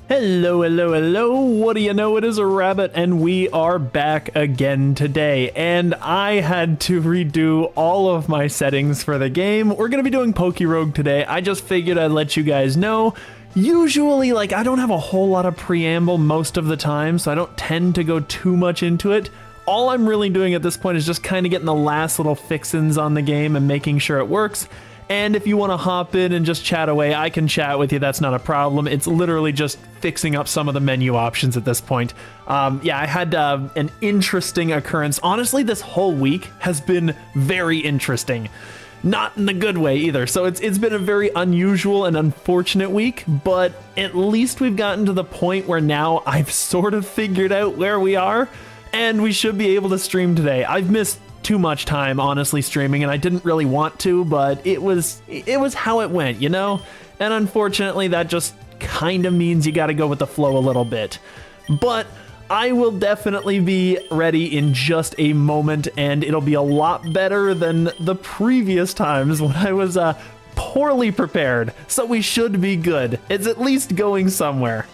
Hello, hello, hello. What do you know? It is a rabbit, and we are back again today. And I had to redo all of my settings for the game. We're going to be doing PokeRogue today. I just figured I'd let you guys know. Usually, I don't have a whole lot of preamble most of the time, so I don't tend to go too much into it. All I'm really doing at this point is just kind of getting the last little fixins on the game and making sure it works. And if you want to hop in and just chat away, I can chat with you. That's not a problem. It's literally just fixing up some of the menu options at this point. Yeah, I had an interesting occurrence. Honestly, this whole week has been very interesting. Not in the good way either. So it's been a very unusual and unfortunate week, but at least we've gotten to the point where now I've sort of figured out where we are, and we should be able to stream today. I've missed too much time honestly streaming, and I didn't really want to, but it was how it went, you know? And unfortunately that just kind of means you got to go with the flow a little bit. But I will definitely be ready in just a moment, and it'll be a lot better than the previous times when I was poorly prepared. So we should be good. It's at least going somewhere.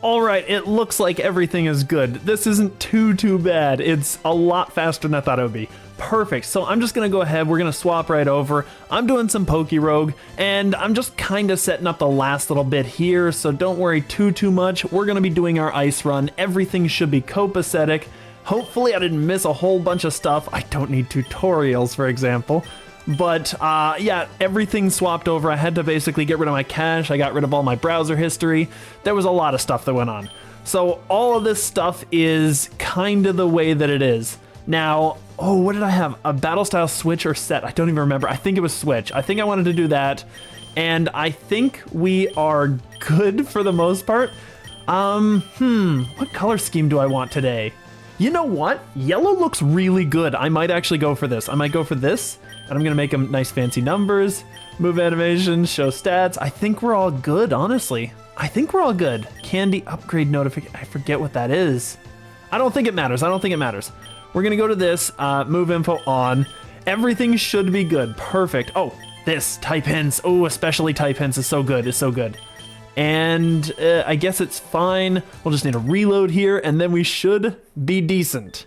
All right, it looks like everything is good. This isn't too bad. It's a lot faster than I thought it would be. Perfect. So I'm just gonna go ahead. We're gonna swap right over. I'm doing some PokeRogue, and I'm just kind of setting up the last little bit here. So don't worry too much. We're gonna be doing our ice run. Everything should be copacetic. Hopefully I didn't miss a whole bunch of stuff. I don't need tutorials, for example. But yeah, everything swapped over. I had to basically get rid of my cache. I got rid of all my browser history. There was a lot of stuff that went on. So all of this stuff is kind of the way that it is. Now, oh, what did I have? A battle style switch or set? I don't even remember. I think it was switch. I think I wanted to do that. And I think we are good for the most part. What color scheme do I want today? You know what? Yellow looks really good. I might actually go for this. I might go for this. And I'm gonna make them nice fancy numbers, move animations, show stats. I think we're all good, honestly. I think we're all good. Candy upgrade notification, I forget what that is. I don't think it matters, We're gonna go to this, move info on. Everything should be good, perfect. Oh, this, type hints. Oh, especially type hints is so good, And I guess it's fine. We'll just need a reload here, and then we should be decent.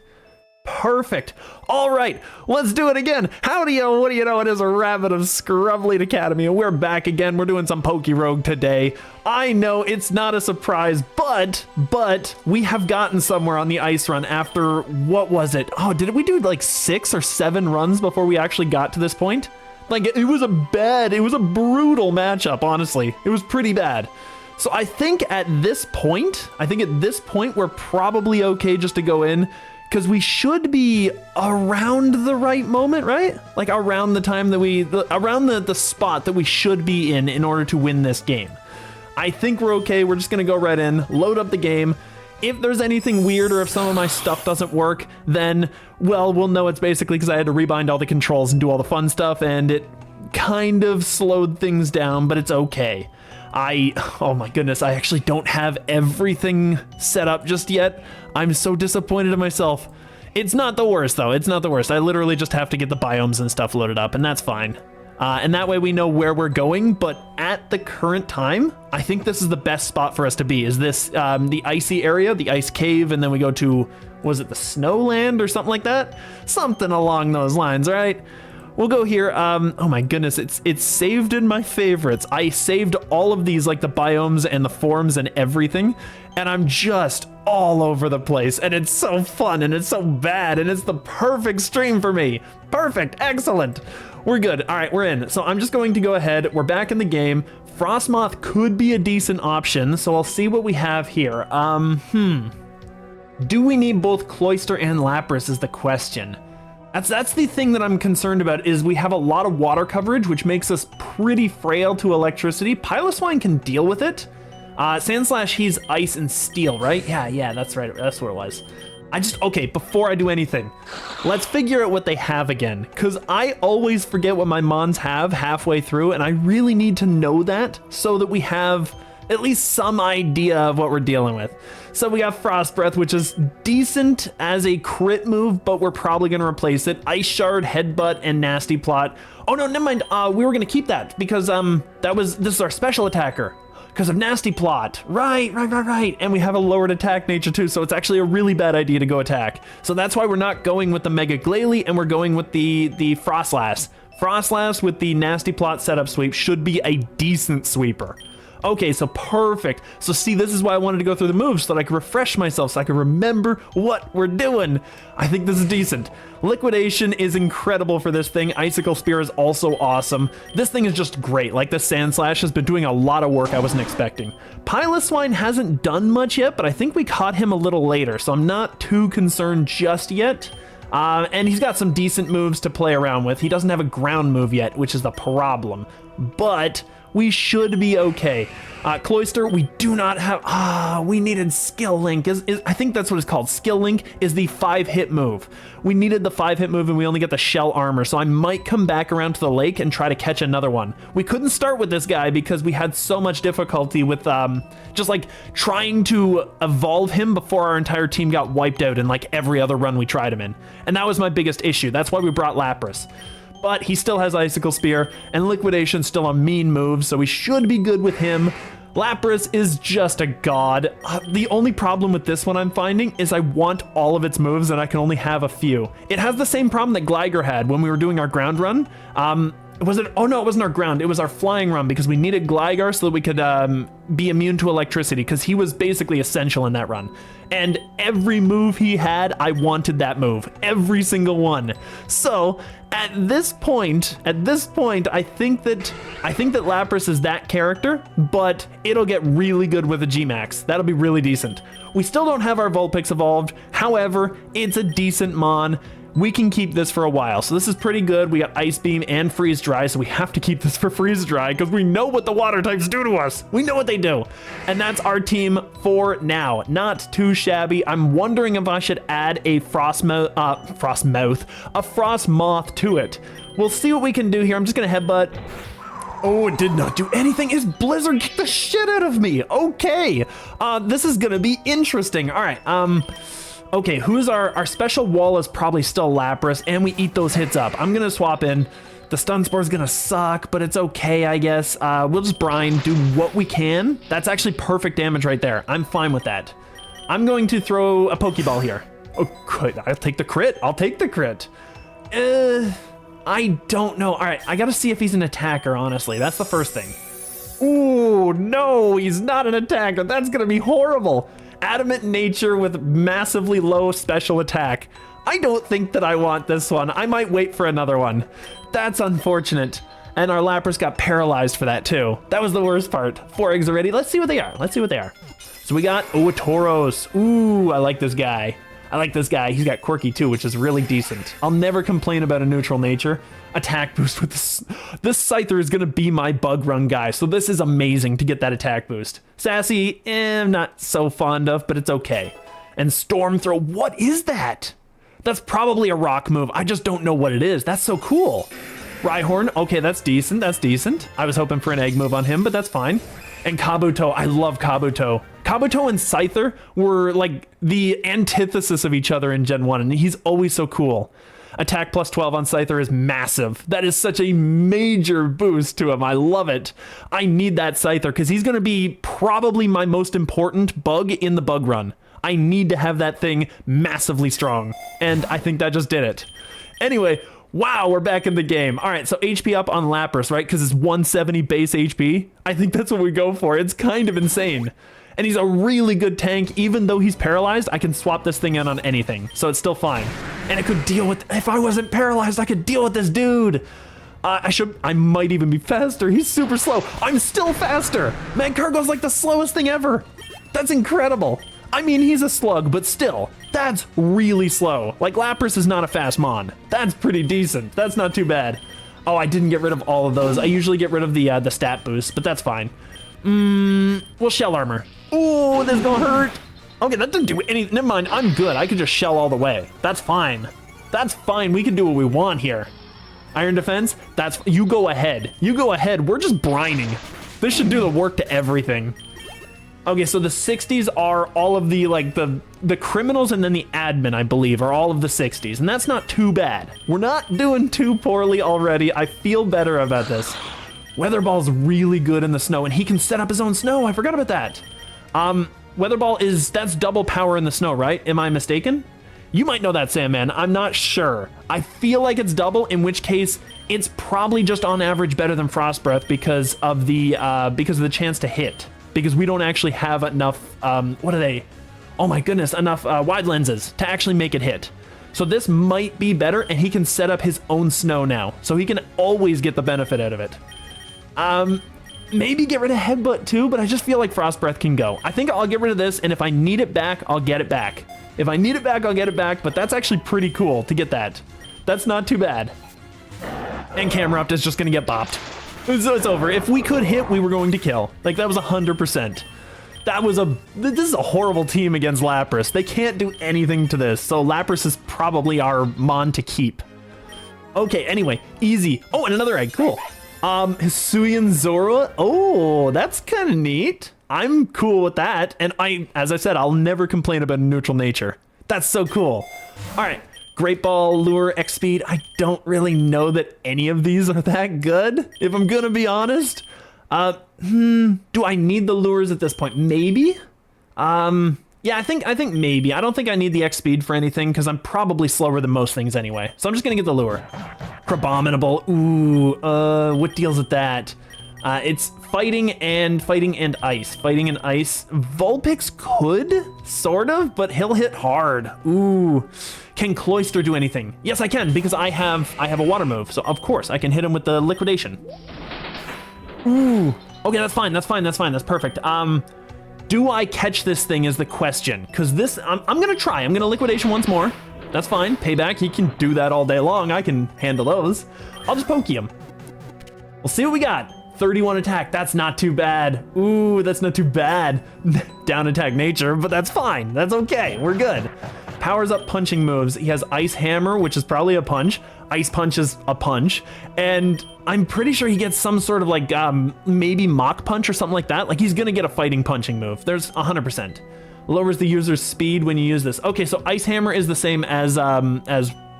Perfect. All right, let's do it again. Howdy, what do you know? It is a rabbit of Scrublead Academy, and we're back again. We're doing some PokeRogue today. I know it's not a surprise, but we have gotten somewhere on the ice run after, what was it? Oh, did we do like 6 or 7 runs before we actually got to this point? It was a brutal matchup, honestly. It was pretty bad. So I think at this point, we're probably okay just to go in, because we should be around the right moment, right? Like around the time that around the spot that we should be in order to win this game. I think we're okay. We're just gonna go right in, load up the game. If there's anything weird or if some of my stuff doesn't work, then, well, we'll know it's basically because I had to rebind all the controls and do all the fun stuff, and it kind of slowed things down, but it's okay. Oh my goodness, I actually don't have everything set up just yet. I'm so disappointed in myself. It's not the worst though, it's not the worst. I literally just have to get the biomes and stuff loaded up, and that's fine. And that way we know where we're going, but at the current time, I think this is the best spot for us to be, is this, the icy area, the ice cave, and then we go to, Was it the Snowland or something like that? Something along those lines, right? We'll go here. Oh my goodness, it's saved in my favorites. I saved all of these, like the biomes and the forms and everything, and I'm just all over the place, and it's so fun, and it's so bad, and it's the perfect stream for me. Perfect, excellent. We're good. All right, we're in. So I'm just going to go ahead. We're back in the game. Frostmoth could be a decent option, so I'll see what we have here. Do we need both Cloyster and Lapras is the question. That's the thing that I'm concerned about, is we have a lot of water coverage, which makes us pretty frail to electricity. Piloswine can deal with it. Sandslash, he's ice and steel, right? Yeah, that's right. That's what it was. Okay, before I do anything, let's figure out what they have again, because I always forget what my Mons have halfway through, and I really need to know that so that we have at least some idea of what we're dealing with. So we have Frost Breath, which is decent as a crit move, but we're probably going to replace it. Ice Shard, Headbutt, and Nasty Plot. Oh no, never mind. We were going to keep that because this is our special attacker because of Nasty Plot. Right. And we have a lowered attack nature too, so it's actually a really bad idea to go attack. So that's why we're not going with the Mega Glalie, and we're going with the Frostlass. Frostlass with the Nasty Plot setup sweep should be a decent sweeper. Okay, so perfect. So see, this is why I wanted to go through the moves, so that I could refresh myself, so I could remember what we're doing. I think this is decent. Liquidation is incredible for this thing. Icicle Spear is also awesome. This thing is just great. Like, the Sandslash has been doing a lot of work I wasn't expecting. Piloswine hasn't done much yet, but I think we caught him a little later, so I'm not too concerned just yet. And he's got some decent moves to play around with. He doesn't have a ground move yet, which is the problem. But we should be okay. Cloyster, we do not have... we needed Skill Link. I think that's what it's called. Skill Link is the 5-hit move. We needed the 5-hit move, and we only get the Shell Armor, so I might come back around to the lake and try to catch another one. We couldn't start with this guy because we had so much difficulty with just like trying to evolve him before our entire team got wiped out in like every other run we tried him in. And that was my biggest issue. That's why we brought Lapras. But he still has Icicle Spear, and Liquidation's still a mean move, so we should be good with him. Lapras is just a god. The only problem with this one I'm finding is I want all of its moves, and I can only have a few. It has the same problem that Gligar had when we were doing our ground run. Was it? Oh no, it wasn't our ground. It was our flying run, because we needed Gligar so that we could be immune to electricity, because he was basically essential in that run. And every move he had, I wanted that move. Every single one. So at this point, I think that Lapras is that character, but it'll get really good with a G-Max. That'll be really decent. We still don't have our Vulpix evolved. However, it's a decent Mon. We can keep this for a while. So this is pretty good. We got Ice Beam and Freeze Dry, so we have to keep this for Freeze Dry because we know what the water types do to us. We know what they do. And that's our team for now. Not too shabby. I'm wondering if I should add a Frostmoth to it. We'll see what we can do here. I'm just gonna headbutt. Oh, it did not do anything. His Blizzard kicked the shit out of me. Okay. This is gonna be interesting. All right, okay, who's our special wall is probably still Lapras, and we eat those hits up. I'm gonna swap in. The stun spore is gonna suck, but it's okay, I guess. We'll just brine, do what we can. That's actually perfect damage right there. I'm fine with that. I'm going to throw a Pokeball here. Oh, good. I'll take the crit. I don't know. All right, I gotta see if he's an attacker, honestly. That's the first thing. Ooh, no, he's not an attacker. That's gonna be horrible. Adamant nature with massively low special attack. I don't think that I want this one. I might wait for another one. That's unfortunate. And our Lapras got paralyzed for that too. That was the worst part. 4 eggs already. Let's see what they are. So we got, a Tauros. Ooh, I like this guy. He's got quirky too, which is really decent. I'll never complain about a neutral nature. Attack boost with this. This Scyther is gonna be my bug run guy, so this is amazing to get that attack boost. Sassy, I'm not so fond of, but it's okay. And Storm Throw, what is that? That's probably a rock move. I just don't know what it is. That's so cool. Rhyhorn, okay, that's decent. I was hoping for an egg move on him, but that's fine. And Kabuto, I love Kabuto. Kabuto and Scyther were like the antithesis of each other in Gen 1, and he's always so cool. Attack plus 12 on Scyther is massive. That is such a major boost to him. I love it. I need that Scyther because he's going to be probably my most important bug in the bug run. I need to have that thing massively strong. And I think that just did it. Anyway, wow, we're back in the game. All right, so HP up on Lapras, right? Because it's 170 base HP. I think that's what we go for. It's kind of insane. And he's a really good tank. Even though he's paralyzed, I can swap this thing in on anything. So it's still fine. And it could deal with, if I wasn't paralyzed, I could deal with this dude. I might even be faster. He's super slow. I'm still faster. Man, Cargo's like the slowest thing ever. That's incredible. I mean, he's a slug, but still, that's really slow. Like, Lapras is not a fast mon. That's pretty decent. That's not too bad. Oh, I didn't get rid of all of those. I usually get rid of the stat boost, but that's fine. Well, shell armor. Ooh, this is gonna hurt. Okay, that didn't do anything. Never mind, I'm good. I can just shell all the way. That's fine. That's fine. We can do what we want here. Iron defense, you go ahead. You go ahead. We're just brining. This should do the work to everything. Okay, so the 60s are all of the, like, the criminals and then the admin, I believe, are all of the 60s. And that's not too bad. We're not doing too poorly already. I feel better about this. Weather Ball's really good in the snow, and he can set up his own snow. I forgot about that. Weather Ball that's double power in the snow, right? Am I mistaken? You might know that, Sandman. I'm not sure. I feel like it's double, in which case it's probably just on average better than Frost Breath because of the chance to hit. Because we don't actually have enough, what are they? Oh my goodness, enough wide lenses to actually make it hit. So this might be better, and he can set up his own snow now. So he can always get the benefit out of it. Maybe get rid of Headbutt too, but I just feel like Frost Breath can go. I think I'll get rid of this, and if I need it back, I'll get it back. If I need it back, I'll get it back, but that's actually pretty cool to get that. That's not too bad. And Camerupt is just gonna get bopped. So it's over. If we could hit, we were going to kill. Like, that was 100%. This is a horrible team against Lapras. They can't do anything to this, so Lapras is probably our mon to keep. Okay, anyway, easy. Oh, and another egg, cool. Hisuian Zora. Oh, that's kind of neat. I'm cool with that, and as I said, I'll never complain about a neutral nature. That's so cool. All right, Great Ball, Lure, X Speed. I don't really know that any of these are that good, if I'm gonna be honest. Do I need the lures at this point? Maybe. Yeah, I think maybe. I don't think I need the X Speed for anything because I'm probably slower than most things anyway. So I'm just gonna get the lure. Crabominable. Ooh, what deals with that? It's fighting and ice. Fighting and ice. Vulpix could, sort of, but he'll hit hard. Ooh. Can Cloyster do anything? Yes, I can, because I have a water move, so of course I can hit him with the liquidation. Ooh. Okay, that's fine. That's perfect. Do I catch this thing is the question, because this, I'm gonna try. I'm gonna liquidation once more. That's fine. Payback, he can do that all day long. I can handle those. I'll just poke him. We'll see what we got. 31 attack, that's not too bad. Ooh, that's not too bad. Down attack nature, but that's fine. That's okay, we're good. Powers up punching moves. He has Ice Hammer, which is probably a punch. Ice Punch is a punch. And I'm pretty sure he gets some sort of like, maybe Mach Punch or something like that. Like he's gonna get a fighting punching move. There's 100%. Lowers the user's speed when you use this. Okay, so Ice Hammer is the same as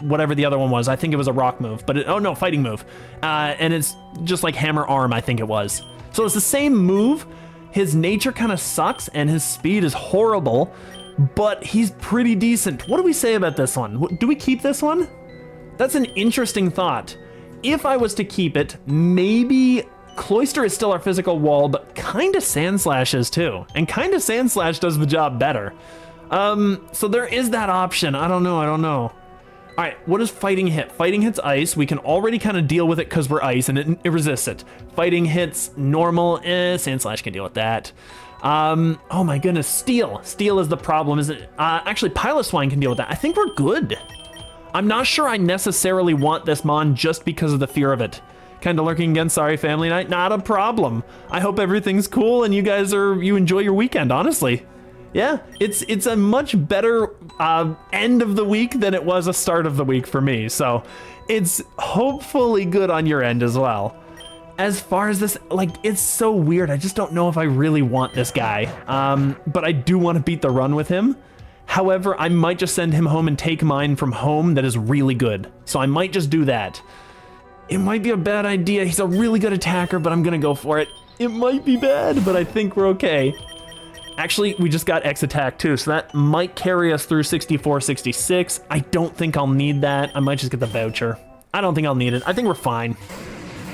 whatever the other one was. I think it was a rock move, but oh no, fighting move. And it's just like Hammer Arm, I think it was. So it's the same move. His nature kind of sucks and his speed is horrible, but he's pretty decent. What do we say about this one? Do we keep this one? That's an interesting thought. If I was to keep it, maybe Cloyster is still our physical wall, but kinda Sandslash is too. And kinda Sandslash does the job better. So there is that option. I don't know. All right, what does fighting hit? Fighting hits ice. We can already kind of deal with it because we're ice and it resists it. Fighting hits normal. Sandslash can deal with that. Oh my goodness, steel. Steel is the problem, isn't it? Actually, Piloswine can deal with that. I think we're good. I'm not sure I necessarily want this mon just because of the fear of it. Kind of lurking again, sorry family night, not a problem. I hope everything's cool and you enjoy your weekend, honestly. Yeah, it's a much better end of the week than it was a start of the week for me, so it's hopefully good on your end as well. As far as this, like, it's so weird. I just don't know if I really want this guy, but I do want to beat the run with him. However, I might just send him home and take mine from home that is really good, so I might just do that. It might be a bad idea. He's a really good attacker, but I'm gonna go for it. It might be bad, but I think we're okay. Actually, we just got X attack too, so that might carry us through 64, 66. I don't think I'll need that. I might just get the voucher. I don't think I'll need it. I think we're fine.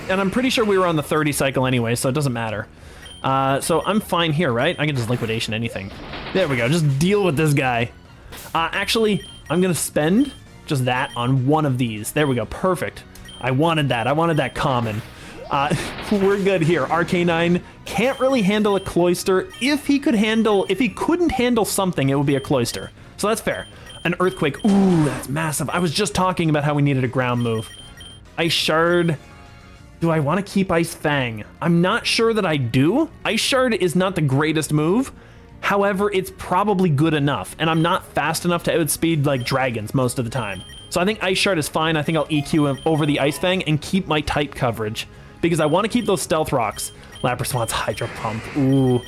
And I'm pretty sure we were on the 30 cycle anyway, so it doesn't matter. So I'm fine here, right? I can just liquidation anything. There we go, just deal with this guy. Actually, I'm gonna spend just that on one of these. There we go, perfect. I wanted that common. We're good here. Arcanine can't really handle a Cloyster. If he couldn't handle something, it would be a Cloyster. So that's fair. An Earthquake, ooh, that's massive. I was just talking about how we needed a ground move. Ice Shard, do I want to keep Ice Fang? I'm not sure that I do. Ice Shard is not the greatest move. However, it's probably good enough, and I'm not fast enough to outspeed like dragons most of the time. So I think Ice Shard is fine. I think I'll EQ him over the Ice Fang and keep my type coverage because I want to keep those Stealth Rocks. Lapras wants Hydro Pump. Ooh,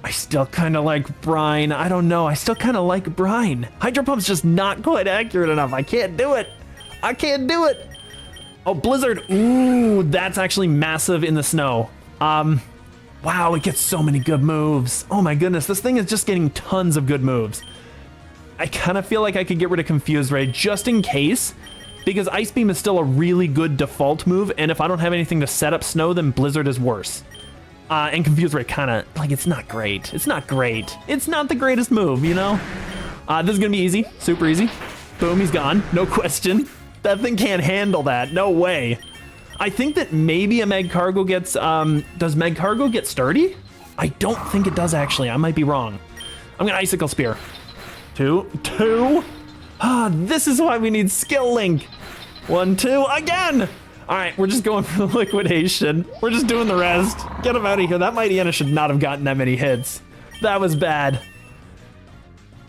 I still kind of like Brine. I don't know. I still kind of like Brine. Hydro Pump's just not quite accurate enough. I can't do it. I can't do it. Oh, Blizzard. Ooh, that's actually massive in the snow. Wow, it gets so many good moves. Oh my goodness, this thing is just getting tons of good moves. I kind of feel like I could get rid of Confuse Ray just in case, because Ice Beam is still a really good default move, and if I don't have anything to set up Snow, then Blizzard is worse. And Confuse Ray kind of, like, it's not great. It's not great. It's not the greatest move, you know? This is gonna be easy, super easy. Boom, he's gone, no question. That thing can't handle that, no way. I think that maybe a Magcargo gets, does Magcargo get sturdy? I don't think it does actually, I might be wrong. I'm gonna Icicle Spear. Two. This is why we need Skill Link. 1, 2, again! All right, we're just going for the liquidation. We're just doing the rest. Get him out of here. That Mightyena should not have gotten that many hits. That was bad.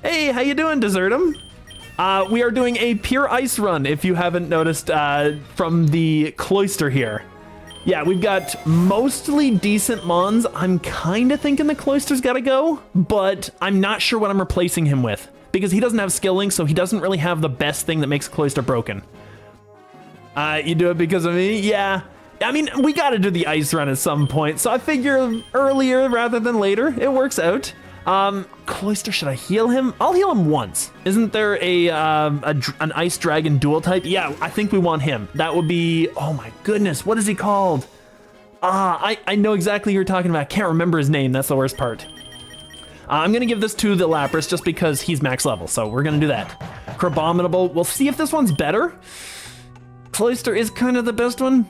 Hey, how you doing, Desertum? We are doing a pure ice run, if you haven't noticed, from the Cloyster here. Yeah, we've got mostly decent Mons. I'm kind of thinking the Cloyster's got to go, but I'm not sure what I'm replacing him with, because he doesn't have Skill Link, so he doesn't really have the best thing that makes Cloyster broken. You do it because of me? Yeah. I mean, we got to do the ice run at some point, so I figure earlier rather than later. It works out. Cloyster, should I heal him? I'll heal him once. Isn't there an Ice Dragon dual type? Yeah, I think we want him. That would be, oh my goodness, what is he called? I know exactly who you're talking about. I can't remember his name, that's the worst part. I'm gonna give this to the Lapras just because he's max level, so we're gonna do that. Crabominable, we'll see if this one's better. Cloyster is kind of the best one.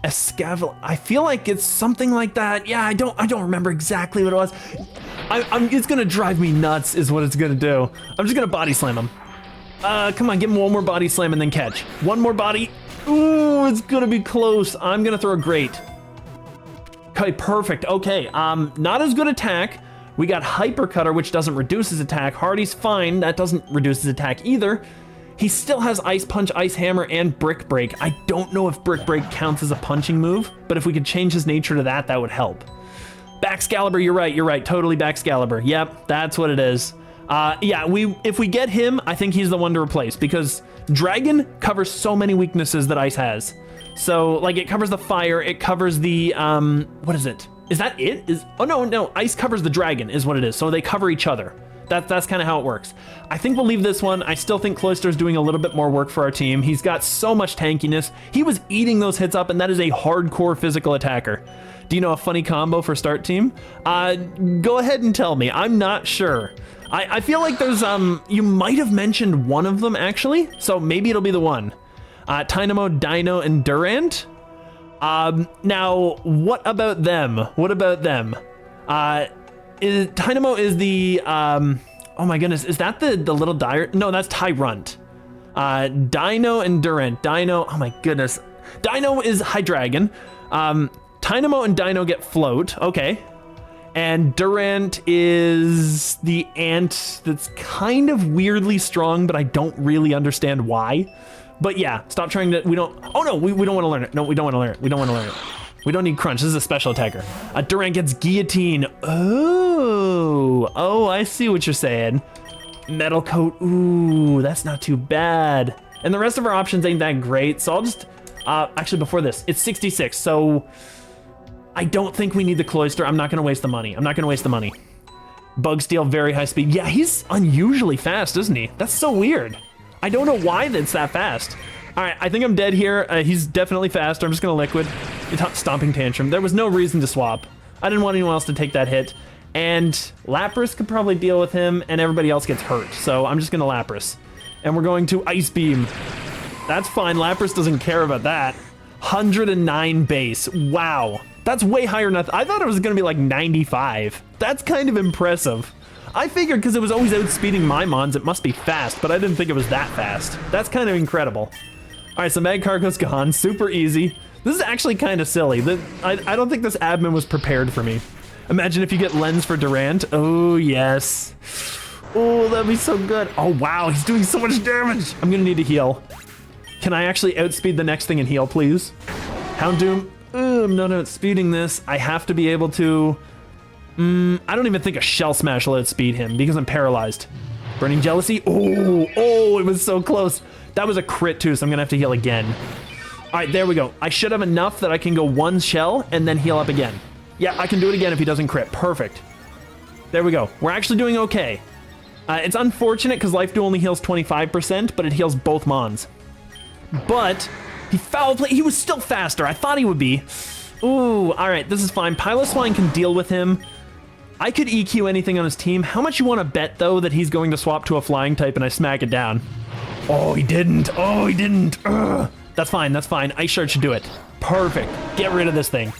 Escavel, I feel like it's something like that. Yeah, I don't remember exactly what it was. It's gonna drive me nuts is what it's gonna do. I'm just gonna body slam him. Come on, give him one more body slam and then catch. One more body. Ooh, it's gonna be close. I'm gonna throw a Great. Okay, perfect. Okay, not as good attack. We got Hyper Cutter, which doesn't reduce his attack. Hardy's fine, that doesn't reduce his attack either. He still has Ice Punch, Ice Hammer, and Brick Break. I don't know if Brick Break counts as a punching move, but if we could change his nature to that, that would help. Baxcalibur, you're right, totally Baxcalibur. Yep, that's what it is. Yeah, if we get him, I think he's the one to replace, because Dragon covers so many weaknesses that Ice has. So, like, it covers the fire, it covers the, what is it? Is that it? Oh, no, Ice covers the Dragon is what it is, so they cover each other. That's kind of how it works. I think we'll leave this one. I still think Cloyster's doing a little bit more work for our team. He's got so much tankiness. He was eating those hits up, and that is a hardcore physical attacker. Do you know a funny combo for start team? Go ahead and tell me. I'm not sure. I feel like there's, you might have mentioned one of them, actually, so maybe it'll be the one. Dynamo, Dino, and Durant. Now, what about them? Dynamo is the, oh my goodness, is that the little dire? No, that's Tyrunt. Dino and Durant. Dino, oh my goodness. Dino is Hydreigon. Dynamo and Dino get Float, okay. And Durant is the ant that's kind of weirdly strong, but I don't really understand why. But yeah, stop trying to, we don't want to learn it. No, we don't want to learn it. We don't need Crunch, this is a special attacker. Durant gets Guillotine. Oh, I see what you're saying. Metal Coat, ooh, that's not too bad. And the rest of our options ain't that great, so I'll just, actually before this, it's 66, so I don't think we need the Cloyster. I'm not going to waste the money. I'm not going to waste the money. Bug Steel, very high speed. Yeah, he's unusually fast, isn't he? That's so weird. I don't know why that's that fast. All right, I think I'm dead here. He's definitely faster. I'm just going to Liquid. Stomping Tantrum. There was no reason to swap. I didn't want anyone else to take that hit. And Lapras could probably deal with him, and everybody else gets hurt. So I'm just going to Lapras. And we're going to Ice Beam. That's fine. Lapras doesn't care about that. 109 base. Wow. That's way higher than I thought it was going to be like 95. That's kind of impressive. I figured because it was always outspeeding my Mons, it must be fast, but I didn't think it was that fast. That's kind of incredible. All right, so Magcargo's gone. Super easy. This is actually kind of silly. I don't think this admin was prepared for me. Imagine if you get Lens for Durant. Oh, yes. Oh, that'd be so good. Oh, wow, he's doing so much damage. I'm going to need to heal. Can I actually outspeed the next thing and heal, please? Houndoom. I'm not outspeeding this. I have to be able to... I don't even think a Shell Smash will outspeed him because I'm paralyzed. Burning Jealousy. Oh, it was so close. That was a crit too, so I'm gonna have to heal again. All right, there we go. I should have enough that I can go one shell and then heal up again. Yeah, I can do it again if he doesn't crit. Perfect. There we go. We're actually doing okay. It's unfortunate because Life Dew only heals 25%, but it heals both Mons. But he foul play. He was still faster. I thought he would be. Ooh, all right, this is fine. Piloswine can deal with him. I could EQ anything on his team. How much you want to bet, though, that he's going to swap to a flying type and I smack it down? Oh, he didn't. Oh, he didn't. Ugh. That's fine. That's fine. Ice Shard should do it. Perfect. Get rid of this thing.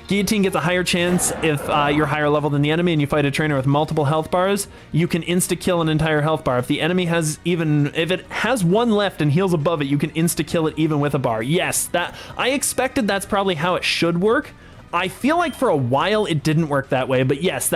Guillotine gets a higher chance if you're higher level than the enemy and you fight a trainer with multiple health bars. You can insta-kill an entire health bar. If the enemy has if it has one left and heals above it, you can insta-kill it even with a bar. Yes, I expected that's probably how it should work. I feel like for a while it didn't work that way, but yes,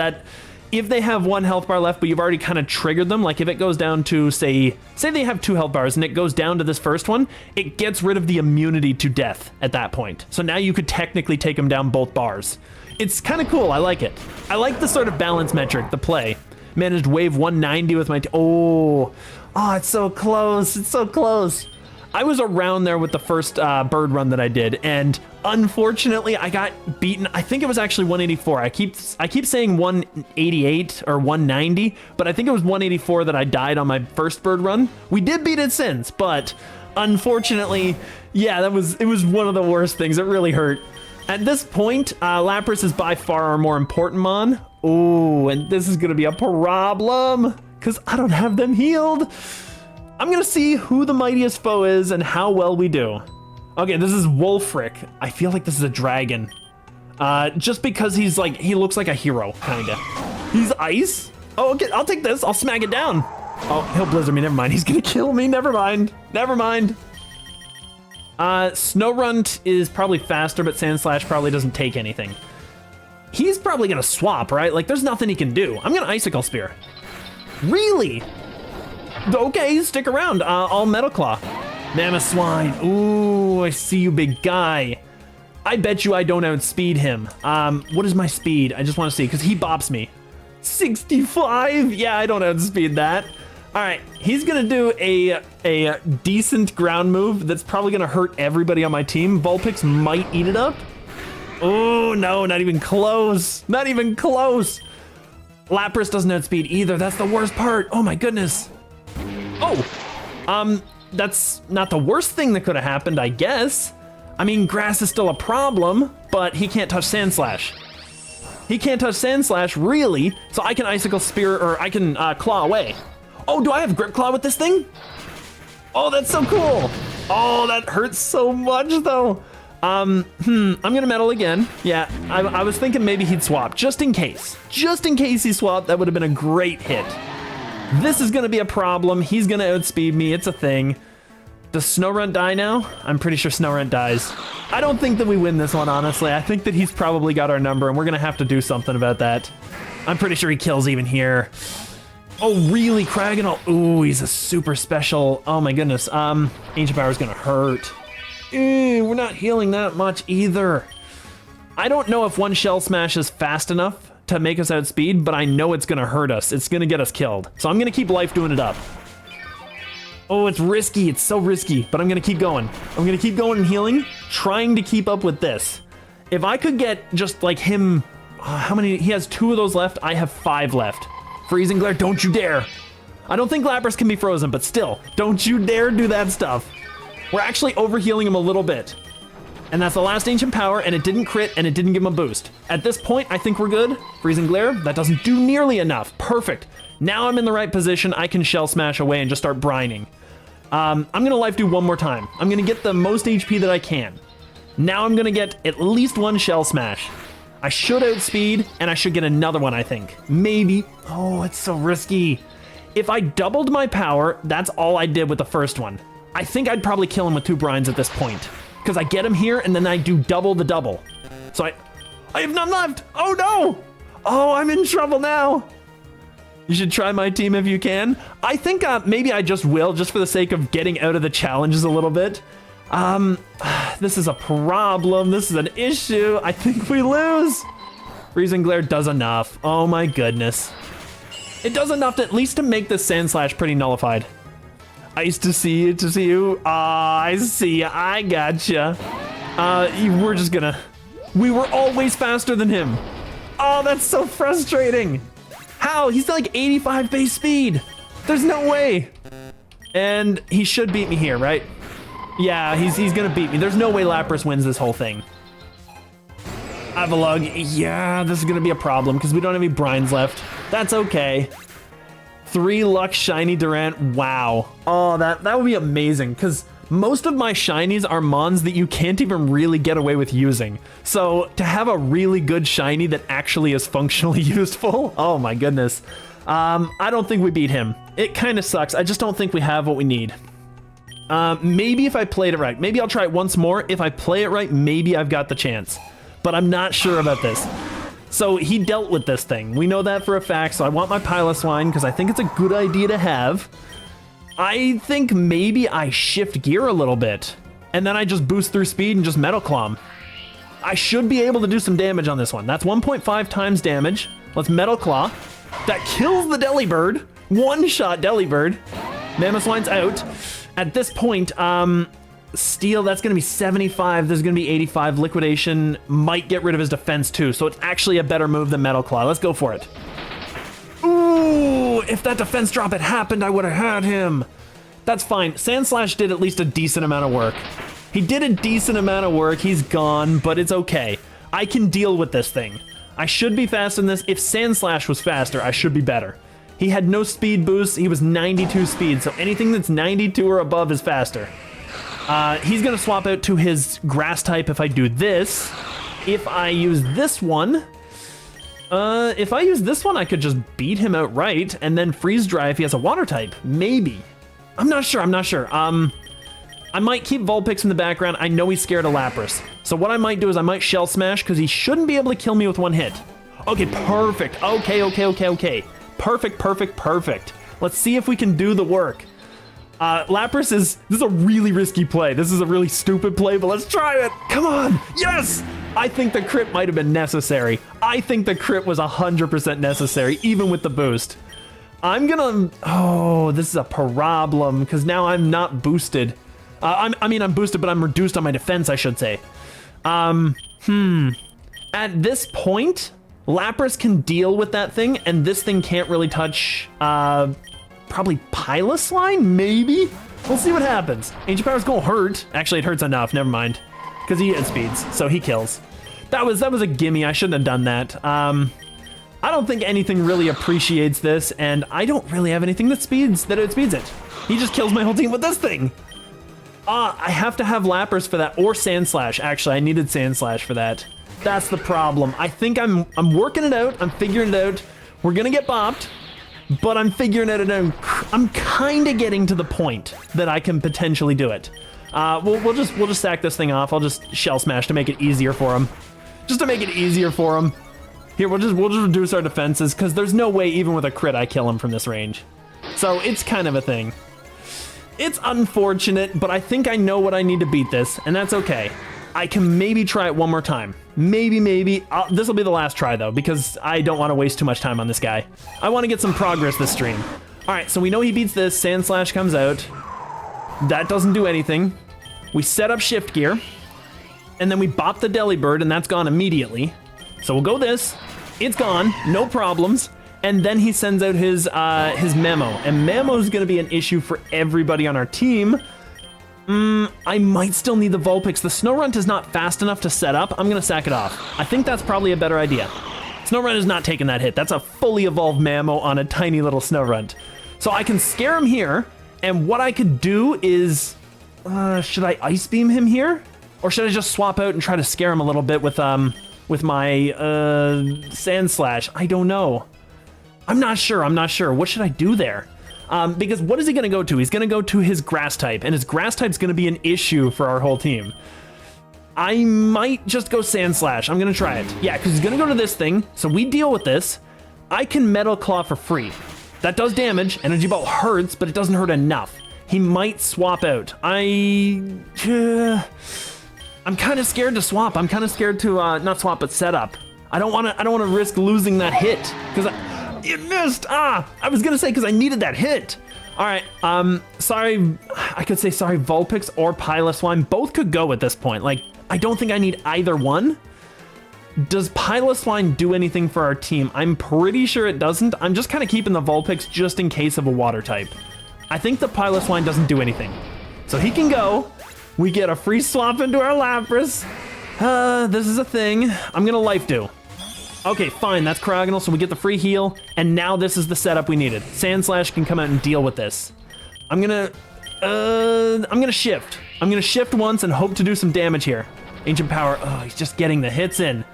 if they have one health bar left, but you've already kind of triggered them, like if it goes down to, say they have 2 health bars and it goes down to this first one, it gets rid of the immunity to death at that point. So now you could technically take them down both bars. It's kind of cool. I like it. I like the sort of balance metric, the play. Managed wave 190 with my... Oh, it's so close. It's so close. I was around there with the first bird run that I did, and unfortunately I got beaten. I think it was actually 184. I keep saying 188 or 190, but I think it was 184 that I died on my first bird run. We did beat it since, but unfortunately, yeah, it was one of the worst things. It really hurt. At this point, Lapras is by far our more important Mon. Oh, and this is gonna be a problem because I don't have them healed. I'm gonna see who the mightiest foe is and how well we do. Okay, this is Wolfric. I feel like this is a dragon. Just because he looks like a hero, kinda. He's ice? Oh, okay, I'll take this. I'll smack it down. Oh, he'll blizzard me. Never mind. He's gonna kill me. Never mind. Never mind. Snorunt is probably faster, but Sandslash probably doesn't take anything. He's probably gonna swap, right? Like, there's nothing he can do. I'm gonna Icicle Spear. Really? Okay, stick around. I'll Metal Claw. Mammoth Ooh, I see you, big guy. I bet you I don't outspeed him. What is my speed? I just want to see, because he bops me. 65? Yeah, I don't outspeed that. All right, he's going to do a decent ground move that's probably going to hurt everybody on my team. Vulpix might eat it up. Oh, no, not even close. Not even close. Lapras doesn't outspeed either. That's the worst part. Oh, my goodness. Oh, that's not the worst thing that could have happened, I guess. I mean, grass is still a problem, but he can't touch Sandslash. He can't touch Sandslash, really, so I can Icicle Spear, or I can Claw away. Oh, do I have Grip Claw with this thing? Oh, that's so cool. Oh, that hurts so much, though. I'm gonna Metal again. Yeah, I was thinking maybe he'd swap, just in case. Just in case he swapped, that would have been a great hit. This is gonna be a problem. He's gonna outspeed me. It's a thing. Does Snorunt die now? I'm pretty sure Snorunt dies. I don't think that we win this one, honestly. I think that he's probably got our number, and we're gonna have to do something about that. I'm pretty sure he kills even here. Oh, really? Kraganol? Ooh, he's a super special. Oh my goodness. Ancient Power is gonna hurt. We're not healing that much either. I don't know if one Shell Smash is fast enough to make us outspeed, but I know it's gonna hurt us. It's gonna get us killed. So I'm gonna keep Life doing it up. Oh, it's risky. It's so risky, but I'm gonna keep going. I'm gonna keep going and healing, trying to keep up with this. If I could get just like him, how many? He has 2 of those left. I have 5 left. Freezing Glare, don't you dare. I don't think Lapras can be frozen, but still, don't you dare do that stuff. We're actually overhealing him a little bit. And that's the last Ancient Power, and it didn't crit, and it didn't give him a boost. At this point, I think we're good. Freezing Glare, that doesn't do nearly enough. Perfect. Now I'm in the right position. I can Shell Smash away and just start brining. I'm gonna Life Dew one more time. I'm gonna get the most HP that I can. Now I'm gonna get at least 1 Shell Smash. I should outspeed, and I should get another one, I think. Maybe. Oh, it's so risky. If I doubled my power, that's all I did with the first one. I think I'd probably kill him with 2 brines at this point. Because I get him here, and then I do double the double. So I have none left. Oh no! Oh, I'm in trouble now. You should try my team if you can. I think maybe I just will, just for the sake of getting out of the challenges a little bit. This is a problem. This is an issue. I think we lose. Freezing Glare does enough. Oh my goodness. It does enough to at least to make this Sand Slash pretty nullified. Nice to see you, to see you. I see ya, I gotcha. We're just gonna... We were always faster than him. Oh, that's so frustrating. How? He's like 85 base speed. There's no way. And he should beat me here, right? Yeah, he's gonna beat me. There's no way Lapras wins this whole thing. Avalugg, yeah, this is gonna be a problem because we don't have any brines left. That's okay. 3 Lux Shiny Durant, wow. Oh, that would be amazing because most of my shinies are mons that you can't even really get away with using. So to have a really good shiny that actually is functionally useful, oh my goodness. I don't think we beat him. It kind of sucks. I just don't think we have what we need. Maybe if I played it right. Maybe I'll try it once more. If I play it right, maybe I've got the chance. But I'm not sure about this. So he dealt with this thing. We know that for a fact, so I want my Piloswine because I think it's a good idea to have. I think maybe I shift gear a little bit, and then I just boost through speed and just Metal Claw. I should be able to do some damage on this one. That's 1.5 times damage. Let's Metal Claw. That kills the Delibird. One-shot Delibird. Mamoswine's out. At this point, Steel, that's going to be 75. There's going to be 85. Liquidation might get rid of his defense too, so it's actually a better move than Metal Claw. Let's go for it. Ooh, if that defense drop had happened, I would have had him. That's fine. Sand Slash did at least a decent amount of work. He did a decent amount of work. He's gone, but it's okay. I can deal with this thing. I should be faster than this. If Sand Slash was faster, I should be better. He had no speed boost. He was 92 speed, so anything that's 92 or above is faster. He's gonna swap out to his grass type if I do this. If I use this one, I could just beat him outright and then freeze dry if he has a water type. Maybe. I'm not sure. I might keep Vulpix in the background. I know he's scared of Lapras. So what I might do is I might Shell Smash because he shouldn't be able to kill me with one hit. Okay, perfect. Okay. Perfect. Let's see if we can do the work. Lapras this is a really risky play. This is a really stupid play, but let's try it. Come on. Yes. I think the crit might have been necessary. I think the crit was 100% necessary, even with the boost. I'm gonna, oh, this is a problem because now I'm not boosted. I'm boosted, but I'm reduced on my defense, I should say. At this point, Lapras can deal with that thing, and this thing can't really touch, probably Piloswine, maybe? We'll see what happens. Ancient Power's gonna hurt. Actually, it hurts enough, never mind. Because he outspeeds, so he kills. That was a gimme, I shouldn't have done that. I don't think anything really appreciates this, and I don't really have anything that outspeeds it. He just kills my whole team with this thing. I have to have Lapras for that, or Sand Slash. Actually, I needed Sand Slash for that. That's the problem. I think I'm working it out. I'm figuring it out. We're gonna get bopped, but I'm figuring it out. I'm kind of getting to the point that I can potentially do it. We'll just sack this thing off. I'll just Shell Smash to make it easier for him. Just to make it easier for him. Here, we'll just reduce our defenses because there's no way even with a crit I kill him from this range. So it's kind of a thing. It's unfortunate, but I think I know what I need to beat this, and that's okay. I can maybe try it one more time. Maybe. This will be the last try, though, because I don't want to waste too much time on this guy. I want to get some progress this stream. All right, so we know he beats this. Sand Slash comes out. That doesn't do anything. We set up shift gear. and then we bop the Delibird, and that's gone immediately. So we'll go this. It's gone, no problems. And then he sends out his Memo, and Memo's gonna be an issue for everybody on our team. I might still need the Vulpix. The Snorunt is not fast enough to set up. I'm gonna sack it off. I think that's probably a better idea. Snorunt is not taking that hit. That's a fully evolved Mamo on a tiny little Snorunt. So I can scare him here, and what I could do is, should I Ice Beam him here? Or should I just swap out and try to scare him a little bit with my Sand Slash? I don't know. I'm not sure. What should I do there? Because what is he gonna go to? He's gonna go to his Grass type, and his Grass type's gonna be an issue for our whole team. I might just go Sand Slash. I'm gonna try it. Yeah, because he's gonna go to this thing, so we deal with this. I can Metal Claw for free. That does damage. Energy Ball hurts, but it doesn't hurt enough. He might swap out. I'm kind of scared to swap. I'm kind of scared to not swap, but set up. I don't want to risk losing that hit because it missed. I was gonna say because I needed that hit. All right. Sorry. I could say sorry. Vulpix or Piloswine both could go at this point. Like, I don't think I need either one. Does Piloswine do anything for our team? I'm pretty sure it doesn't. I'm just kind of keeping the Vulpix just in case of a water type. I think the Piloswine doesn't do anything. So he can go. We get a free swap into our Lapras. This is a thing. I'm gonna Life Dew. Okay, fine, that's Cryogonal, so we get the free heal, and now this is the setup we needed. Sand Slash can come out and deal with this. I'm gonna shift. I'm gonna shift once and hope to do some damage here. Ancient Power, oh, he's just getting the hits in.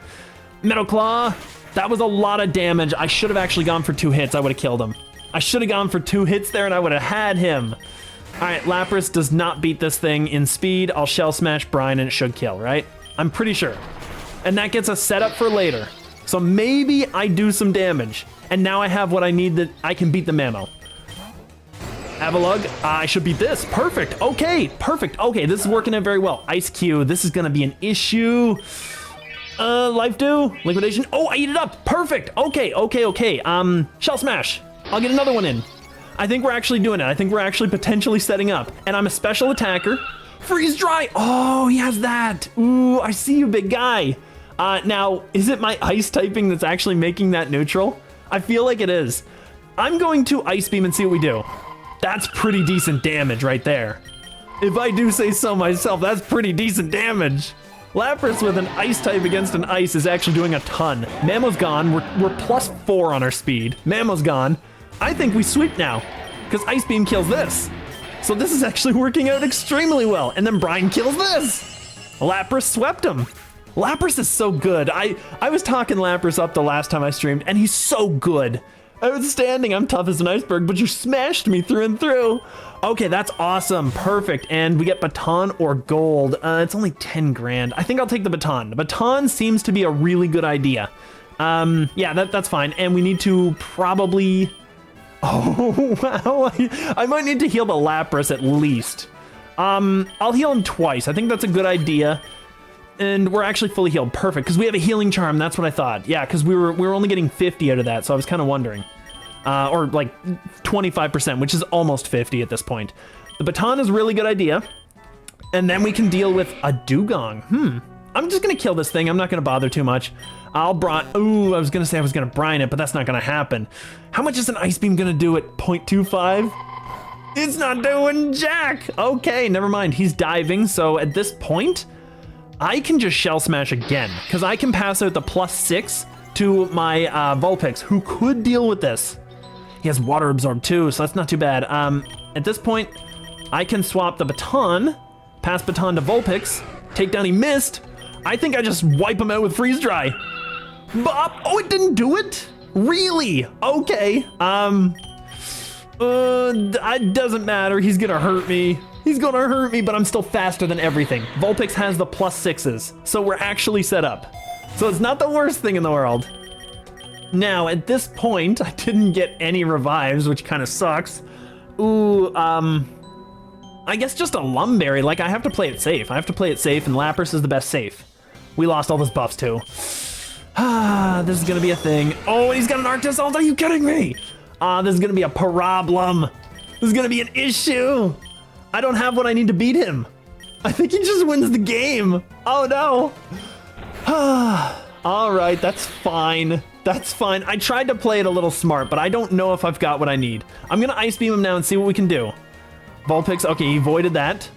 Metal Claw, that was a lot of damage. I should have actually gone for 2 hits, I would have killed him. I should have gone for 2 hits there and I would have had him. All right, Lapras does not beat this thing in speed. I'll Shell Smash Brine and it should kill, right? I'm pretty sure. And that gets us set up for later. So maybe I do some damage. And now I have what I need that I can beat the Mamo. Avalugg, I should beat this. Perfect. Okay, perfect. Okay, this is working out very well. Ice Cube, this is gonna be an issue. Life Dew, Liquidation. Oh, I eat it up. Perfect. Okay. Shell Smash. I'll get another one in. I think we're actually doing it. I think we're actually potentially setting up. And I'm a special attacker. Freeze Dry. Oh, he has that. Ooh, I see you, big guy. Now, is it my Ice typing that's actually making that neutral? I feel like it is. I'm going to Ice Beam and see what we do. That's pretty decent damage right there. If I do say so myself, that's pretty decent damage. Lapras with an Ice type against an Ice is actually doing a ton. Mamo's gone. We're +4 on our speed. Mamo's gone. I think we sweep now, because Ice Beam kills this. So this is actually working out extremely well. And then Brine kills this. Lapras swept him. Lapras is so good. I was talking Lapras up the last time I streamed, and he's so good. Outstanding. I'm tough as an iceberg, but you smashed me through and through. Okay, that's awesome. Perfect. And we get Baton or Gold. It's only 10 grand. I think I'll take the Baton. The Baton seems to be a really good idea. Yeah, that's fine. And we need to probably... Oh, wow. I might need to heal the Lapras at least. I'll heal him twice. I think that's a good idea. And we're actually fully healed. Perfect, because we have a healing charm. That's what I thought. Yeah, because we were only getting 50 out of that, so I was kind of wondering. Or like 25%, which is almost 50 at this point. The Baton is a really good idea. And then we can deal with a Dugong. I'm just going to kill this thing. I'm not going to bother too much. I'll brine. Ooh, I was going to say I was going to brine it, but that's not going to happen. How much is an Ice Beam going to do at 0.25? It's not doing jack. Okay, never mind. He's diving, so at this point... I can just Shell Smash again, because I can pass out the +6 to my Vulpix, who could deal with this. He has Water Absorb too, so that's not too bad. At this point, I can swap the Baton, pass Baton to Vulpix, take down, he missed. I think I just wipe him out with Freeze Dry. Bop! Oh, it didn't do it? Really? Okay. It doesn't matter, he's gonna hurt me. He's gonna hurt me, but I'm still faster than everything. Vulpix has the +6s, so we're actually set up. So it's not the worst thing in the world. Now, at this point, I didn't get any revives, which kind of sucks. Ooh, I guess just a Lumberry. Like, I have to play it safe. And Lapras is the best safe. We lost all those buffs, too. This is gonna be a thing. Oh, and he's got an Arctis Ult. Are you kidding me? This is gonna be a problem. This is gonna be an issue. I don't have what I need to beat him. I think he just wins the game. Oh no. All right, that's fine. That's fine. I tried to play it a little smart, but I don't know if I've got what I need. I'm gonna Ice Beam him now and see what we can do. Vulpix, okay, he avoided that.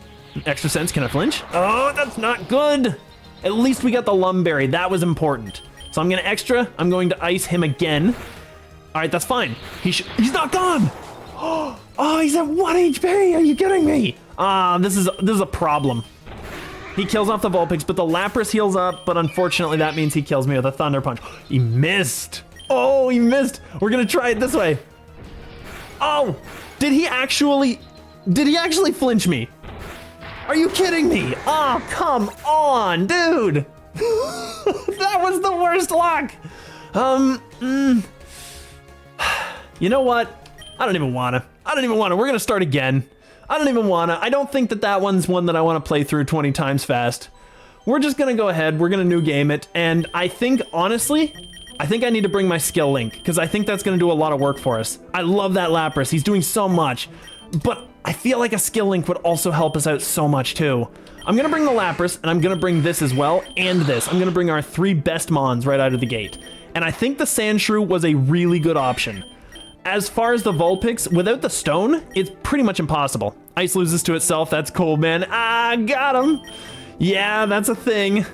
Extra sense, can I flinch? Oh, that's not good. At least we got the Lumberry, that was important. So I'm gonna extra, I'm going to ice him again. All right, that's fine. He's not gone. Oh, he's at 1 HP, are you kidding me? This is a problem. He kills off the Vulpix, but the Lapras heals up, but unfortunately that means he kills me with a Thunder Punch. He missed. Oh, he missed. We're gonna try it this way. Oh, did he actually flinch me? Are you kidding me? Oh, come on, dude. That was the worst luck. You know what? I don't even wanna. We're gonna start again. I don't even wanna. I don't think that one's one that I wanna play through 20 times fast. We're just gonna go ahead, we're gonna new game it, and I think, honestly, I need to bring my skill link, because I think that's gonna do a lot of work for us. I love that Lapras, he's doing so much, but I feel like a skill link would also help us out so much too. I'm gonna bring the Lapras, and I'm gonna bring this as well, and this. I'm gonna bring our 3 best Mons right out of the gate. And I think the Sandshrew was a really good option. As far as the Vulpix, without the stone, it's pretty much impossible. Ice loses to itself, that's cool, man. Ah, got him. Yeah, that's a thing.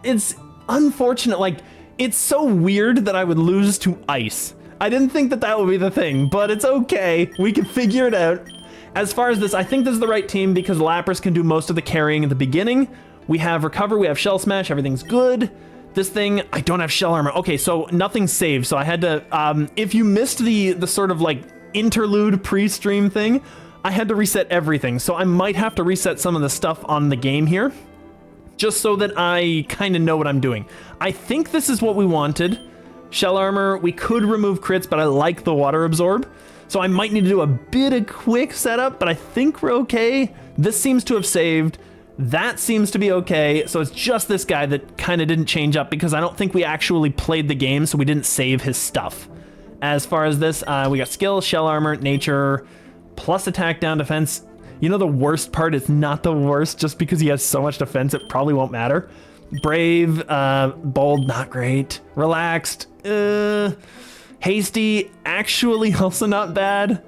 It's unfortunate, like, it's so weird that I would lose to ice. I didn't think that would be the thing, but it's okay. We can figure it out. As far as this, I think this is the right team because Lapras can do most of the carrying at the beginning. We have Recover, we have Shell Smash, everything's good. This thing, I don't have Shell Armor. Okay, so nothing's saved, so I had to, if you missed the sort of like interlude pre-stream thing, I had to reset everything. So I might have to reset some of the stuff on the game here, just so that I kind of know what I'm doing. I think this is what we wanted. Shell Armor, we could remove crits, but I like the Water Absorb. So I might need to do a bit of quick setup, but I think we're okay. This seems to have saved. That seems to be okay, so it's just this guy that kind of didn't change up because I don't think we actually played the game, so we didn't save his stuff. As far as this, we got skill, shell armor, nature, plus attack down defense. You know the worst part is not the worst, just because he has so much defense it probably won't matter. Brave, bold, not great. Relaxed, hasty, actually also not bad.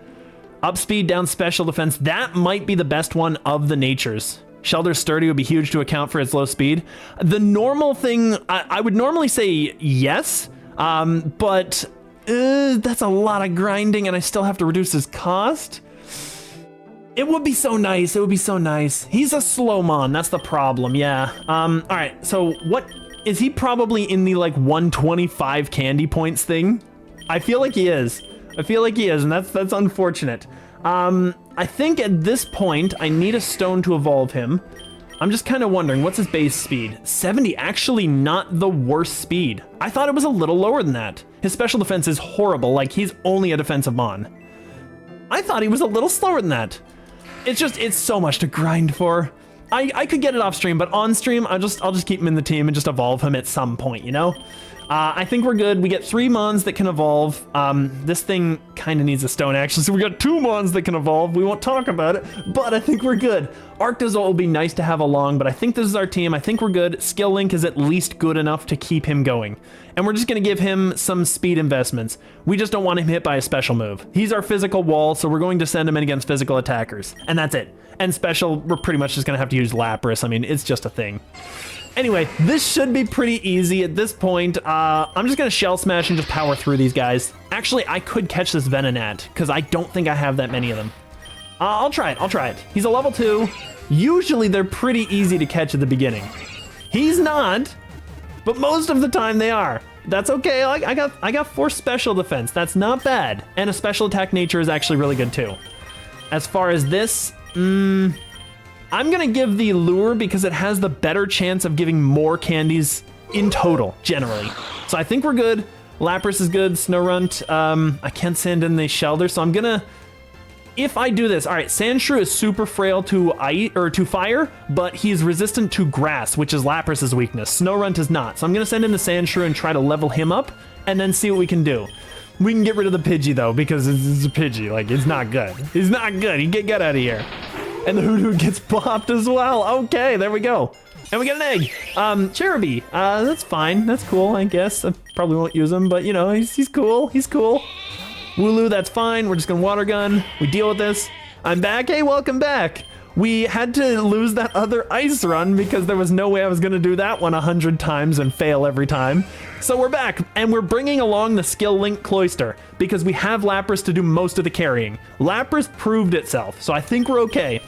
Up speed, down special defense, that might be the best one of the natures. Shelter Sturdy would be huge to account for its low speed. The normal thing, I would normally say yes, but that's a lot of grinding and I still have to reduce his cost. It would be so nice, it would be so nice. He's a Slowmon, that's the problem, yeah. All right, so what, is he probably in the like 125 candy points thing? I feel like he is. I feel like he is, and that's unfortunate. I think at this point, I need a stone to evolve him. I'm just kind of wondering, what's his base speed? 70, actually not the worst speed. I thought it was a little lower than that. His special defense is horrible, like he's only a defensive mon. I thought he was a little slower than that. It's so much to grind for. I could get it off stream, but on stream, I'll just keep him in the team and just evolve him at some point, you know? I think we're good. We get 3 Mons that can evolve. This thing kind of needs a stone, actually, so we got 2 Mons that can evolve. We won't talk about it, but I think we're good. Arctozolt will be nice to have along, but I think this is our team. I think we're good. Skill Link is at least good enough to keep him going. And we're just going to give him some speed investments. We just don't want him hit by a special move. He's our physical wall, so we're going to send him in against physical attackers. And that's it. And special, we're pretty much just going to have to use Lapras. I mean, it's just a thing. Anyway, this should be pretty easy at this point. I'm just gonna Shell Smash and just power through these guys. Actually, I could catch this Venonat, because I don't think I have that many of them. I'll try it. He's a level 2. Usually they're pretty easy to catch at the beginning. He's not, but most of the time they are. That's okay, I got 4 special defense, that's not bad. And a special attack nature is actually really good too. As far as this, I'm gonna give the lure because it has the better chance of giving more candies in total, generally. So I think we're good. Lapras is good, Snorunt, I can't send in the Shelter, so I'm gonna, if I do this, all right, Sandshrew is super frail to ice, or to fire, but he's resistant to grass, which is Lapras's weakness. Snorunt is not, so I'm gonna send in the Sandshrew and try to level him up, and then see what we can do. We can get rid of the Pidgey though, because it's a Pidgey, like, it's not good. He's not good, he get out of here. And the Hoot Hoot gets popped as well. Okay, there we go. And we get an egg. Cherubi. That's fine. That's cool, I guess. I probably won't use him, but you know, he's cool. He's cool. Wooloo, that's fine. We're just gonna water gun. We deal with this. I'm back. Hey, welcome back. We had to lose that other ice run because there was no way I was gonna do that one 100 times and fail every time. So we're back, and we're bringing along the skill link Cloyster because we have Lapras to do most of the carrying. Lapras proved itself, so I think we're okay.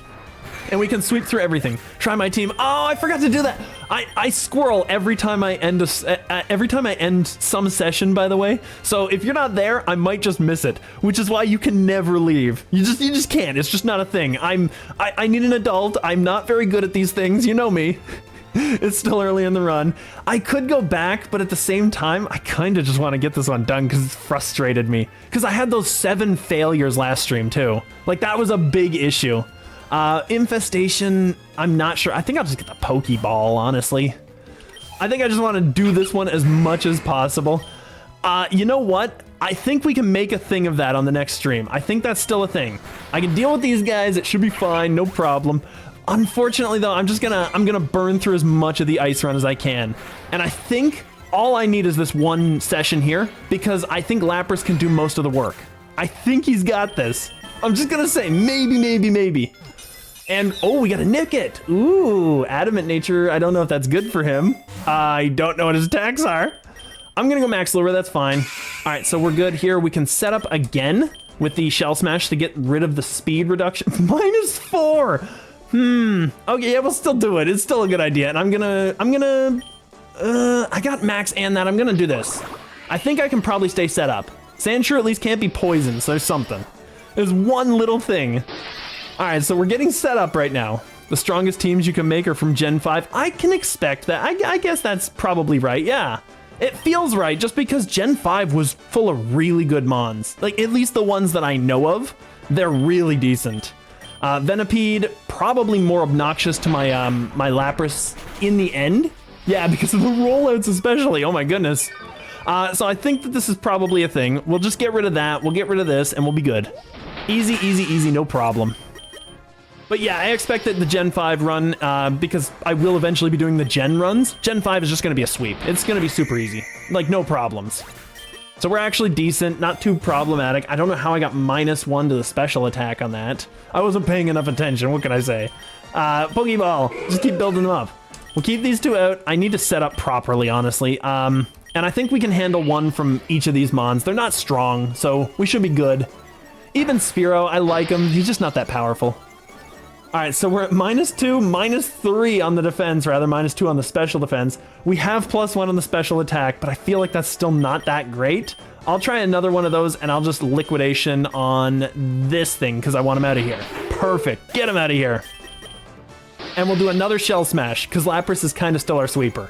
And we can sweep through everything. Try my team. Oh, I forgot to do that. I squirrel every time I end some session, by the way. So if you're not there, I might just miss it, which is why you can never leave. You just can't. It's just not a thing. I need an adult. I'm not very good at these things. You know me. It's still early in the run. I could go back, but at the same time, I kind of just want to get this one done because it's frustrated me. Because I had those 7 failures last stream too. Like that was a big issue. Infestation, I'm not sure. I think I'll just get the Pokeball, honestly. I think I just want to do this one as much as possible. You know what? I think we can make a thing of that on the next stream. I think that's still a thing. I can deal with these guys. It should be fine. No problem. Unfortunately, though, I'm gonna burn through as much of the ice run as I can. And I think all I need is this one session here because I think Lapras can do most of the work. I think he's got this. I'm just gonna say maybe. And, oh, we got a Nickit. Ooh, Adamant Nature. I don't know if that's good for him. I don't know what his attacks are. I'm gonna go Max Lure, that's fine. All right, so we're good here. We can set up again with the Shell Smash to get rid of the speed reduction. -4. Okay, yeah, we'll still do it. It's still a good idea. And I got Max and that. I'm gonna do this. I think I can probably stay set up. Sandshrew at least can't be poisoned, so there's something. There's one little thing. All right, so we're getting set up right now. The strongest teams you can make are from Gen 5. I can expect that. I guess that's probably right, yeah. It feels right just because Gen 5 was full of really good mons. Like, at least the ones that I know of, they're really decent. Venipede, probably more obnoxious to my my Lapras in the end. Yeah, because of the rollouts especially, oh my goodness. So I think that this is probably a thing. We'll just get rid of that, we'll get rid of this, and we'll be good. Easy, no problem. But yeah, I expect that the Gen 5 run, because I will eventually be doing the Gen runs, Gen 5 is just going to be a sweep. It's going to be super easy. Like, no problems. So we're actually decent, not too problematic. I don't know how I got -1 to the special attack on that. I wasn't paying enough attention, what can I say? Pokeball, just keep building them up. We'll keep these 2 out. I need to set up properly, honestly. And I think we can handle 1 from each of these mons. They're not strong, so we should be good. Even Spearow, I like him. He's just not that powerful. All right, so we're at -2, -3 on the defense, rather, -2 on the special defense. We have +1 on the special attack, but I feel like that's still not that great. I'll try another one of those, and I'll just liquidation on this thing, because I want him out of here. Perfect, get him out of here. And we'll do another Shell Smash, because Lapras is kind of still our sweeper.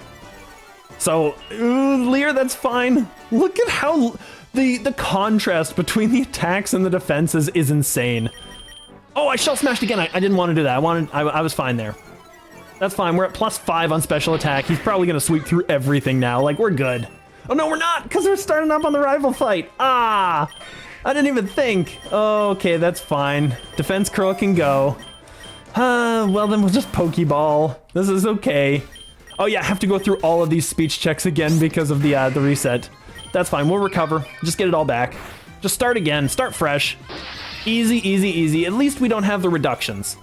So, Leer, that's fine. Look at how the contrast between the attacks and the defenses is insane. Oh, I Shell Smashed again. I didn't want to do that. I was fine there. That's fine. We're at +5 on special attack. He's probably going to sweep through everything now. Like, we're good. Oh, no, we're not, because we're starting up on the rival fight. Ah, I didn't even think. Okay, that's fine. Defense curl can go. Well, then we'll just Pokeball. This is okay. Oh, yeah, I have to go through all of these speech checks again because of the reset. That's fine. We'll recover. Just get it all back. Just start again. Start fresh. Easy. At least we don't have the reductions.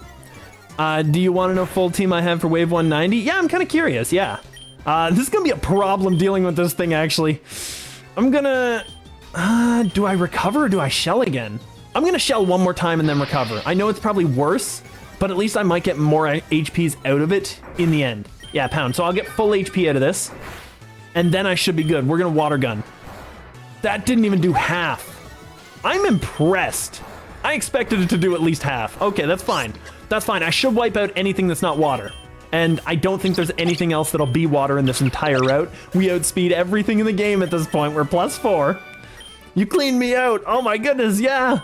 Do you want to know full team I have for wave 190? Yeah, I'm kind of curious, yeah. This is going to be a problem dealing with this thing, actually. I'm gonna... do I recover or do I shell again? I'm gonna shell one more time and then recover. I know it's probably worse, but at least I might get more HPs out of it in the end. Yeah, pound. So I'll get full HP out of this, and then I should be good. We're gonna water gun. That didn't even do half. I'm impressed. I expected it to do at least half. Okay, that's fine. That's fine. I should wipe out anything that's not water. And I don't think there's anything else that'll be water in this entire route. We outspeed everything in the game at this point. We're +4. You cleaned me out. Oh my goodness, yeah.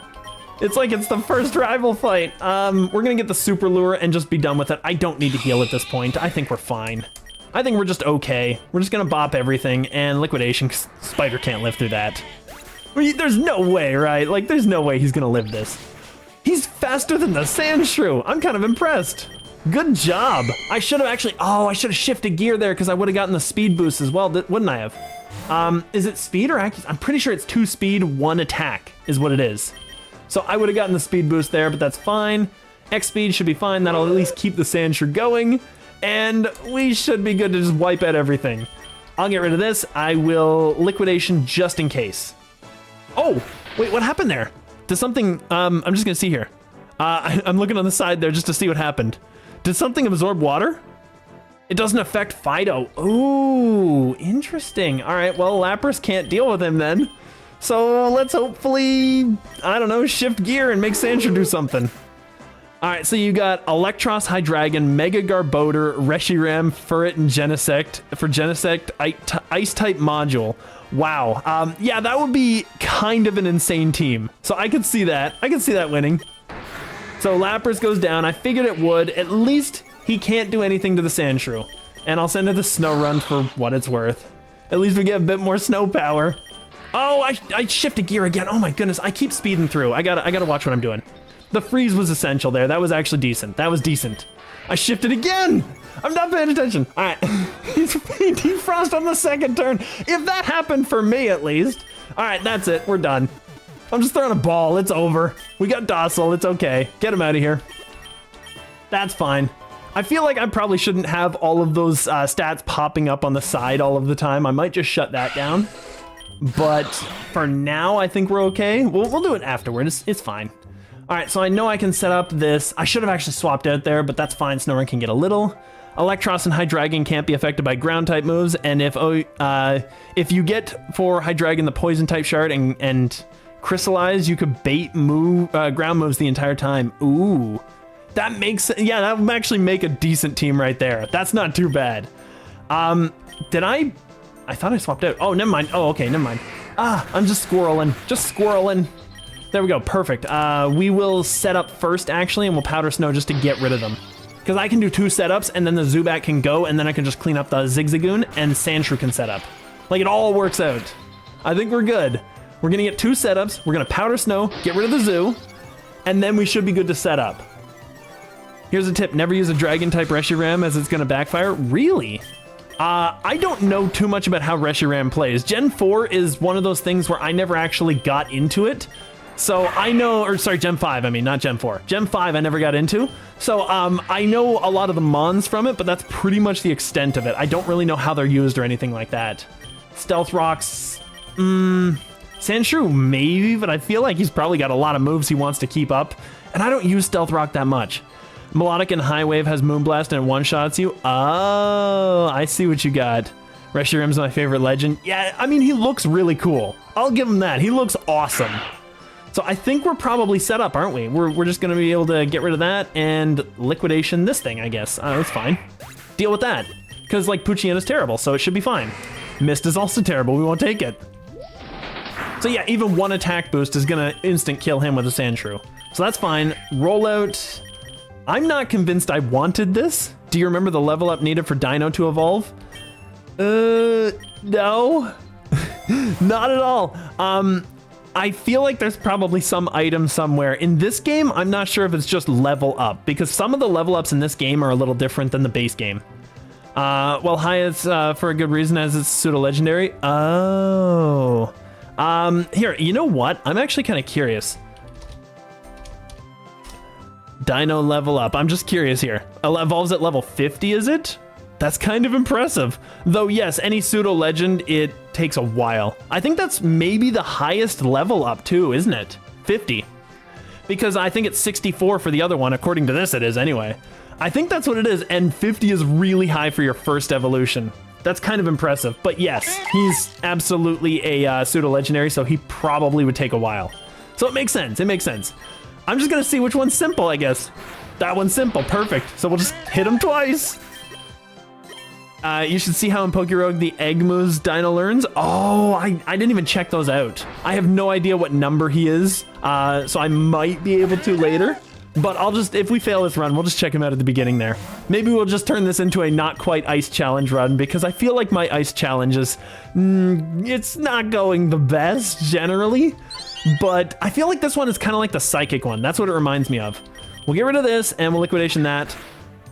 It's like it's the first rival fight. We're gonna get the super lure and just be done with it. I don't need to heal at this point. I think we're fine. I think we're just okay. We're just gonna bop everything and liquidation, 'cause Spider can't live through that. There's no way, right? Like, there's no way he's gonna live this. He He's faster than the sand shrew. I'm kind of impressed. Good job. I should have actually, oh, I should have shifted gear there because I would have gotten the speed boost as well, wouldn't I have? Is it speed or accuracy? I'm pretty sure it's 2 speed, 1 attack is what it is. So I would have gotten the speed boost there, but that's fine. X speed should be fine. That'll at least keep the sand shrew going. And we should be good to just wipe out everything. I'll get rid of this. I will liquidation just in case. Oh, wait, what happened there? Does something, I'm just gonna see here. I'm looking on the side there just to see what happened. Did something absorb water? It doesn't affect Fido. Ooh, interesting. All right, well, Lapras can't deal with him then. So let's hopefully, I don't know, shift gear and make Sandshrew do something. All right, so you got Electros, Hydreigon, Mega Garbodor, Reshiram, Furret, and Genesect for Genesect Ice-type module. Wow. Yeah, that would be kind of an insane team. So I could see that. I could see that winning. So Lapras goes down. I figured it would. At least he can't do anything to the Sandshrew. And I'll send it to Snow Run for what it's worth. At least we get a bit more snow power. Oh, I shifted gear again. Oh my goodness, I keep speeding through. I gotta watch what I'm doing. The freeze was essential there. That was actually decent. That was decent. I shifted again. I'm not paying attention. All right, he's defrost on the second turn. If that happened for me at least. All right, that's it, we're done. I'm just throwing a ball, it's over. We got Docile, it's okay. Get him out of here. That's fine. I feel like I probably shouldn't have all of those stats popping up on the side all of the time. I might just shut that down. But for now, I think we're okay. We'll do it afterwards, it's fine. All right, so I know I can set up this. I should have actually swapped out there, but that's fine. Snorunt can get a little. Electros and Hydreigon can't be affected by ground type moves, and if you get for Hydreigon the poison type shard and crystallize, you could bait ground moves the entire time. Ooh, that makes, yeah, that would actually make a decent team right there. That's not too bad. Did I thought I swapped out. Oh, never mind. Oh, okay, never mind. I'm just squirreling. There we go, perfect. We will set up first actually, and we'll powder snow just to get rid of them. Because I can do 2 setups, and then the Zubat can go, and then I can just clean up the Zigzagoon, and Sandshrew can set up. Like, it all works out. I think we're good. We're gonna get 2 setups, we're gonna powder snow, get rid of the zoo, and then we should be good to set up. Here's a tip, never use a Dragon-type Reshiram as it's gonna backfire. Really? I don't know too much about how Reshiram plays. Gen 4 is one of those things where I never actually got into it. So I know, or sorry, Gen 5, I mean, not Gen 4. Gen 5 I never got into. So I know a lot of the mons from it, but that's pretty much the extent of it. I don't really know how they're used or anything like that. Stealth Rocks, Sandshrew maybe, but I feel like he's probably got a lot of moves he wants to keep up. And I don't use Stealth Rock that much. Melodic and High Wave has Moonblast and it one-shots you. Oh, I see what you got. Reshiram's my favorite legend. Yeah, I mean, he looks really cool. I'll give him that. He looks awesome. So I think we're probably set up, aren't we? We're just gonna be able to get rid of that and liquidation this thing, I guess. That's fine. Deal with that. Because like Poochyena terrible, so it should be fine. Mist is also terrible, we won't take it. So yeah, even 1 attack boost is gonna instant kill him with a Sandshrew. So that's fine. Rollout. I'm not convinced I wanted this. Do you remember the level up needed for Dino to evolve? No. Not at all. I feel like there's probably some item somewhere. In this game, I'm not sure if it's just level up, because some of the level ups in this game are a little different than the base game. Well, Hyatt's for a good reason, as it's pseudo-legendary. Oh. Here, you know what? I'm actually kind of curious. Dino level up. I'm just curious here. Evolves at level 50, is it? That's kind of impressive. Though, yes, any pseudo-legend, it takes a while. I think that's maybe the highest level up too, isn't it? 50. Because I think it's 64 for the other one, according to this it is anyway. I think that's what it is, and 50 is really high for your first evolution. That's kind of impressive, but yes, he's absolutely a pseudo-legendary, so he probably would take a while. So it makes sense, it makes sense. I'm just gonna see which one's simple, I guess. That one's simple, perfect. So we'll just hit him twice. You should see how in PokeRogue the egg moves Dino learns. Oh, I didn't even check those out. I have no idea what number he is, so I might be able to later. But I'll just, if we fail this run, we'll just check him out at the beginning there. Maybe we'll just turn this into a not quite ice challenge run, because I feel like my ice challenge is, it's not going the best generally. but I feel like this one is kind of like the psychic one. That's what it reminds me of. We'll get rid of this and we'll liquidation that.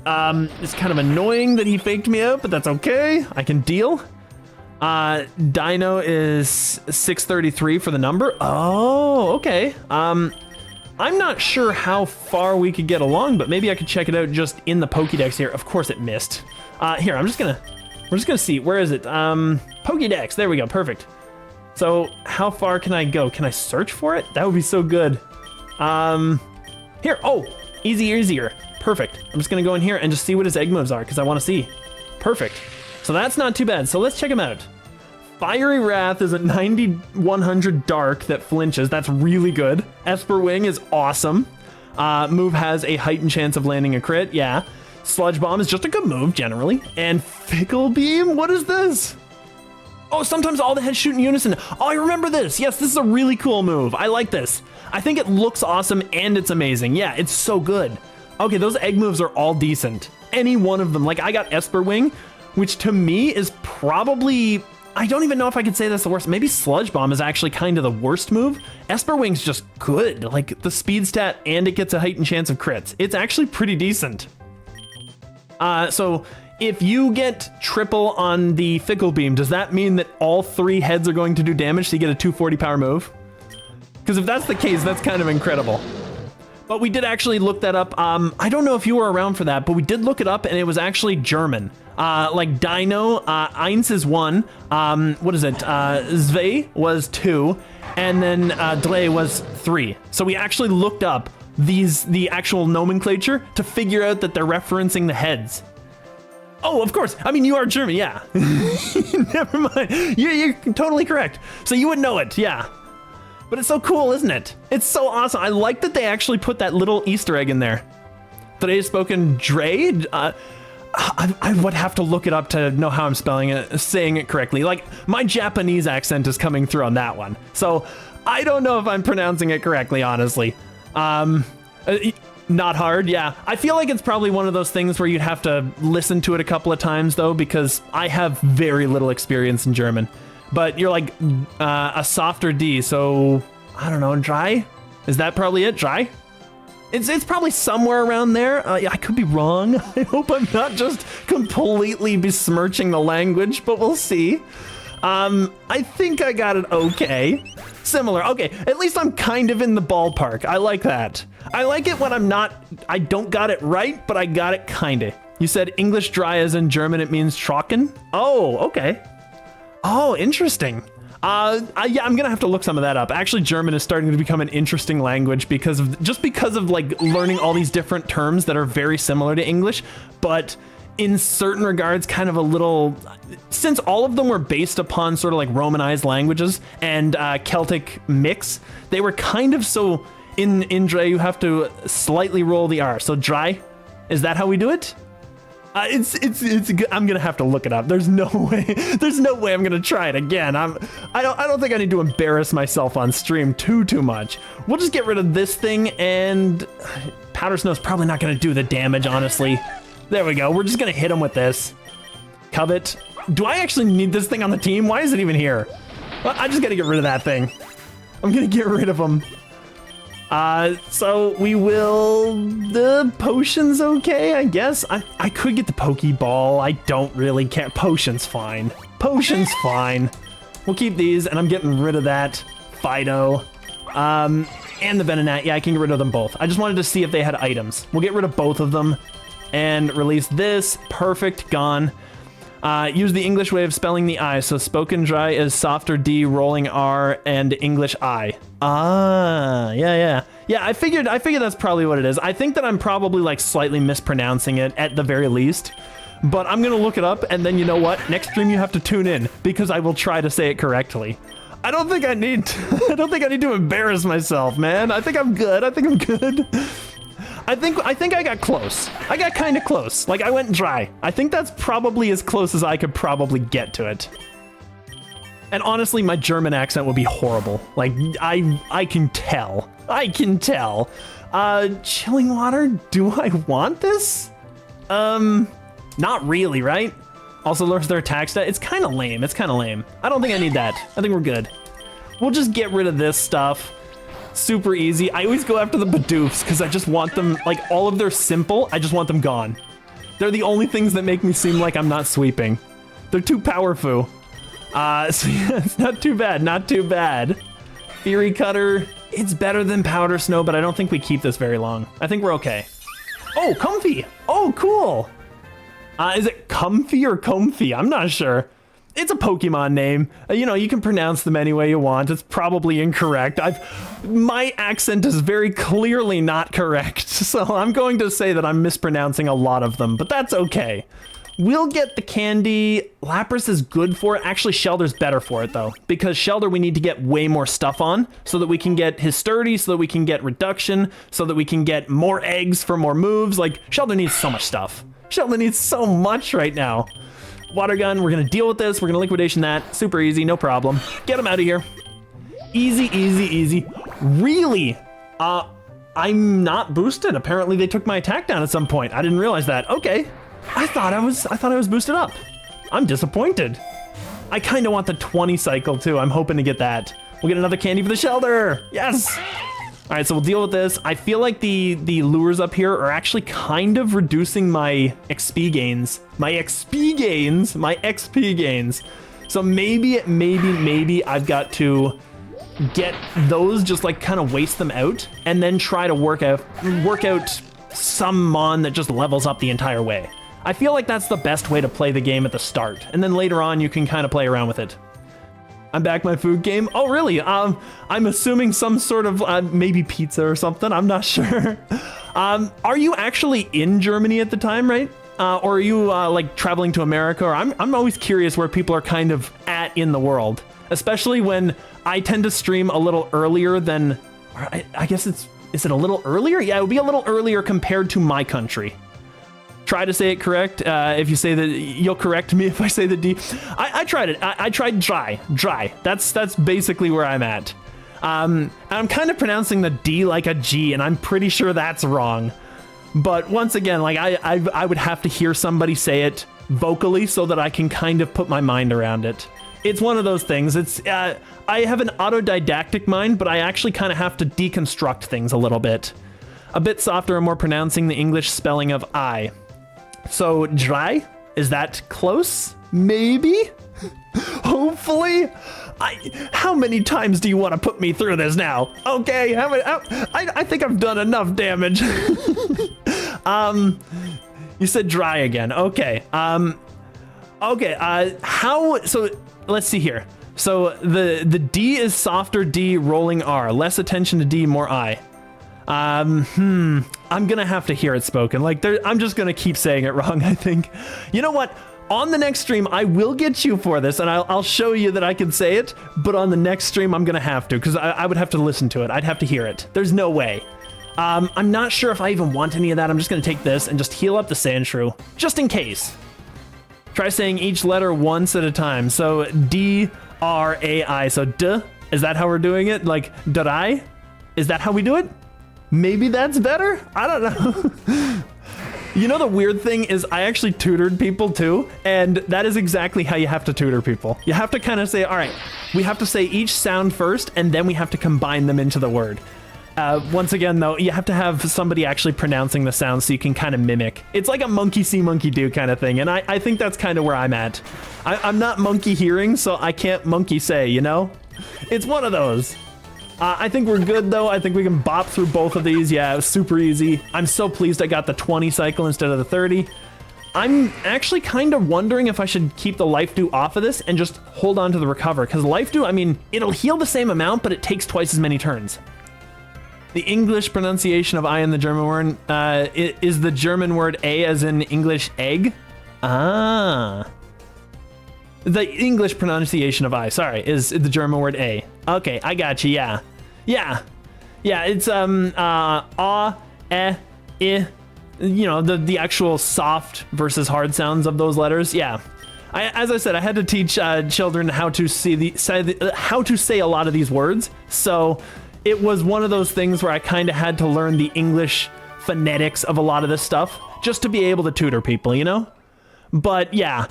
It's kind of annoying that he faked me out, but that's okay. I can deal. Dino is 633 for the number. Oh, okay. I'm not sure how far we could get along, but maybe I could check it out just in the Pokédex here. Of course it missed. Here, we're just gonna see. Where is it? Pokédex, there we go, perfect. So how far can I go? Can I search for it? That would be so good. Here, oh, easier. Perfect. I'm just gonna go in here and just see what his egg moves are because I want to see. Perfect. So that's not too bad. So let's check him out. Fiery Wrath is a 9100 dark that flinches. That's really good. Esper Wing is awesome. Move has a heightened chance of landing a crit. Yeah. Sludge Bomb is just a good move generally. And Fickle Beam, what is this? Oh, sometimes all the heads shoot in unison. Oh, I remember this. Yes, this is a really cool move. I like this. I think it looks awesome and it's amazing. Yeah, it's so good. Okay, those egg moves are all decent. Any one of them. Like, I got Esper Wing, which to me is probably... I don't even know if I could say that's the worst. Maybe Sludge Bomb is actually kind of the worst move. Esper Wing's just good. Like, the speed stat and it gets a heightened chance of crits. It's actually pretty decent. So... if you get triple on the Fickle Beam, does that mean that all 3 heads are going to do damage so you get a 240 power move? Because if that's the case, that's kind of incredible. But we did actually look that up. I don't know if you were around for that, but we did look it up and it was actually German. Like Dino, Eins is 1. What is it? Zwei was 2. And then Drei was 3. So we actually looked up the actual nomenclature to figure out that they're referencing the heads. Oh, of course. I mean, you are German, yeah. Never mind. You're totally correct. So you would know it, yeah. But it's so cool, isn't it? It's so awesome. I like that they actually put that little Easter egg in there. Today is spoken Dre. I would have to look it up to know how I'm saying it correctly. Like, my Japanese accent is coming through on that one. So I don't know if I'm pronouncing it correctly, honestly. Not hard, yeah. I feel like it's probably one of those things where you'd have to listen to it a couple of times, though, because I have very little experience in German. But you're like a softer D, so I don't know, Dry? Is that probably it, Dry? It's probably somewhere around there. Yeah, I could be wrong. I hope I'm not just completely besmirching the language, but we'll see. I think I got it okay. Similar. Okay, at least I'm kind of in the ballpark. I like that. I like it when I don't got it right, but I got it kinda. You said English dry as in German, it means trocken? Oh, okay. Oh, interesting. Yeah, I'm gonna have to look some of that up. Actually, German is starting to become an interesting language because of like learning all these different terms that are very similar to English, but in certain regards kind of a little, since all of them were based upon sort of like Romanized languages and Celtic mix, they were kind of so, in Dre you have to slightly roll the R. So dry, is that how we do it? It's good. I'm gonna have to look it up. There's no way I'm gonna try it again. I don't think I need to embarrass myself on stream too much. We'll just get rid of this thing, and Powder Snow's probably not gonna do the damage, honestly. There we go. We're just gonna hit him with this. Covet. Do I actually need this thing on the team? Why is it even here? Well, I just gotta get rid of that thing. I'm gonna get rid of him. So we will, the potion's okay, I guess. I could get the Pokeball. I don't really care. Potion's fine. Potion's fine. We'll keep these, and I'm getting rid of that Fido. And the Venonat. Yeah, I can get rid of them both. I just wanted to see if they had items. We'll get rid of both of them and release this. Perfect, gone. Use the English way of spelling the I. So spoken dry is softer D, rolling R, and English I. Ah, yeah. Yeah, I figured that's probably what it is. I think that I'm probably like slightly mispronouncing it at the very least. But I'm gonna look it up, and then you know what? Next stream you have to tune in because I will try to say it correctly. I don't think I need to embarrass myself, man. I think I'm good. I think I got close. I got kind of close. Like, I went dry. I think that's probably as close as I could probably get to it. And honestly, my German accent would be horrible. Like, I can tell. Chilling water? Do I want this? Not really, right? Also lowers their attack stat. It's kind of lame. I don't think I need that. I think we're good. We'll just get rid of this stuff. Super easy. I always go after the Bidoofs because I just want them, like all of their simple, I just want them gone. They're the only things that make me seem like I'm not sweeping. They're too powerful. So yeah, it's not too bad, not too bad. Fury Cutter, it's better than Powder Snow, but I don't think we keep this very long. I think we're okay. Oh, Comfy. Oh, cool. Is it Comfy or Comfy? I'm not sure. It's a Pokemon name. You know, you can pronounce them any way you want. It's probably incorrect. My accent is very clearly not correct, so I'm going to say that I'm mispronouncing a lot of them, but that's okay. We'll get the candy. Lapras is good for it. Actually, Shelter's better for it, though, because Shelter we need to get way more stuff on so that we can get his sturdy, so that we can get reduction, so that we can get more eggs for more moves. Like, Shelter needs so much stuff. Shelter needs so much right now. Water gun, we're gonna deal with this. We're gonna liquidation that. Super easy, no problem. Get him out of here. Easy, easy, easy. Really? I'm not boosted. Apparently they took my attack down at some point. I didn't realize that. Okay. I thought I was boosted up. I'm disappointed. I kind of want the 20 cycle too. I'm hoping to get that. We'll get another candy for the Shelter. Yes. All right, so we'll deal with this. I feel like the lures up here are actually kind of reducing my XP gains. My XP gains. So maybe I've got to get those, just like kind of waste them out, and then try to work out some mon that just levels up the entire way. I feel like that's the best way to play the game at the start, and then later on you can kind of play around with it. I'm back my food game. Oh, really? I'm assuming some sort of maybe pizza or something. I'm not sure. Are you actually in Germany at the time, right? Or are you like traveling to America? Or I'm always curious where people are kind of at in the world, especially when I tend to stream a little earlier than, I guess is it a little earlier? Yeah, it would be a little earlier compared to my country. Try to say it correct. If you say that, you'll correct me if I say the D. I tried it. I tried dry. That's basically where I'm at. I'm kind of pronouncing the D like a G, and I'm pretty sure that's wrong. But once again, like I would have to hear somebody say it vocally so that I can kind of put my mind around it. It's one of those things. It's I have an autodidactic mind, but I actually kind of have to deconstruct things a little bit. A bit softer and more pronouncing the English spelling of I. So dry, is that close? Maybe? Hopefully? How many times do you want to put me through this now? Okay, I think I've done enough damage. You said dry again. Okay. So let's see here. So the D is softer D, rolling R. Less attention to D, more I. I'm gonna have to hear it spoken. Like, I'm just gonna keep saying it wrong, I think. You know what? On the next stream, I will get you for this, and I'll show you that I can say it, but on the next stream, I'm gonna have to, because I would have to listen to it. I'd have to hear it. There's no way. I'm not sure if I even want any of that. I'm just gonna take this and just heal up the Sandshrew, just in case. Try saying each letter once at a time. So D-R-A-I, so D, is that how we're doing it? Like, D-I? Is that how we do it? Maybe that's better? I don't know. You know, the weird thing is I actually tutored people too, and that is exactly how you have to tutor people. You have to kind of say, all right, we have to say each sound first, and then we have to combine them into the word. Once again, though, you have to have somebody actually pronouncing the sound so you can kind of mimic. It's like a monkey see, monkey do kind of thing, and I think that's kind of where I'm at. I'm not monkey hearing, so I can't monkey say, you know? It's one of those. I think we're good, though. I think we can bop through both of these. Yeah, it was super easy. I'm so pleased I got the 20 cycle instead of the 30. I'm actually kind of wondering if I should keep the Life Dew off of this and just hold on to the Recover, because Life Dew, I mean, it'll heal the same amount, but it takes twice as many turns. The English pronunciation of I in the German word is the German word A as in English egg? Ah. The English pronunciation of I, sorry, is the German word A. Okay, I got you, yeah. Yeah, it's ah, eh, I, you know, the actual soft versus hard sounds of those letters. Yeah, as I said, I had to teach children how to how to say a lot of these words. So it was one of those things where I kind of had to learn the English phonetics of a lot of this stuff just to be able to tutor people, you know. But yeah,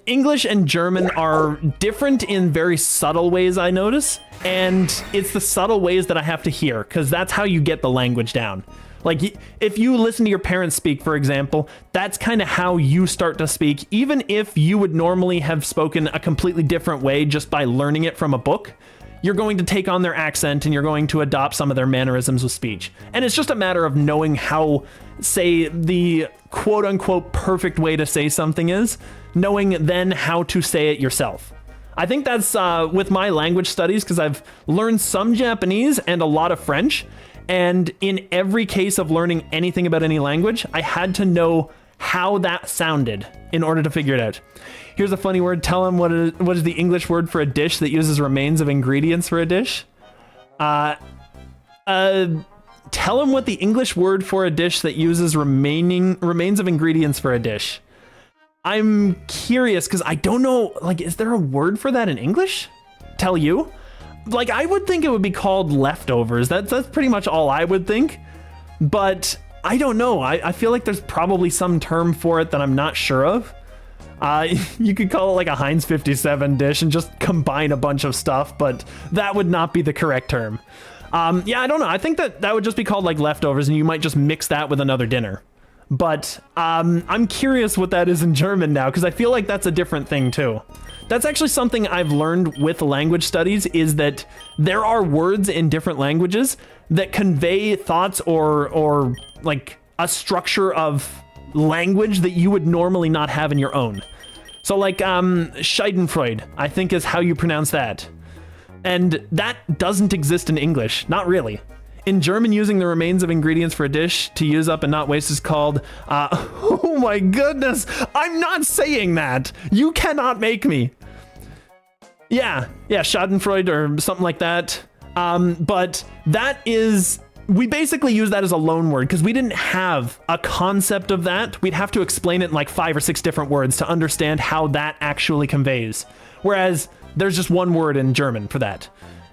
English and German are different in very subtle ways, I notice. And it's the subtle ways that I have to hear, because that's how you get the language down. Like, if you listen to your parents speak, for example, that's kind of how you start to speak, even if you would normally have spoken a completely different way just by learning it from a book. You're going to take on their accent and you're going to adopt some of their mannerisms with speech. And it's just a matter of knowing how, say, the quote unquote perfect way to say something is, knowing then how to say it yourself. I think that's with my language studies, because I've learned some Japanese and a lot of French. And in every case of learning anything about any language, I had to know how that sounded in order to figure it out. Here's a funny word. Tell him what is the English word for a dish that uses remains of ingredients for a dish? Tell him what the English word for a dish that uses remains of ingredients for a dish. I'm curious because I don't know, like, is there a word for that in English? Tell you? Like, I would think it would be called leftovers. That's pretty much all I would think. But I don't know. I feel like there's probably some term for it that I'm not sure of. You could call it like a Heinz 57 dish and just combine a bunch of stuff, but that would not be the correct term. Yeah, I don't know. I think that would just be called like leftovers, and you might just mix that with another dinner. But I'm curious what that is in German now, because I feel like that's a different thing too. That's actually something I've learned with language studies, is that there are words in different languages that convey thoughts or like a structure of language that you would normally not have in your own. So like Schadenfreude, I think is how you pronounce that. And that doesn't exist in English, not really. In German, using the remains of ingredients for a dish to use up and not waste is called, oh my goodness, I'm not saying that. You cannot make me. Yeah, Schadenfreude or something like that. But that is, we basically use that as a loan word because we didn't have a concept of that. We'd have to explain it in like 5 or 6 different words to understand how that actually conveys. Whereas there's just one word in German for that.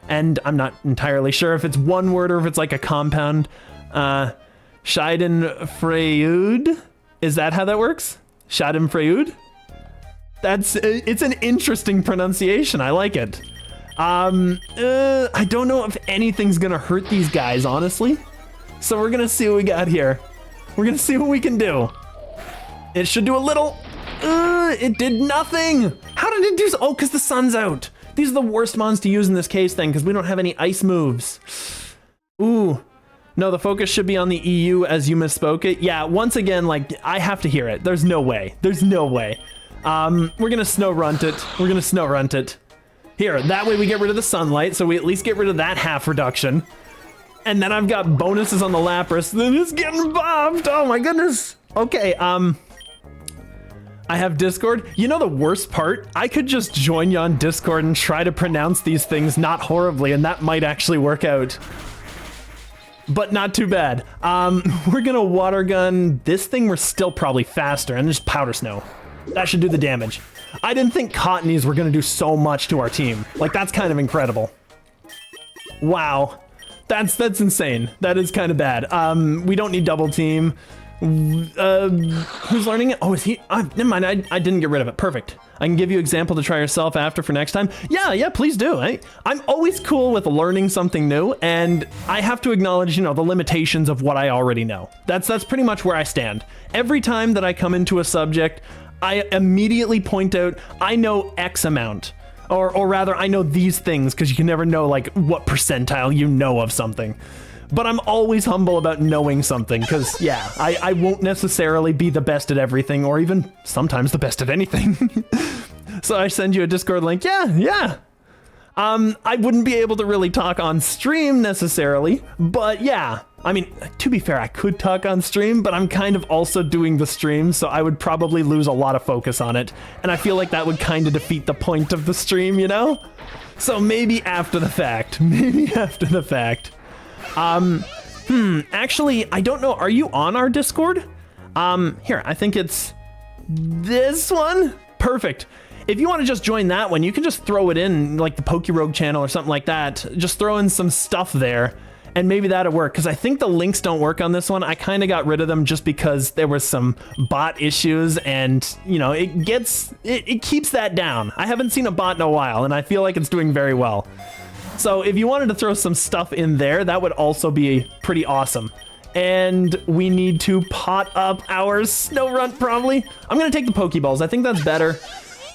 And I'm not entirely sure if it's one word or if it's like a compound. Schadenfreude? Is that how that works? Schadenfreude? It's an interesting pronunciation. I like it. I don't know if anything's gonna hurt these guys, honestly. So we're gonna see what we got here. We're gonna see what we can do. It should do a little. It did nothing. How did it do so? Oh, because the sun's out. These are the worst mons to use in this case then, because we don't have any ice moves. Ooh. No, the focus should be on the EU as you misspoke it. Yeah, once again, like, I have to hear it. There's no way. There's no way. We're gonna snow runt it. We're gonna snow runt it. Here, that way we get rid of the sunlight, so we at least get rid of that half reduction. And then I've got bonuses on the Lapras. Then it's getting bombed. Oh my goodness. Okay, I have Discord. You know the worst part? I could just join you on Discord and try to pronounce these things not horribly, and that might actually work out. But not too bad. We're gonna water gun this thing. We're still probably faster, and just powder snow. That should do the damage. I didn't think Cottonies were gonna do so much to our team. Like, that's kind of incredible. Wow. That's insane. That is kind of bad. We don't need double team. Who's learning it? Oh, is he? Never mind. I didn't get rid of it. Perfect. I can give you an example to try yourself after for next time. Yeah, please do. I'm always cool with learning something new, and I have to acknowledge, you know, the limitations of what I already know. That's pretty much where I stand. Every time that I come into a subject, I immediately point out, I know X amount. Or rather, I know these things, because you can never know, like, what percentile you know of something. But I'm always humble about knowing something, because, yeah, I won't necessarily be the best at everything, or even sometimes the best at anything. So I send you a Discord link. Yeah. I wouldn't be able to really talk on stream necessarily, but yeah. I mean, to be fair, I could talk on stream, but I'm kind of also doing the stream, so I would probably lose a lot of focus on it. And I feel like that would kind of defeat the point of the stream, you know? So maybe after the fact. Actually, I don't know. Are you on our Discord? Here, I think it's this one. Perfect. If you want to just join that one, you can just throw it in like the PokeRogue channel or something like that. Just throw in some stuff there. and maybe that'll work, because I think the links don't work on this one. I kind of got rid of them just because there was some bot issues, and you know, it keeps that down. I haven't seen a bot in a while, and I feel like it's doing very well. So if you wanted to throw some stuff in there, that would also be pretty awesome. And we need to pot up our snow runt, probably. I'm gonna take the Pokeballs. I think that's better.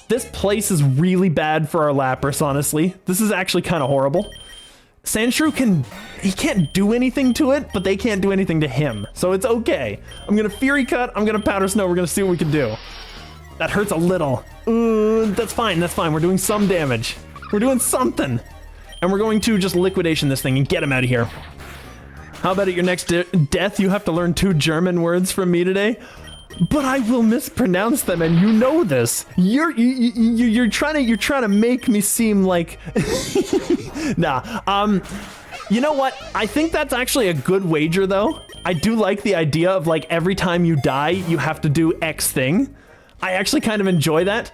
This place is really bad for our Lapras, honestly. This is actually kind of horrible. Sandshrew he can't do anything to it, but they can't do anything to him. So it's okay. I'm gonna Fury Cut, I'm gonna Powder Snow, we're gonna see what we can do. That hurts a little. That's fine, that's fine. We're doing some damage. We're doing something. And we're going to just Liquidation this thing and get him out of here. How about at your next death, you have to learn 2 German words from me today? But I will mispronounce them, and you know this. You're trying to make me seem like nah. You know what? I think that's actually a good wager, though. I do like the idea of like every time you die, you have to do X thing. I actually kind of enjoy that.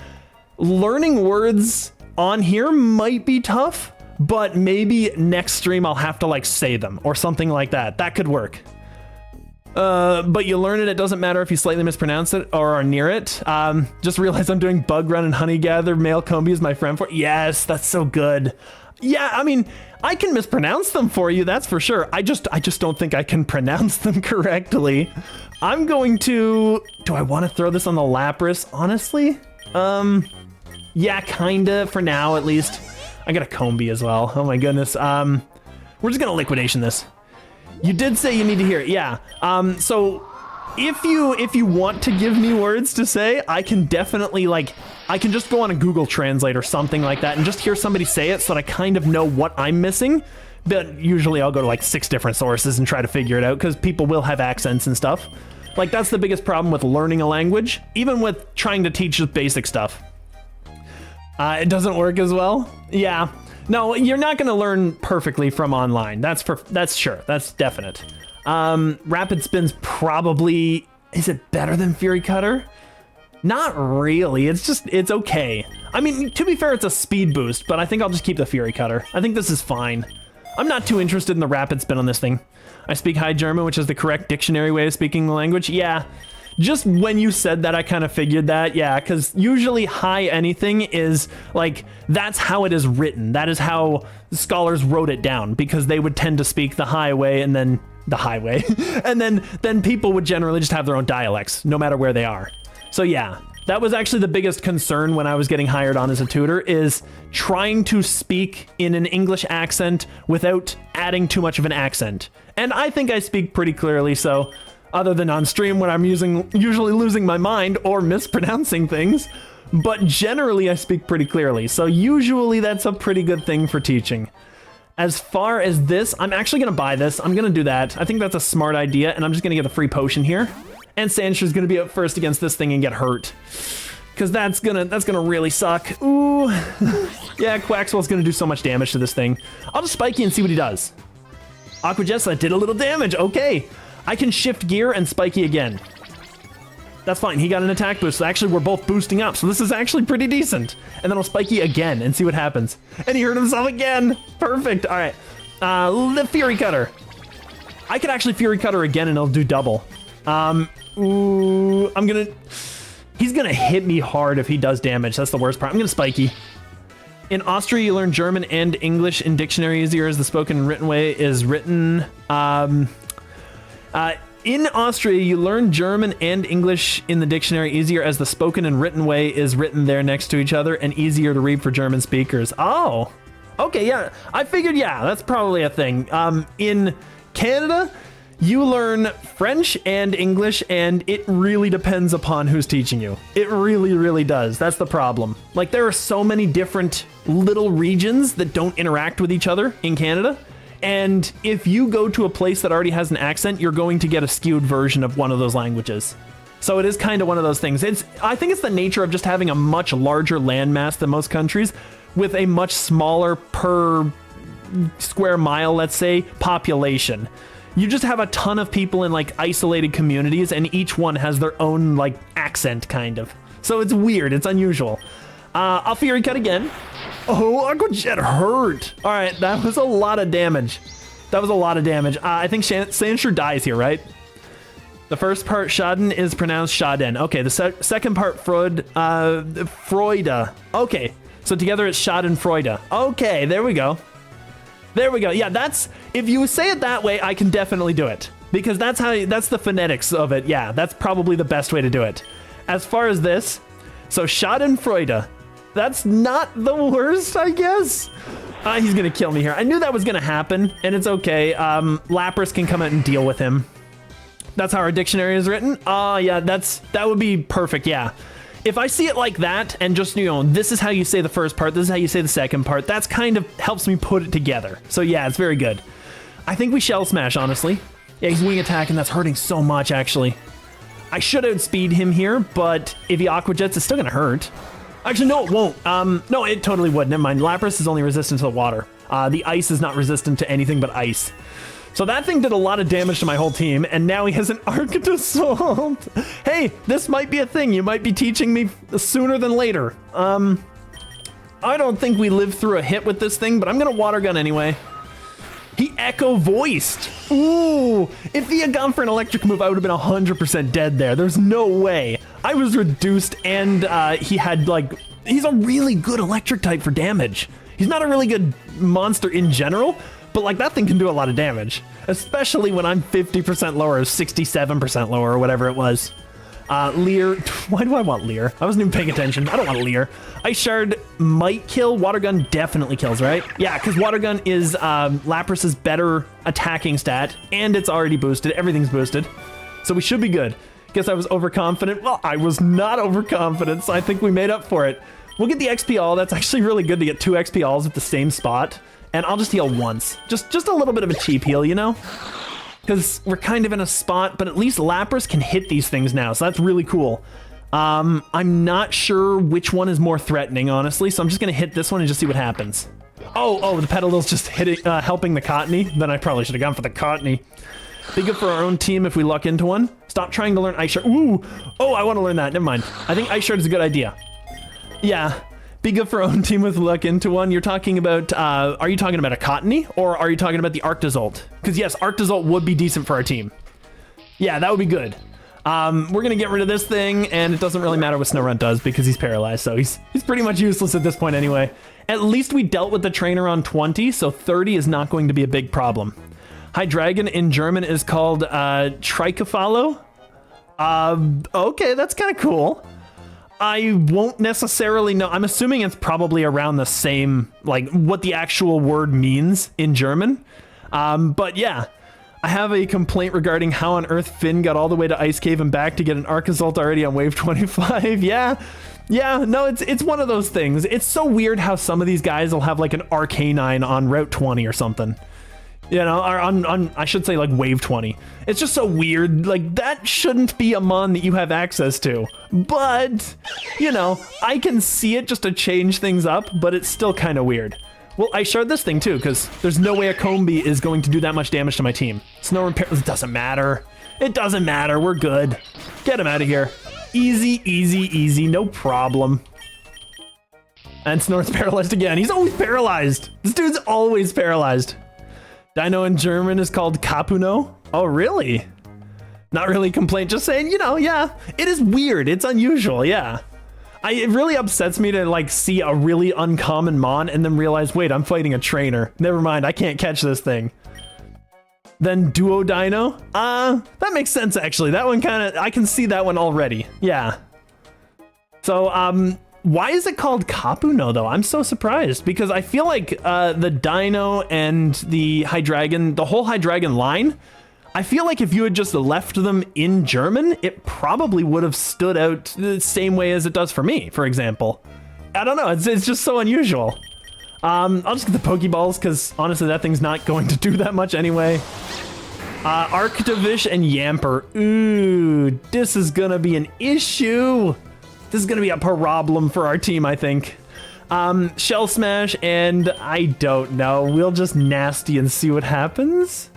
Learning words on here might be tough, but maybe next stream I'll have to like say them or something like that. That could work. But you learn it, it doesn't matter if you slightly mispronounce it or are near it. Just realized I'm doing Bug Run and Honey Gather. Male Combi is my friend for. Yes, that's so good. Yeah, I mean, I can mispronounce them for you, that's for sure. I just don't think I can pronounce them correctly. I'm going to... Do I want to throw this on the Lapras, honestly? Yeah, kinda, for now at least. I got a Combi as well. Oh my goodness. We're just gonna Liquidation this. You did say you need to hear it, yeah. So if you want to give me words to say, I can definitely I can just go on a Google Translate or something like that and just hear somebody say it so that I kind of know what I'm missing. But usually I'll go to like 6 different sources and try to figure it out, because people will have accents and stuff. Like, that's the biggest problem with learning a language, even with trying to teach just basic stuff. It doesn't work as well. Yeah. No, you're not going to learn perfectly from online. That's sure. That's definite. Rapid Spin's probably... Is it better than Fury Cutter? Not really. It's okay. I mean, to be fair, it's a speed boost, but I think I'll just keep the Fury Cutter. I think this is fine. I'm not too interested in the Rapid Spin on this thing. I speak High German, which is the correct dictionary way of speaking the language. Yeah. Just when you said that, I kind of figured that, yeah, because usually high anything is, like, that's how it is written. That is how scholars wrote it down, because they would tend to speak the high way and then the highway. And then people would generally just have their own dialects, no matter where they are. So yeah, that was actually the biggest concern when I was getting hired on as a tutor, is trying to speak in an English accent without adding too much of an accent. And I think I speak pretty clearly, so... Other than on stream when I'm usually losing my mind or mispronouncing things. But generally I speak pretty clearly, so usually that's a pretty good thing for teaching. As far as this, I'm actually gonna buy this. I'm gonna do that. I think that's a smart idea, and I'm just gonna get a free potion here. And Sandshrew's gonna be up first against this thing and get hurt. Cause that's gonna really suck. Ooh. Yeah, Quaxwell's gonna do so much damage to this thing. I'll just Spiky and see what he does. Aqua Jet did a little damage, okay. I can shift gear and Spiky again. That's fine, he got an attack boost, so actually we're both boosting up, so this is actually pretty decent. And then I'll Spiky again and see what happens. And he hurt himself again! Perfect, alright. The Fury Cutter. I could actually Fury Cutter again and it'll do double. Ooh, he's gonna hit me hard if he does damage, that's the worst part. I'm gonna Spiky. In Austria, you learn German and English in dictionary easier as the spoken and written way is written. In Austria, you learn German and English in the dictionary easier as the spoken and written way is written there next to each other and easier to read for German speakers. Oh, okay, yeah. I figured, yeah, that's probably a thing. In Canada, you learn French and English, and it really depends upon who's teaching you. It really, really does. That's the problem. Like, there are so many different little regions that don't interact with each other in Canada. And if you go to a place that already has an accent, you're going to get a skewed version of one of those languages. So it is kind of one of those things. I think it's the nature of just having a much larger landmass than most countries with a much smaller per square mile, let's say, population. You just have a ton of people in like isolated communities, and each one has their own like accent kind of. So it's weird, it's unusual. I'll Fury Cut again. Oh, Aqua Jet hurt. All right, that was a lot of damage. That was a lot of damage. I think Sandshrew dies here, right? The first part, Schaden, is pronounced Schaden. Okay, the second part, Freuda. Okay, so together it's Schadenfreude. Okay, there we go. There we go. Yeah, that's, if you say it that way, I can definitely do it. Because that's the phonetics of it. Yeah, that's probably the best way to do it. As far as this, so Schadenfreude. That's not the worst, I guess. He's gonna kill me here. I knew that was gonna happen, and it's okay. Lapras can come out and deal with him. That's how our dictionary is written. Yeah, that would be perfect, yeah. If I see it like that, and just, you know, this is how you say the first part, this is how you say the second part, that's kind of helps me put it together. So yeah, it's very good. I think we Shell Smash, honestly. Yeah, he's wing attack, and that's hurting so much, actually. I should outspeed him here, but if he Aqua Jets, it's still gonna hurt. Actually, no, it won't. No, it totally would. Never mind. Lapras is only resistant to the water. The ice is not resistant to anything but ice. So that thing did a lot of damage to my whole team, and now he has an Arctic Assault. Hey, this might be a thing you might be teaching me sooner than later. I don't think we lived through a hit with this thing, but I'm gonna Water Gun anyway. He Echo Voiced. Ooh, if he had gone for an electric move, I would have been 100% dead there. There's no way. I was reduced, and he had, like, he's a really good electric type for damage. He's not a really good monster in general, but like that thing can do a lot of damage, especially when I'm 50% lower, or 67% lower, or whatever it was. Leer, why do I want Leer? I wasn't even paying attention. I don't want Leer. Ice Shard might kill. Water Gun definitely kills, right? Yeah, because Water Gun is Lapras's better attacking stat, and it's already boosted. Everything's boosted, so we should be good. Guess I was overconfident. Well, I was not overconfident, so I think we made up for it. We'll get the XP all. That's actually really good to get 2 XP alls at the same spot. And I'll just heal once. Just a little bit of a cheap heal, you know? Because we're kind of in a spot, but at least Lapras can hit these things now, so that's really cool. I'm not sure which one is more threatening, honestly, so I'm just gonna hit this one and just see what happens. Oh, the Petalil's just hitting, helping the Cottony? Then I probably should have gone for the Cottony. Be good for our own team if we luck into one. Stop trying to learn Ice Shard. Ooh! Oh, I want to learn that. Never mind. I think Ice Shard is a good idea. Yeah. Be good for our own team with luck into one. You're talking about, are you talking about a Cottony, or are you talking about the Arctozolt? Because yes, Arctozolt would be decent for our team. Yeah, that would be good. We're gonna get rid of this thing, and it doesn't really matter what Snorunt does because he's paralyzed, so he's pretty much useless at this point anyway. At least we dealt with the trainer on 20, so 30 is not going to be a big problem. Hydreigon in German is called Tricephalo. Okay, that's kind of cool. I won't necessarily know. I'm assuming it's probably around the same, like, what the actual word means in German. But yeah, I have a complaint regarding how on earth Finn got all the way to Ice Cave and back to get an Arctozolt already on wave 25. Yeah, no, it's one of those things. It's so weird how some of these guys will have like an Arcanine on Route 20 or something. You know, or on I should say like wave 20. It's just so weird. Like, that shouldn't be a mon that you have access to. But, you know, I can see it just to change things up, but it's still kind of weird. Well, I shard this thing too, because there's no way a Combee is going to do that much damage to my team. Snow Repair, it doesn't matter. It doesn't matter, we're good. Get him out of here. Easy, easy, easy, no problem. And Snort's paralyzed again. He's always paralyzed. This dude's always paralyzed. Dino in German is called Kapuno. Oh, really? Not really a complaint, just saying, you know, yeah. It is weird, it's unusual, yeah. It really upsets me to, like, see a really uncommon mon and then realize, wait, I'm fighting a trainer. Never mind, I can't catch this thing. Then Duodino? That makes sense, actually. That one kind of, I can see that one already. Yeah. So, why is it called Kapuno, though? I'm so surprised, because I feel like the Dino and the Hydreigon, the whole Hydreigon line, I feel like if you had just left them in German, it probably would have stood out the same way as it does for me, for example. I don't know, it's just so unusual. I'll just get the Pokeballs, because honestly, that thing's not going to do that much anyway. Arctovish and Yamper. Ooh, this is gonna be an issue. This is gonna be a problem for our team, I think. Shell Smash, and I don't know. We'll just nasty and see what happens.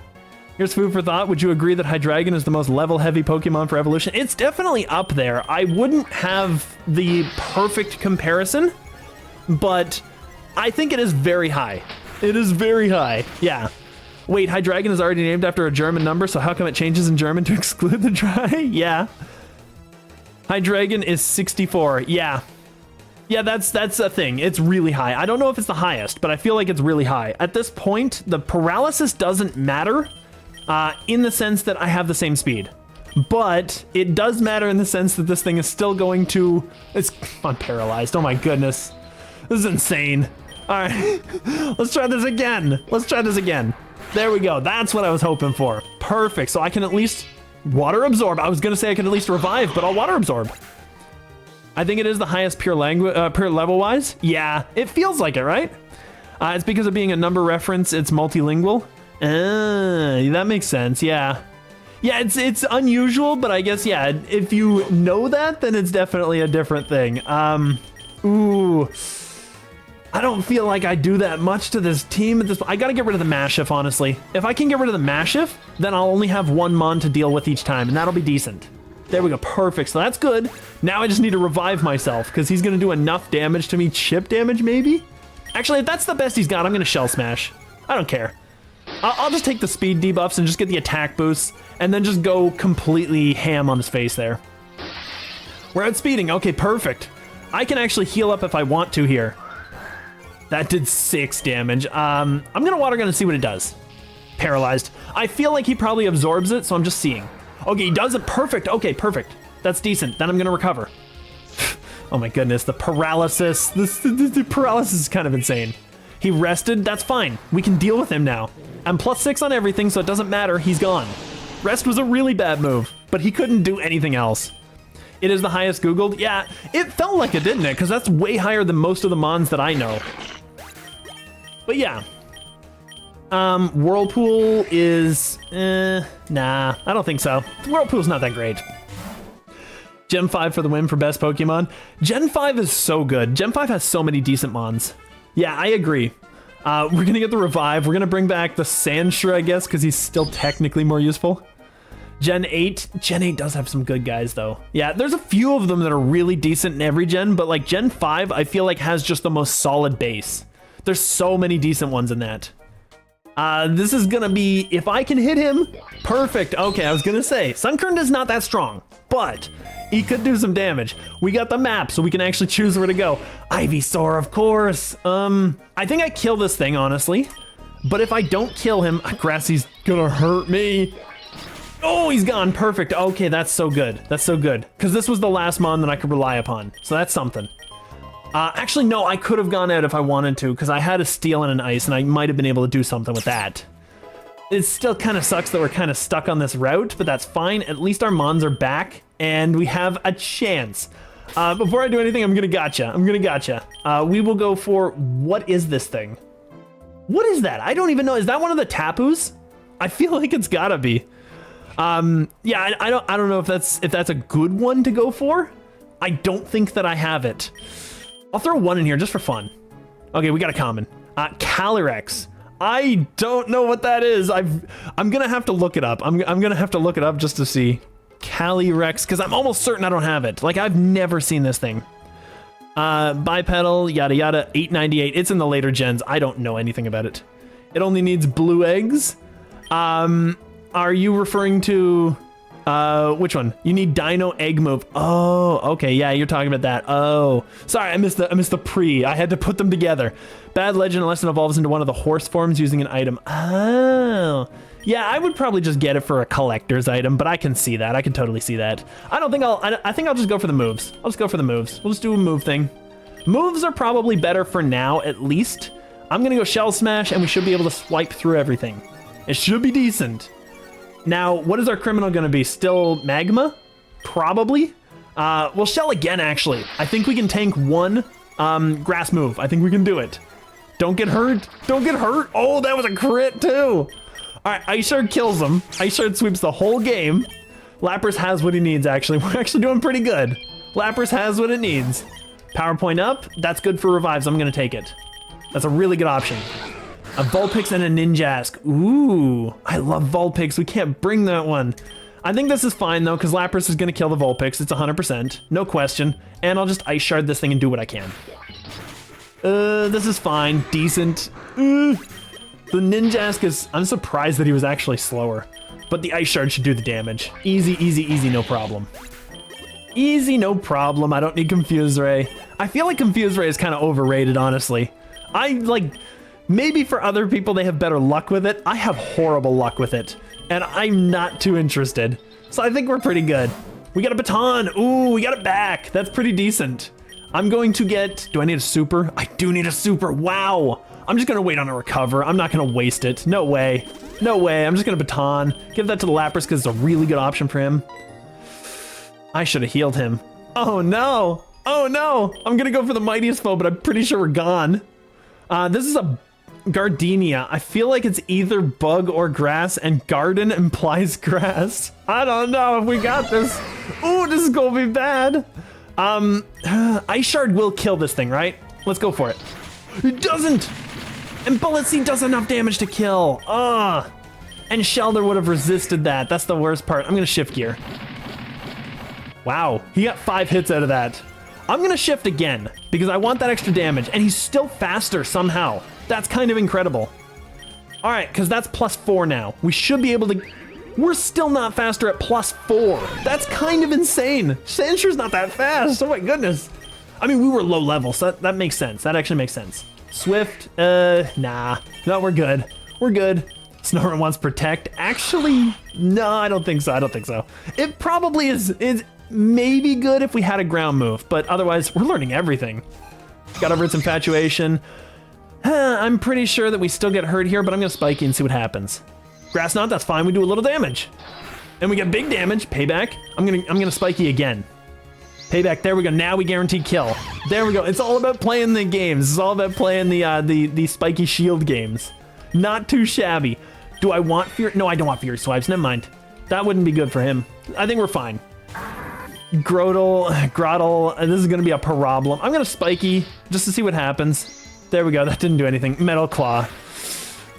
Here's food for thought. Would you agree that Hydreigon is the most level-heavy Pokemon for evolution? It's definitely up there. I wouldn't have the perfect comparison, but I think it is very high. It is very high, yeah. Wait, Hydreigon is already named after a German number, so how come it changes in German to exclude the dry? Yeah. Hydreigon is 64. Yeah. Yeah, that's a thing. It's really high. I don't know if it's the highest, but I feel like it's really high. At this point, the paralysis doesn't matter in the sense that I have the same speed. But it does matter in the sense that this thing is still going to... It's unparalyzed. Oh my goodness. This is insane. All right. Let's try this again. Let's try this again. There we go. That's what I was hoping for. Perfect. So I can at least water absorb. I was going to say I can at least revive, but I'll water absorb. I think it is the highest pure level wise. Yeah, it feels like it, right? It's because of being a number reference. It's multilingual. That makes sense. Yeah. Yeah, it's unusual, but I guess, yeah, if you know that, then it's definitely a different thing. Ooh. I don't feel like I do that much to this team at this point. I gotta get rid of the Mastiff, honestly. If I can get rid of the Mastiff, then I'll only have one Mon to deal with each time, and that'll be decent. There we go, perfect. So that's good. Now I just need to revive myself, because he's gonna do enough damage to me. Chip damage, maybe? Actually, if that's the best he's got, I'm gonna Shell Smash. I don't care. I'll just take the speed debuffs and just get the attack boosts, and then just go completely ham on his face there. We're outspeeding. Okay, perfect. I can actually heal up if I want to here. That did 6 damage. I'm gonna Water Gun and see what it does. Paralyzed. I feel like he probably absorbs it, so I'm just seeing. Okay, he does it. Perfect. Okay, perfect. That's decent. Then I'm gonna recover. Oh my goodness, the paralysis. The paralysis is kind of insane. He rested. That's fine. We can deal with him now. I'm +6 on everything, so it doesn't matter. He's gone. Rest was a really bad move, but he couldn't do anything else. It is the highest Googled. Yeah, it felt like it, didn't it? Because that's way higher than most of the Mons that I know. But yeah. Whirlpool is... nah, I don't think so. Whirlpool's not that great. Gen 5 for the win for best Pokemon. Gen 5 is so good. Gen 5 has so many decent Mons. Yeah, I agree. We're going to get the Revive. We're going to bring back the Sandshrew, I guess, because he's still technically more useful. Gen 8. Gen 8 does have some good guys, though. Yeah, there's a few of them that are really decent in every gen, but like Gen 5, I feel like has just the most solid base. There's so many decent ones in that. This is gonna be, if I can hit him, perfect. Okay, I was gonna say, Sunkern is not that strong, but he could do some damage. We got the map, so we can actually choose where to go. Ivysaur, of course. I think I kill this thing, honestly. But if I don't kill him, Grassy's gonna hurt me. Oh, he's gone, perfect. Okay, that's so good. That's so good. Because this was the last Mon that I could rely upon, so that's something. Actually, no, I could have gone out if I wanted to, because I had a Steel and an Ice, and I might have been able to do something with that. It still kind of sucks that we're kind of stuck on this route, but that's fine. At least our Mons are back, and we have a chance. Before I do anything, I'm gonna gotcha. I'm gonna gotcha. We will go for, what is this thing? What is that? I don't even know. Is that one of the Tapus? I feel like it's gotta be. Yeah, I don't know if that's a good one to go for. I don't think that I have it. I'll throw one in here just for fun. Okay, we got a common. Calyrex. I don't know what that is. I'm gonna have to look it up. I'm gonna have to look it up just to see. Calyrex, because I'm almost certain I don't have it. Like, I've never seen this thing. Bipedal, yada yada, 898. It's in the later gens. I don't know anything about it. It only needs blue eggs. Are you referring to... which one? You need Dino Egg Move. Oh, okay, yeah, you're talking about that. Oh, sorry, I missed the pre. I had to put them together. Bad Legend unless it evolves into one of the horse forms using an item. Oh, yeah, I would probably just get it for a collector's item, but I can see that. I can totally see that. I think I'll just go for the moves. I'll just go for the moves. We'll just do a move thing. Moves are probably better for now, at least. I'm gonna go Shell Smash, and we should be able to swipe through everything. It should be decent. Now, what is our criminal gonna be? Still Magma? Probably. We'll Shell again, actually. I think we can tank one grass move. I think we can do it. Don't get hurt. Don't get hurt. Oh, that was a crit, too. All right, Ice Shard kills him. Ice Shard sweeps the whole game. Lapras has what he needs, actually. We're actually doing pretty good. Lapras has what it needs. Power point up. That's good for revives. I'm gonna take it. That's a really good option. A Vulpix and a Ninjask. Ooh, I love Vulpix. We can't bring that one. I think this is fine, though, because Lapras is going to kill the Vulpix. It's 100%. No question. And I'll just Ice Shard this thing and do what I can. This is fine. Decent. The Ninjask is, I'm surprised that he was actually slower. But the Ice Shard should do the damage. Easy, easy, easy, no problem. Easy, no problem. I don't need Confuse Ray. I feel like Confuse Ray is kind of overrated, honestly. Maybe for other people they have better luck with it. I have horrible luck with it. And I'm not too interested. So I think we're pretty good. We got a baton. Ooh, we got it back. That's pretty decent. I'm going to get, do I need a super? I do need a super. Wow. I'm just going to wait on a recover. I'm not going to waste it. No way. No way. I'm just going to baton. Give that to the Lapras because it's a really good option for him. I should have healed him. Oh no. Oh no. I'm going to go for the Mightiest Foe, but I'm pretty sure we're gone. This is a Gardenia. I feel like it's either bug or grass, and garden implies grass. I don't know if we got this. Ooh, this is going to be bad. Ice Shard will kill this thing, right? Let's go for it. It doesn't. And Bullet Seed does enough damage to kill. And Shelder would have resisted that. That's the worst part. I'm going to shift gear. Wow, he got 5 hits out of that. I'm going to shift again because I want that extra damage, and he's still faster somehow. That's kind of incredible. All right, because that's +4 now. We should be able to... We're still not faster at +4. That's kind of insane. Sandshore's not that fast. Oh my goodness. I mean, we were low level, so that makes sense. That actually makes sense. Swift, nah. No, we're good. We're good. Snorunt wants Protect. Actually, no, I don't think so. I don't think so. It probably is maybe good if we had a ground move, but otherwise, we're learning everything. Got over its Infatuation. I'm pretty sure that we still get hurt here, but I'm gonna Spiky and see what happens. Grass Knot, that's fine. We do a little damage. And we get big damage. Payback. I'm gonna Spiky again. Payback, there we go. Now we guarantee kill. There we go. It's all about playing the games. It's all about playing the Spiky Shield games. Not too shabby. Do I want Fury? No, I don't want Fury Swipes. Never mind. That wouldn't be good for him. I think we're fine. Grottle, this is gonna be a problem. I'm gonna Spiky just to see what happens. There we go. That didn't do anything. Metal Claw.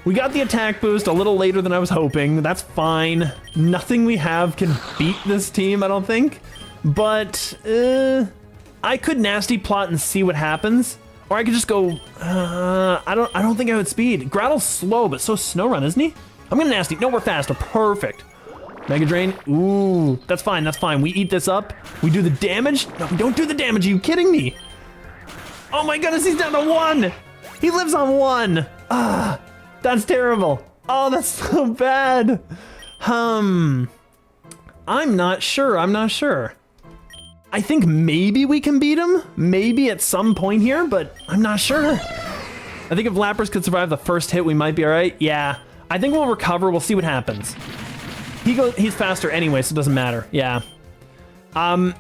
We got the attack boost a little later than I was hoping. That's fine. Nothing we have can beat this team, I don't think. But I could Nasty Plot and see what happens, or I could just go. I don't think I would speed. Grottle's slow, but so Snorunt, isn't he? I'm gonna Nasty. No, we're faster. Perfect. Mega Drain. Ooh, that's fine. That's fine. We eat this up. We do the damage. No, we don't do the damage. Are you kidding me? Oh my goodness, he's down to 1. He lives on 1. That's terrible. Oh, that's so bad. I'm not sure. I'm not sure. I think maybe we can beat him. Maybe at some point here, but I'm not sure. I think if Lapras could survive the first hit, we might be all right. Yeah, I think we'll recover. We'll see what happens. He's faster anyway, so it doesn't matter. Yeah. All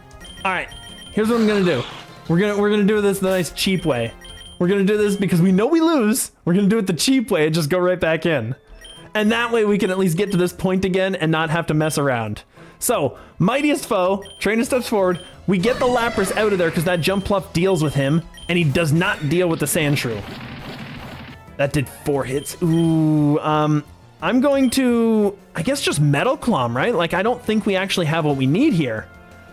right. Here's what I'm gonna do. We're gonna do this the nice cheap way. We're gonna do this because we know we lose. We're gonna do it the cheap way and just go right back in. And that way we can at least get to this point again and not have to mess around. So, Mightiest Foe, Trainer steps forward. We get the Lapras out of there because that Jump Pluff deals with him, and he does not deal with the Sandshrew. That did 4 hits. Ooh, I'm going to, I guess, just Metal Claw, right? Like, I don't think we actually have what we need here.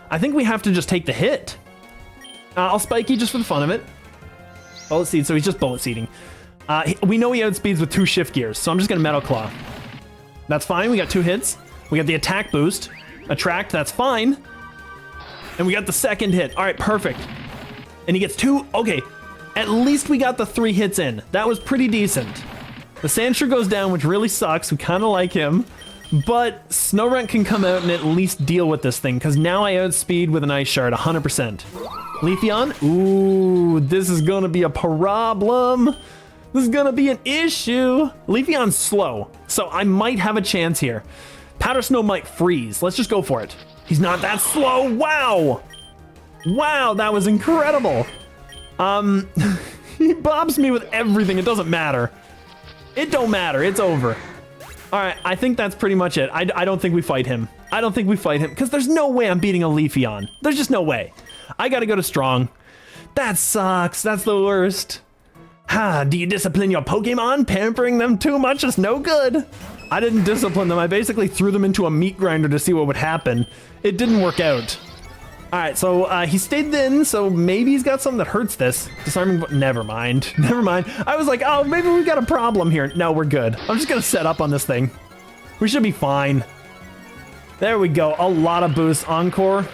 I think we have to just take the hit. I'll Spiky just for the fun of it. Bullet Seed, so he's just Bullet Seeding. We know he outspeeds with 2 Shift Gears, so I'm just gonna Metal Claw. That's fine, we got 2 hits. We got the attack boost. Attract, that's fine. And we got the second hit. All right, perfect. And he gets 2, okay. At least we got the 3 hits in. That was pretty decent. The Sandshrew goes down, which really sucks. We kind of like him. But Snorunt can come out and at least deal with this thing, because now I outspeed with an Ice Shard 100%. Leafeon, ooh, this is gonna be a problem. This is gonna be an issue. Leafeon's slow, so I might have a chance here. Powder Snow might freeze. Let's just go for it. He's not that slow. Wow. Wow, that was incredible. He bobs me with everything. It doesn't matter. It don't matter. It's over. All right, I think that's pretty much it. I don't think we fight him. I don't think we fight him, because there's no way I'm beating a Leafeon. There's just no way. I gotta go to strong. That sucks. That's the worst. Ha, do you discipline your Pokemon? Pampering them too much is no good. I didn't discipline them. I basically threw them into a meat grinder to see what would happen. It didn't work out. All right, so he stayed in, so maybe he's got something that hurts this. Disarming, never mind. Never mind. I was like, oh, maybe we've got a problem here. No, we're good. I'm just gonna set up on this thing. We should be fine. There we go. A lot of boost. Encore.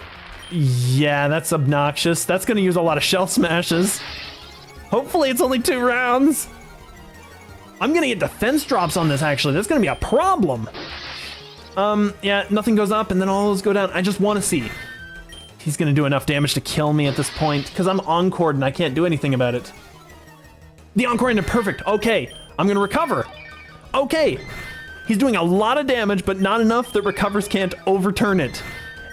Yeah, that's obnoxious. That's gonna use a lot of shell smashes. Hopefully it's only 2 rounds. I'm gonna get defense drops on this, actually. That's gonna be a problem. Yeah, nothing goes up and then all those go down. I just want to see. He's gonna do enough damage to kill me at this point because I'm encored and I can't do anything about it. The encore ended perfect. Okay, I'm gonna recover. Okay, he's doing a lot of damage, but not enough that recovers can't overturn it.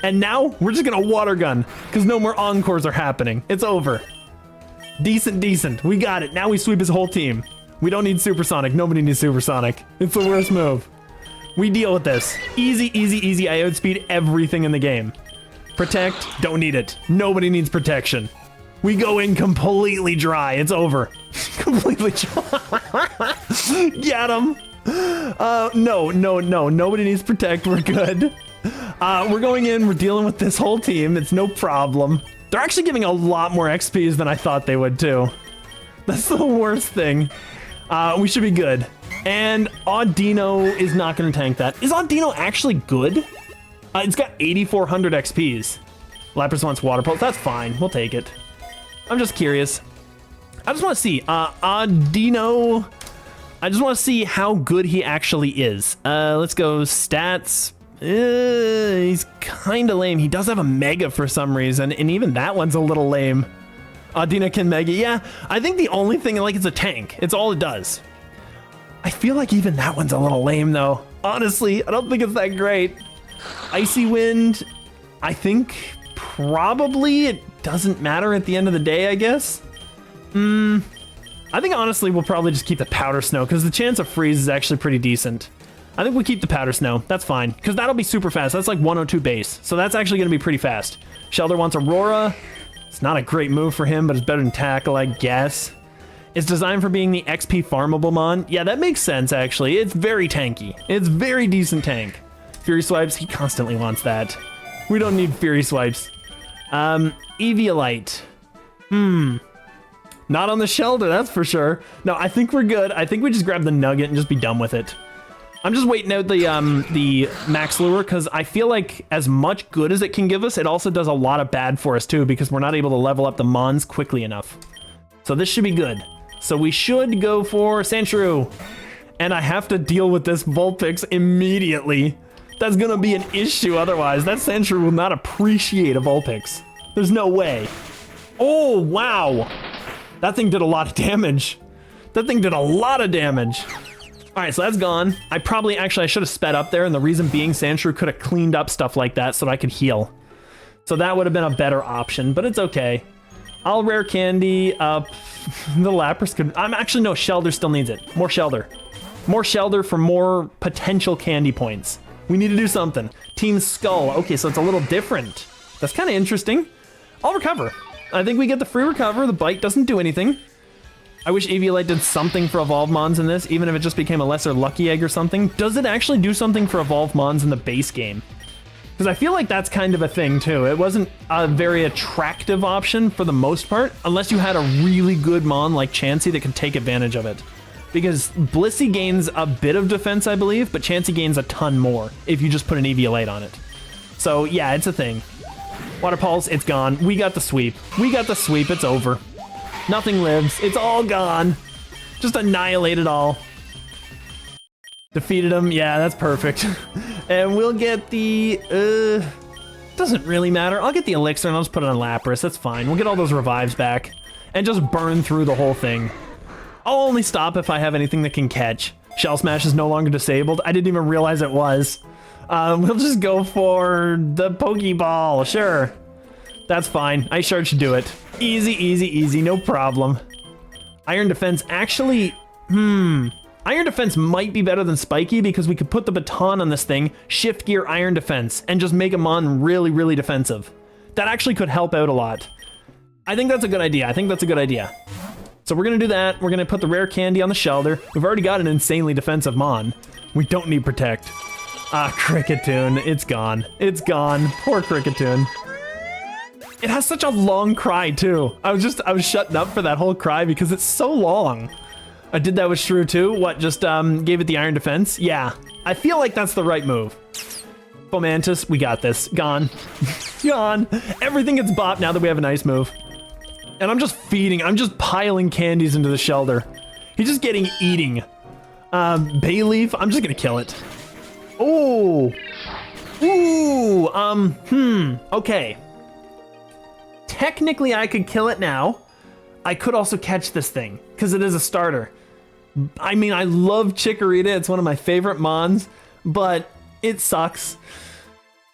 And now we're just gonna water gun because no more encores are happening. It's over. Decent, decent. We got it. Now we sweep his whole team. We don't need supersonic. Nobody needs supersonic. It's the worst move. We deal with this. Easy, easy, easy. I outspeed everything in the game. Protect, don't need it. Nobody needs protection. We go in completely dry. It's over. Completely dry. Get him. No. Nobody needs protect. We're good. We're going in. We're dealing with this whole team. It's no problem. They're actually giving a lot more XPs than I thought they would too. That's the worst thing. We should be good. And Audino is not going to tank that. Is Audino actually good? It's got 8,400 XPs. Lapras wants Water Pulse. That's fine. We'll take it. I'm just curious. I just want to see. Audino. I just want to see how good he actually is. Let's go stats. He's kind of lame. He does have a Mega for some reason, and even that one's a little lame. Audino can Mega. Yeah, I think the only thing, like, it's a tank. It's all it does. I feel like even that one's a little lame, though. Honestly, I don't think it's that great. Icy Wind, I think probably it doesn't matter at the end of the day, I guess. I think honestly we'll probably just keep the Powder Snow because the chance of freeze is actually pretty decent. I think we keep the Powder Snow. That's fine because that'll be super fast. That's like 102 base. So that's actually going to be pretty fast. Shelter wants Aurora. It's not a great move for him, but it's better than Tackle, I guess. It's designed for being the XP farmable mon. Yeah, that makes sense actually. It's very tanky. It's very decent tank. Fury Swipes, he constantly wants that. We don't need Fury Swipes. Eviolite. Not on the Shelter, that's for sure. No, I think we're good. I think we just grab the Nugget and just be done with it. I'm just waiting out the Max Lure because I feel like as much good as it can give us, it also does a lot of bad for us too because we're not able to level up the Mons quickly enough. So this should be good. So we should go for Sandshrew. And I have to deal with this Vulpix immediately. That's gonna be an issue otherwise. That Sandshrew will not appreciate a Vulpix. There's no way. Oh, wow. That thing did a lot of damage. That thing did a lot of damage. All right, so that's gone. I should have sped up there, and the reason being Sandshrew could have cleaned up stuff like that so that I could heal. So that would have been a better option, but it's okay. I'll Rare Candy up. The Lapras could... no, Shelter still needs it. More Shelter. More Shelter for more potential candy points. We need to do something. Team Skull. Okay, so it's a little different. That's kind of interesting. I'll recover. I think we get the free recover. The bite doesn't do anything. I wish Eviolite did something for Evolve Mons in this, even if it just became a lesser Lucky Egg or something. Does it actually do something for Evolve Mons in the base game? Because I feel like that's kind of a thing too. It wasn't a very attractive option for the most part, unless you had a really good Mon like Chansey that could take advantage of it. Because Blissey gains a bit of defense, I believe, but Chansey gains a ton more if you just put an Eviolite on it. So yeah, it's a thing. Water Pulse, it's gone. We got the sweep. We got the sweep, it's over. Nothing lives, it's all gone. Just annihilate it all. Defeated him, yeah, that's perfect. And we'll get the, doesn't really matter. I'll get the Elixir and I'll just put it on Lapras, that's fine. We'll get all those revives back and just burn through the whole thing. I'll only stop if I have anything that can catch. Shell Smash is no longer disabled. I didn't even realize it was. We'll just go for the Pokeball, sure. That's fine, Ice Shard should do it. Easy, easy, easy, no problem. Iron Defense, actually, Iron Defense might be better than Spiky because we could put the baton on this thing, shift gear Iron Defense, and just make him on really, really defensive. That actually could help out a lot. I think that's a good idea. I think that's a good idea. So we're going to do that. We're going to put the Rare Candy on the Shelter. We've already got an insanely defensive Mon. We don't need Protect. Ah, Cricketune. It's gone. It's gone. Poor Cricketune. It has such a long cry too. I was shutting up for that whole cry because it's so long. I did that with Shrew too. What, just gave it the iron defense? Yeah, I feel like that's the right move. Fomantis, we got this. Gone. Gone. Everything gets bopped now that we have a nice move. And I'm just feeding, I'm just piling candies into the shelter. He's just getting eating. Bayleaf, I'm just gonna kill it. Oh. Ooh, okay. Technically I could kill it now. I could also catch this thing, because it is a starter. I mean, I love Chikorita, it's one of my favorite mons, but it sucks.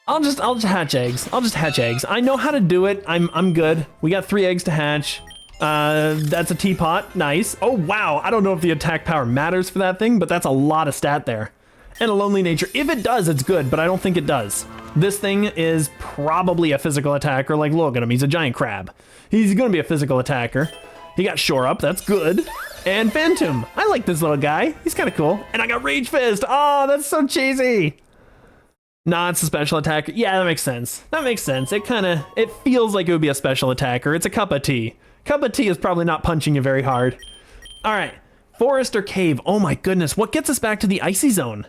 I'll just hatch eggs. I'll just hatch eggs. I know how to do it. I'm good. We got 3 eggs to hatch. That's a teapot. Nice. Oh, wow. I don't know if the attack power matters for that thing, but that's a lot of stat there. And a lonely nature. If it does, it's good, but I don't think it does. This thing is probably a physical attacker. Like, look at him. He's a giant crab. He's going to be a physical attacker. He got Shore Up. That's good. And Phantom. I like this little guy. He's kind of cool. And I got Rage Fist. Oh, that's so cheesy. Nah, it's a special attacker. Yeah, that makes sense. That makes sense. It feels like it would be a special attacker. It's a cup of tea. Cup of tea is probably not punching you very hard. All right, forest or cave? Oh my goodness, what gets us back to the icy zone?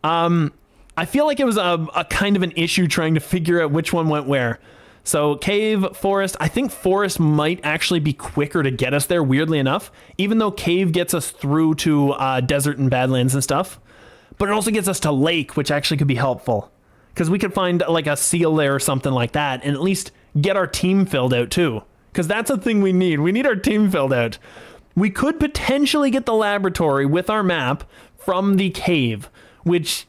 I feel like it was a kind of an issue trying to figure out which one went where. So cave, forest, I think forest might actually be quicker to get us there, weirdly enough, even though cave gets us through to desert and badlands and stuff. But it also gets us to lake, which actually could be helpful. Because we could find like a seal there or something like that, and at least get our team filled out too. Because that's a thing we need. We need our team filled out. We could potentially get the laboratory with our map from the cave, which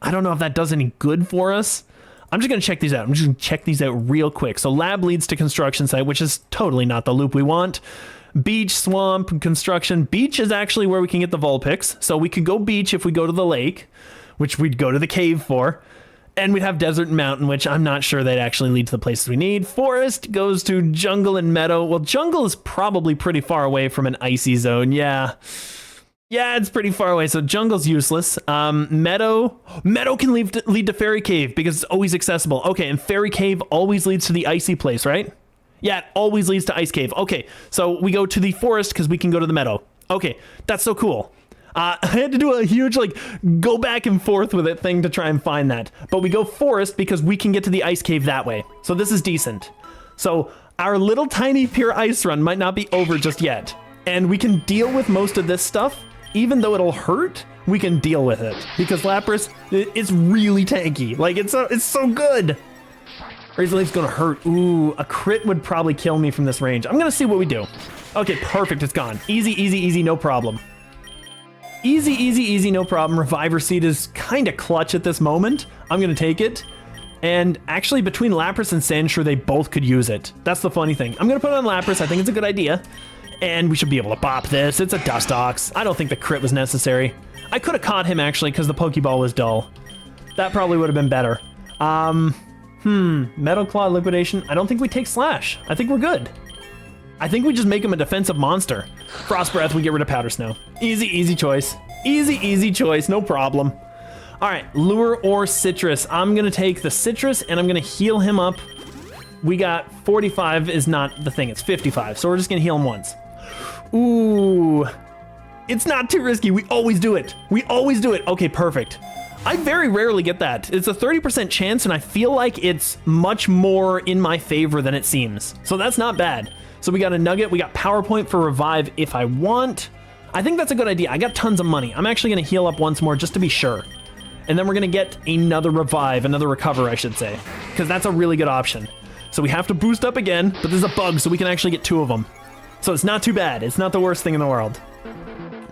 I don't know if that does any good for us. I'm just going to check these out. I'm just going to check these out real quick. So lab leads to construction site, which is totally not the loop we want. Beach, swamp, construction. Beach is actually where we can get the Vulpix. So we could go beach if we go to the lake, which we'd go to the cave for. And we'd have desert and mountain, which I'm not sure they'd actually lead to the places we need. Forest goes to jungle and meadow. Well, jungle is probably pretty far away from an icy zone. Yeah. Yeah, it's pretty far away, so jungle's useless. Meadow can lead to Fairy Cave because it's always accessible. Okay, and Fairy Cave always leads to the icy place, right? Yeah, it always leads to Ice Cave. Okay, so we go to the forest because we can go to the meadow. Okay, that's so cool. I had to do a huge, like, go back and forth with it thing to try and find that. But we go forest because we can get to the ice cave that way. So this is decent. So our little tiny pure ice run might not be over just yet. And we can deal with most of this stuff. Even though it'll hurt, we can deal with it. Because Lapras, it's really tanky. Like, it's so good. Razor Leaf's gonna hurt. Ooh, a crit would probably kill me from this range. I'm gonna see what we do. Okay, perfect, it's gone. Easy, easy, easy, no problem. Easy, easy, easy, no problem. Reviver Seed is kind of clutch at this moment. I'm going to take it. And actually, between Lapras and Sandshrew, they both could use it. That's the funny thing. I'm going to put it on Lapras. I think it's a good idea. And we should be able to bop this. It's a Dustox. I don't think the crit was necessary. I could have caught him, actually, because the Pokeball was dull. That probably would have been better. Metal Claw Liquidation. I don't think we take Slash. I think we're good. I think we just make him a defensive monster. Frost Breath, we get rid of Powder Snow. Easy, easy choice. Easy, easy choice, no problem. All right, Lure or Citrus. I'm gonna take the Citrus and I'm gonna heal him up. We got 45 is not the thing, it's 55. So we're just gonna heal him once. Ooh, it's not too risky. We always do it. We always do it. Okay, perfect. I very rarely get that. It's a 30% chance and I feel like it's much more in my favor than it seems. So that's not bad. So we got a Nugget, we got Power Point for Revive if I want. I think that's a good idea. I got tons of money. I'm actually gonna heal up once more just to be sure. And then we're gonna get another Revive, another Recover, I should say. Because that's a really good option. So we have to boost up again, but there's a bug so we can actually get 2 of them. So it's not too bad. It's not the worst thing in the world.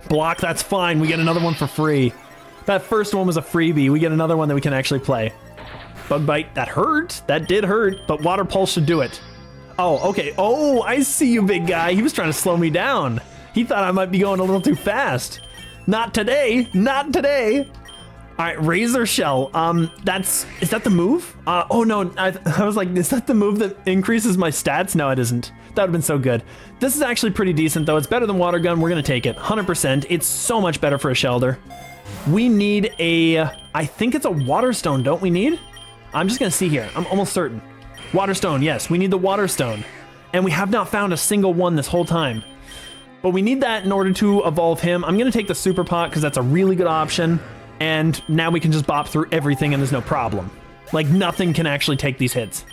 Block, that's fine. We get another one for free. That first one was a freebie. We get another one that we can actually play. Bug Bite, that hurt. That did hurt, but Water Pulse should do it. Oh, okay. Oh, I see you, big guy. He was trying to slow me down. He thought I might be going a little too fast. Not today. Not today. All right, Razor Shell. Is that the move? Oh no, I was like, is that the move that increases my stats? No, it isn't. That would've been so good. This is actually pretty decent though. It's better than Water Gun. We're gonna take it, 100%. It's so much better for a Shelter. We need I think it's a Water Stone, don't we need? I'm just gonna see here. I'm almost certain. Water Stone, yes, we need the Water Stone. And we have not found a single one this whole time. But we need that in order to evolve him. I'm going to take the Super Pot because that's a really good option. And now we can just bop through everything and there's no problem. Like, nothing can actually take these hits.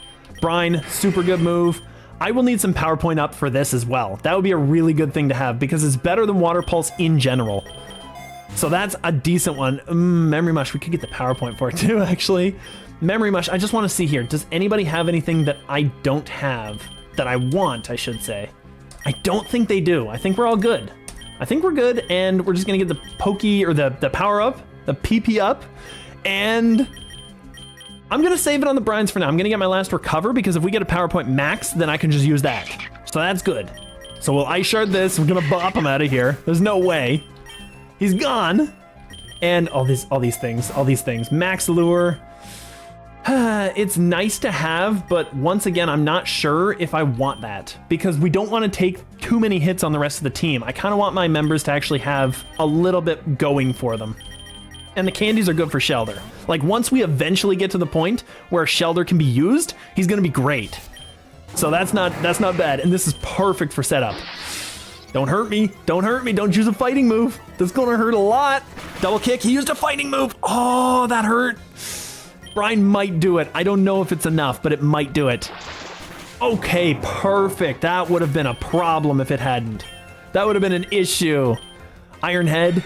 Brine, super good move. I will need some Power Point up for this as well. That would be a really good thing to have because it's better than Water Pulse in general. So that's a decent one. Memory Mush, we could get the Power Point for it too, actually. Memory Mush, I just want to see here. Does anybody have anything that I don't have? That I want, I should say. I don't think they do. I think we're all good. I think we're good, and we're just going to get the Pokey, or the Power Up, the PP Up, and I'm going to save it on the brines for now. I'm going to get my last Recover, because if we get a Power Point max, then I can just use that. So that's good. So we'll Ice Shard this. We're going to bop him out of here. There's no way. He's gone. And all these things. Max Lure. It's nice to have, but once again, I'm not sure if I want that because we don't want to take too many hits on the rest of the team. I kind of want my members to actually have a little bit going for them. And the candies are good for Shelder. Like, once we eventually get to the point where Shelder can be used, he's going to be great. So that's not bad, and this is perfect for setup. Don't hurt me. Don't hurt me. Don't use a fighting move. That's going to hurt a lot. Double kick. He used a fighting move. Oh, that hurt. Brine might do it. I don't know if it's enough, but it might do it. Okay, perfect. That would have been a problem if it hadn't. That would have been an issue. Iron Head.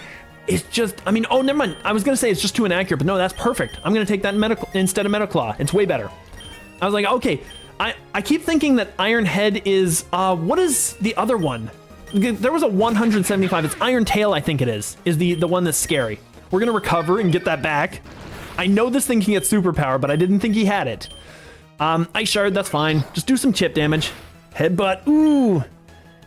It's just, I mean, oh, never mind. I was going to say it's just too inaccurate, but no, that's perfect. I'm going to take that instead of Metal Claw. It's way better. I was like, okay, I keep thinking that Iron Head is, what is the other one? There was a 175. It's Iron Tail, I think it is the one that's scary. We're going to recover and get that back. I know this thing can get superpower, but I didn't think he had it. Ice Shard, that's fine. Just do some chip damage. Headbutt, ooh.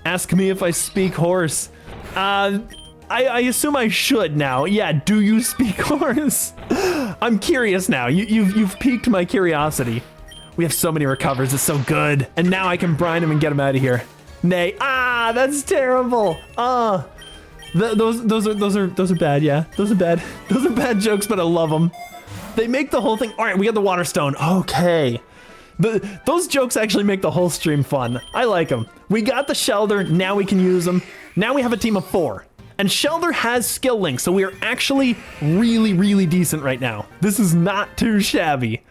Ask me if I speak horse. I assume I should now. Yeah, do you speak horse? I'm curious now. You've piqued my curiosity. We have so many recovers, it's so good. And now I can brine him and get him out of here. Nay, that's terrible. Those are bad, yeah. Those are bad. Those are bad jokes, but I love them. They make the whole thing. All right, we got the Water Stone. Okay. Those jokes actually make the whole stream fun. I like them. We got the Shelder. Now we can use them. Now we have a team of 4. And Shelder has Skill Link, so we are actually really, really decent right now. This is not too shabby.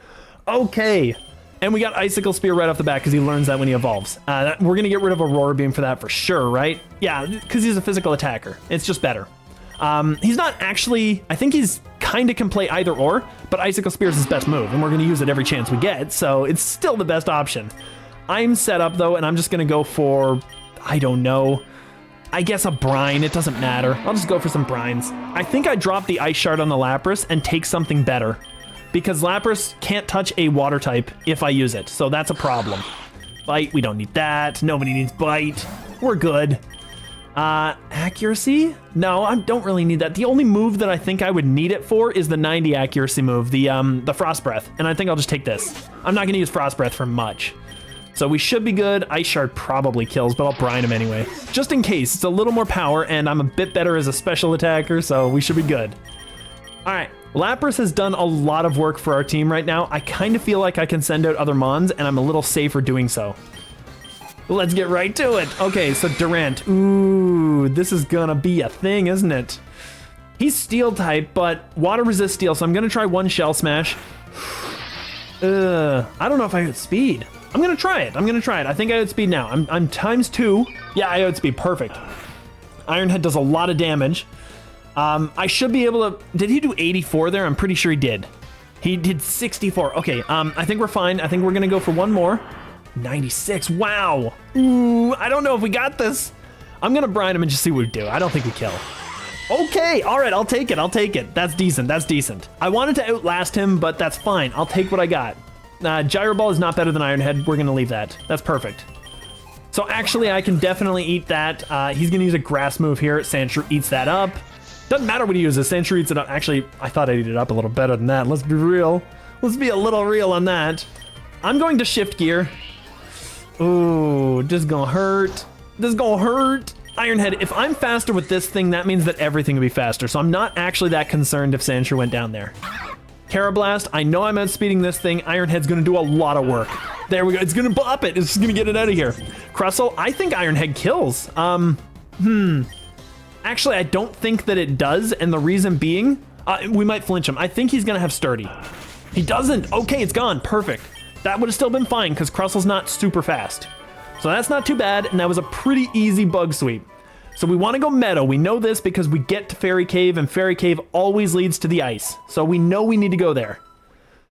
Okay. And we got Icicle Spear right off the bat because he learns that when he evolves. We're going to get rid of Aurora Beam for that for sure, right? Yeah, because he's a physical attacker. It's just better. He's not actually, I think he's kind of can play either or, but Icicle Spear is his best move, and we're going to use it every chance we get, so it's still the best option. I'm set up, though, and I'm just going to go for, I don't know, I guess a Brine. It doesn't matter. I'll just go for some Brines. I think I dropped the Ice Shard on the Lapras and take something better, because Lapras can't touch a water type if I use it, so that's a problem. Bite, we don't need that. Nobody needs Bite. We're good. Accuracy? No, I don't really need that. The only move that I think I would need it for is the 90 accuracy move, the Frost Breath, and I think I'll just take this. I'm not going to use Frost Breath for much. So we should be good. Ice Shard probably kills, but I'll brine him anyway. Just in case. It's a little more power, and I'm a bit better as a special attacker, so we should be good. All right. Lapras has done a lot of work for our team right now. I kind of feel like I can send out other Mons, and I'm a little safer doing so. Let's get right to it. Okay, so Durant. Ooh, this is gonna be a thing, isn't it? He's Steel type, but water resists Steel, so I'm gonna try one Shell Smash. I don't know if I outspeed. I'm gonna try it. I think I outspeed now. I'm ×2. Yeah, I outspeed. Perfect. Iron Head does a lot of damage. I should be able to... Did he do 84 there? I'm pretty sure he did. He did 64. Okay, I think we're fine. I think we're gonna go for one more. 96. Wow. Ooh, I don't know if we got this. I'm gonna brine him and just see what we do. I don't think we kill. Okay, all right, I'll take it. That's decent. I wanted to outlast him, but that's fine. I'll take what I got. Gyro Ball is not better than Iron Head. We're gonna leave that. That's perfect. So actually, I can definitely eat that. He's gonna use a grass move here. Sandshrew eats that up. Doesn't matter what he uses. Sandshrew eats it up. Actually, I thought I'd eat it up a little better than that. Let's be real. Let's be a little real on that. I'm going to shift gear. Ooh, this is gonna hurt. Iron Head, if I'm faster with this thing, that means that everything will be faster. So I'm not actually that concerned if Sandshrew went down there. Carablast, I know I'm outspeeding this thing. Iron Head's gonna do a lot of work. There we go, it's gonna bop it. It's just gonna get it out of here. Crustle, I think Iron Head kills. Actually, I don't think that it does, and the reason being, we might flinch him. I think he's gonna have Sturdy. He doesn't. Okay, it's gone. Perfect. That would have still been fine because Crustle's not super fast. So that's not too bad, and that was a pretty easy bug sweep. So we want to go Meadow. We know this because we get to Fairy Cave, and Fairy Cave always leads to the ice. So we know we need to go there.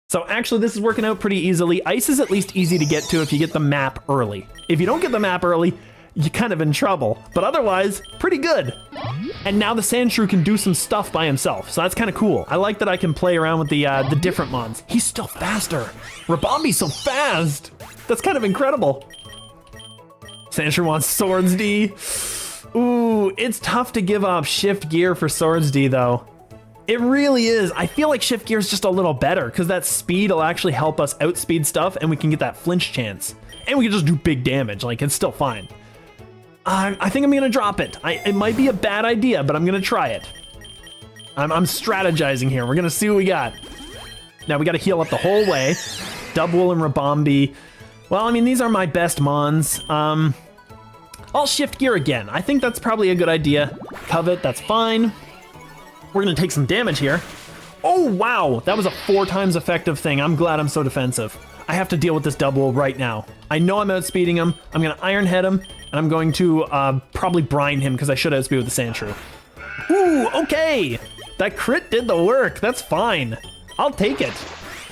So actually, this is working out pretty easily. Ice is at least easy to get to if you get the map early. If you don't get the map early, you're kind of in trouble. But otherwise, pretty good. And now the Sandshrew can do some stuff by himself. So that's kind of cool. I like that I can play around with the different mons. He's still faster. Rabambi's so fast. That's kind of incredible. Sandshrew wants Swords D. Ooh, it's tough to give up Shift Gear for Swords D though. It really is. I feel like Shift Gear is just a little better because that speed will actually help us outspeed stuff and we can get that flinch chance. And we can just do big damage, like it's still fine. I think I'm gonna drop it. It might be a bad idea, but I'm gonna try it. I'm strategizing here. We're gonna see what we got. Now we gotta heal up the whole way. Dubwool and Rabambi. Well, I mean, these are my best mons. I'll Shift Gear again. I think that's probably a good idea. Covet, that's fine. We're gonna take some damage here. Oh, wow. That was a 4 times effective thing. I'm glad I'm so defensive. I have to deal with this Dubwool right now. I know I'm outspeeding him. I'm gonna Iron Head him, and I'm going to probably brine him because I should outspeed with the Sandshrew. Ooh, okay. That crit did the work. That's fine. I'll take it.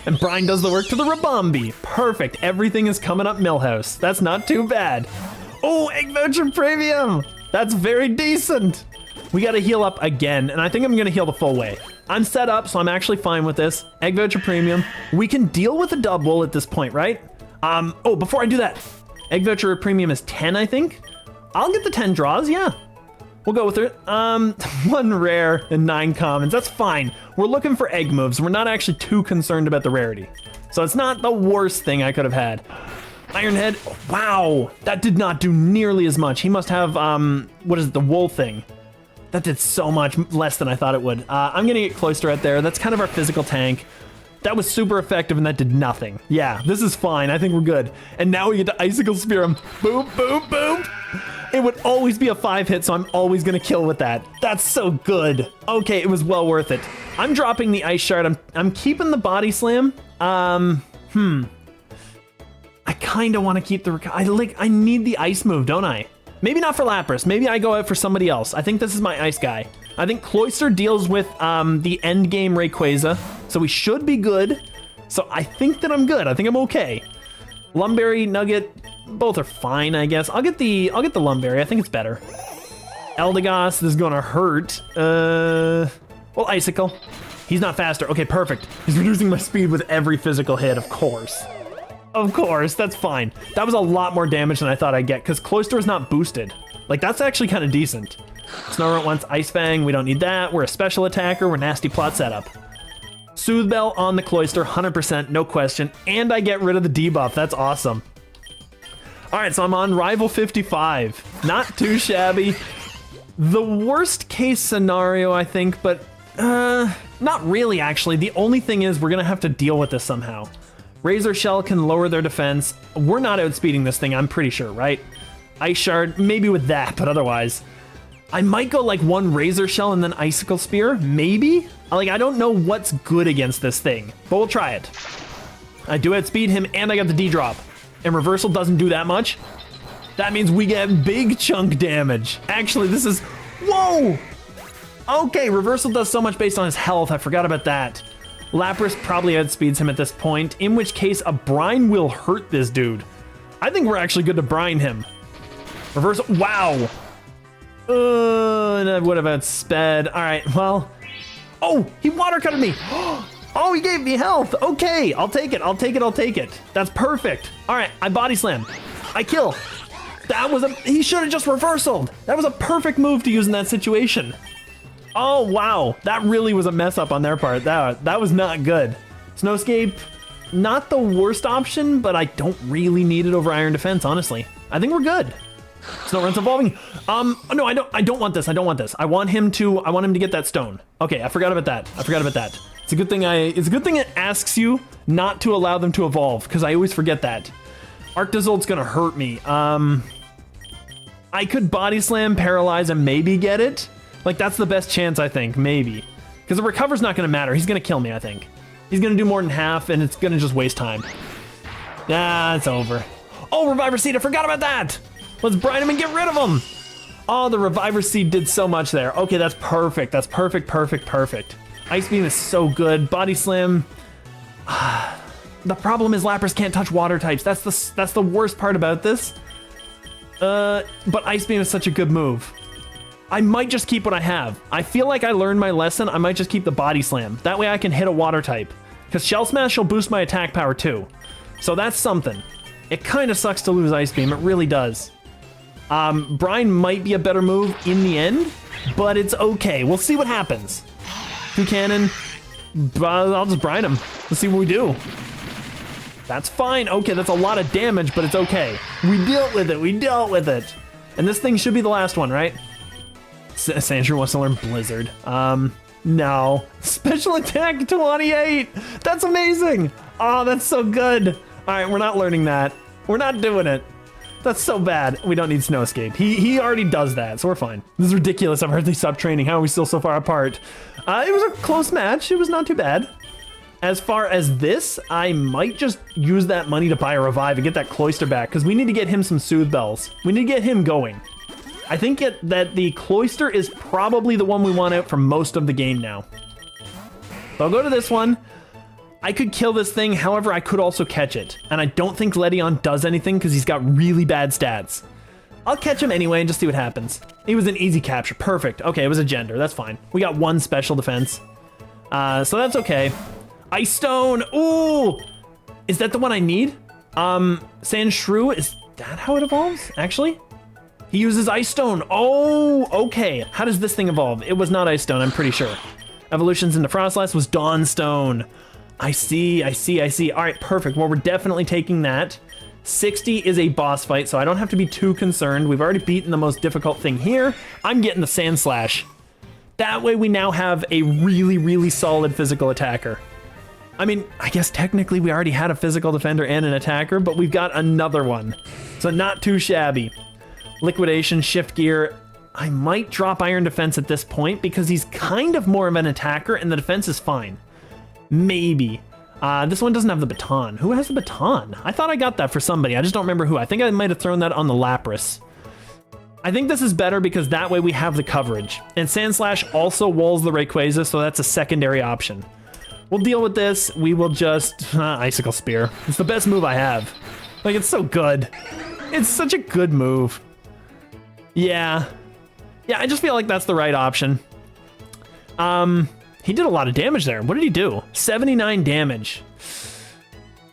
And brine does the work to the Rabambi. Perfect. Everything is coming up Millhouse. That's not too bad. Oh, Egg Voucher Premium. That's very decent. We got to heal up again, and I think I'm going to heal the full way. I'm set up, so I'm actually fine with this. Egg Voucher Premium. We can deal with a Dubwool at this point, right? Oh, before I do that, Egg Voucher Premium is 10, I think. I'll get the 10 draws, yeah. We'll go with it. 1 rare and 9 commons. That's fine. We're looking for egg moves. We're not actually too concerned about the rarity. So it's not the worst thing I could have had. Iron Head. Wow. That did not do nearly as much. He must have, what is it, the wool thing. That did so much less than I thought it would. I'm going to get Cloyster out there. That's kind of our physical tank. That was super effective and that did nothing. Yeah, this is fine. I think we're good. And now we get to Icicle Spear him. Boom, boom, boom. It would always be a 5 hit, so I'm always going to kill with that. That's so good. Okay, it was well worth it. I'm dropping the Ice Shard. I'm keeping the Body Slam. I kind of want to keep the... I need the Ice move, don't I? Maybe not for Lapras. Maybe I go out for somebody else. I think this is my Ice guy. I think Cloyster deals with the end game Rayquaza, so we should be good. So I think that I'm good. I think I'm okay. Lumberry, Nugget, both are fine, I guess. I'll get the Lumberry. I think it's better. Eldegoss, this is gonna hurt. Well, Icicle. He's not faster. Okay, perfect. He's reducing my speed with every physical hit, of course. Of course, that's fine. That was a lot more damage than I thought I'd get, because Cloyster is not boosted. Like, that's actually kind of decent. Snorunt wants Ice Fang. We don't need that. We're a special attacker. We're nasty plot setup. Soothe Bell on the Cloyster, 100%, no question. And I get rid of the debuff. That's awesome. All right, so I'm on Rival 55. Not too shabby. The worst case scenario, I think, but not really, actually. The only thing is we're going to have to deal with this somehow. Razor Shell can lower their defense. We're not outspeeding this thing, I'm pretty sure, right? Ice Shard, maybe with that, but otherwise. I might go like 1 Razor Shell and then Icicle Spear, maybe? Like, I don't know what's good against this thing, but we'll try it. I do outspeed him, and I got the D-drop. And Reversal doesn't do that much. That means we get big chunk damage. Actually, this is... Whoa! Okay, Reversal does so much based on his health, I forgot about that. Lapras probably outspeeds him at this point, in which case a Brine will hurt this dude. I think we're actually good to Brine him. Reversal, wow. And I would have outsped. All right, well. Oh, he water cutted me. Oh, he gave me health. Okay, I'll take it, I'll take it, I'll take it. That's perfect. All right, I body slam. I kill. That was he should have just reversaled. That was a perfect move to use in that situation. Oh, wow. That really was a mess up on their part. That was not good. Snowscape, not the worst option, but I don't really need it over Iron Defense, honestly. I think we're good. Snorunt's evolving. No, I don't want this. I don't want this. I want him to get that stone. Okay, I forgot about that. It's a good thing it asks you not to allow them to evolve, because I always forget that. Arctozolt's gonna hurt me. I could body slam, paralyze, and maybe get it. Like, that's the best chance, I think, maybe. Because the recover's not gonna matter. He's gonna kill me, I think. He's gonna do more than half, and it's gonna just waste time. Ah, it's over. Oh, Reviver Seed, I forgot about that! Let's brine him and get rid of him! Oh, the Reviver Seed did so much there. Okay, that's perfect. That's perfect, perfect, perfect. Ice Beam is so good. Body Slam. The problem is Lapras can't touch water types. That's the worst part about this. But Ice Beam is such a good move. I might just keep what I have. I feel like I learned my lesson. I might just keep the Body Slam. That way I can hit a water type. Because Shell Smash will boost my attack power too. So that's something. It kind of sucks to lose Ice Beam. It really does. Brine might be a better move in the end, but it's okay. We'll see what happens. Two Cannon. I'll just brine him. Let's see what we do. That's fine. Okay, that's a lot of damage, but it's okay. We dealt with it. We dealt with it. And this thing should be the last one, right? Sandshrew wants to learn Blizzard. No. Special attack 28. That's amazing. Oh, that's so good. All right, we're not learning that. We're not doing it. That's so bad. We don't need Snow Escape. He already does that, so we're fine. This is ridiculous. I've heard they stopped training. How are we still so far apart? It was a close match. It was not too bad. As far as this, I might just use that money to buy a revive and get that Cloyster back, because we need to get him some Soothe Bells. We need to get him going. I think that the Cloyster is probably the one we want out for most of the game now. So I'll go to this one. I could kill this thing, however, I could also catch it. And I don't think Ledyon does anything because he's got really bad stats. I'll catch him anyway and just see what happens. It was an easy capture. Perfect. Okay, it was a gender. That's fine. We got one special defense. So that's okay. Ice Stone. Ooh! Is that the one I need? Sandshrew, is that how it evolves, actually? He uses Ice Stone. Oh, okay. How does this thing evolve? It was not Ice Stone, I'm pretty sure. Evolutions into Frostlass was Dawn Stone. I see. All right, perfect. Well, we're definitely taking that. 60 is a boss fight, so I don't have to be too concerned. We've already beaten the most difficult thing here. I'm getting the Sand Slash. That way we now have a really, really solid physical attacker. I mean, I guess technically we already had a physical defender and an attacker, but we've got another one. So not too shabby. Liquidation, Shift Gear. I might drop Iron Defense at this point because he's kind of more of an attacker and the defense is fine. Maybe. This one doesn't have the baton. Who has the baton? I thought I got that for somebody. I just don't remember who. I think I might have thrown that on the Lapras. I think this is better because that way we have the coverage. And Sand Slash also walls the Rayquaza, so that's a secondary option. We'll deal with this. We will just... Icicle Spear. It's the best move I have. Like, it's so good. It's such a good move. Yeah. Yeah, I just feel like that's the right option. He did a lot of damage there. What did he do? 79 damage.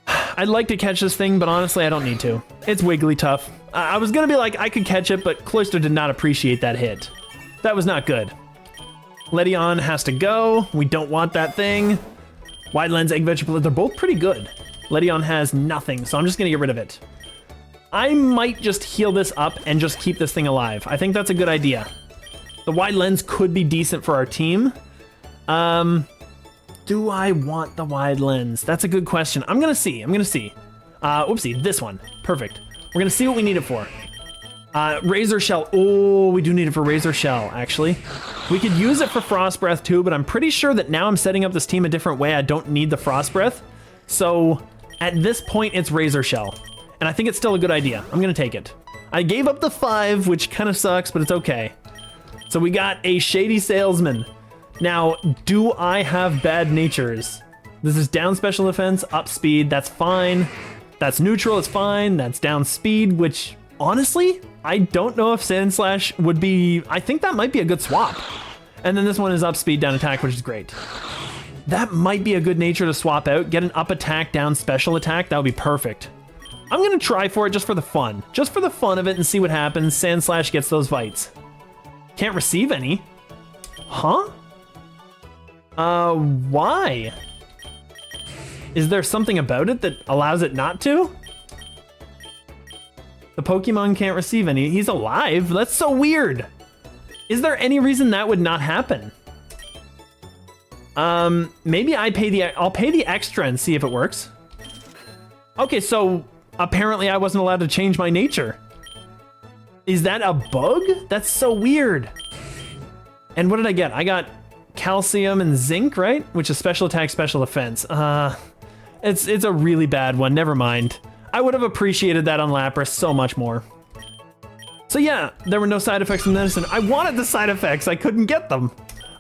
I'd like to catch this thing, but honestly, I don't need to. It's Wigglytuff. I was gonna be like, I could catch it, but Cloyster did not appreciate that hit. That was not good. Ledyon has to go. We don't want that thing. Wide Lens, Egg Vegetable, they're both pretty good. Ledyon has nothing, so I'm just gonna get rid of it. I might just heal this up and just keep this thing alive. I think that's a good idea. The Wide Lens could be decent for our team. Do I want the Wide Lens? That's a good question. I'm gonna see. Oopsie, this one. Perfect. We're gonna see what we need it for. Razor Shell. Oh, we do need it for Razor Shell, actually. We could use it for Frost Breath too, but I'm pretty sure that now I'm setting up this team a different way. I don't need the Frost Breath. So at this point, it's Razor Shell. And I think it's still a good idea. I'm gonna take it. I gave up the 5, which kind of sucks, but it's okay. So we got a Shady Salesman. Now, do I have bad natures? This is down special defense, up speed, that's fine. That's neutral, it's fine. That's down speed, which honestly, I don't know if Sand Slash would be, I think that might be a good swap. And then this one is up speed, down attack, which is great. That might be a good nature to swap out. Get an up attack, down special attack, that would be perfect. I'm gonna try for it just for the fun. Just for the fun of it and see what happens. Sand Slash gets those bites. Can't receive any. Huh? Why? Is there something about it that allows it not to? The Pokemon can't receive any. He's alive? That's so weird. Is there any reason that would not happen? Maybe I'll pay the extra and see if it works. Okay, so apparently I wasn't allowed to change my nature. Is that a bug? That's so weird. And what did I get? I got calcium and zinc, right? Which is special attack, special defense. It's a really bad one. Never mind. I would have appreciated that on Lapras so much more. So yeah, there were no side effects from medicine. I wanted the side effects. I couldn't get them.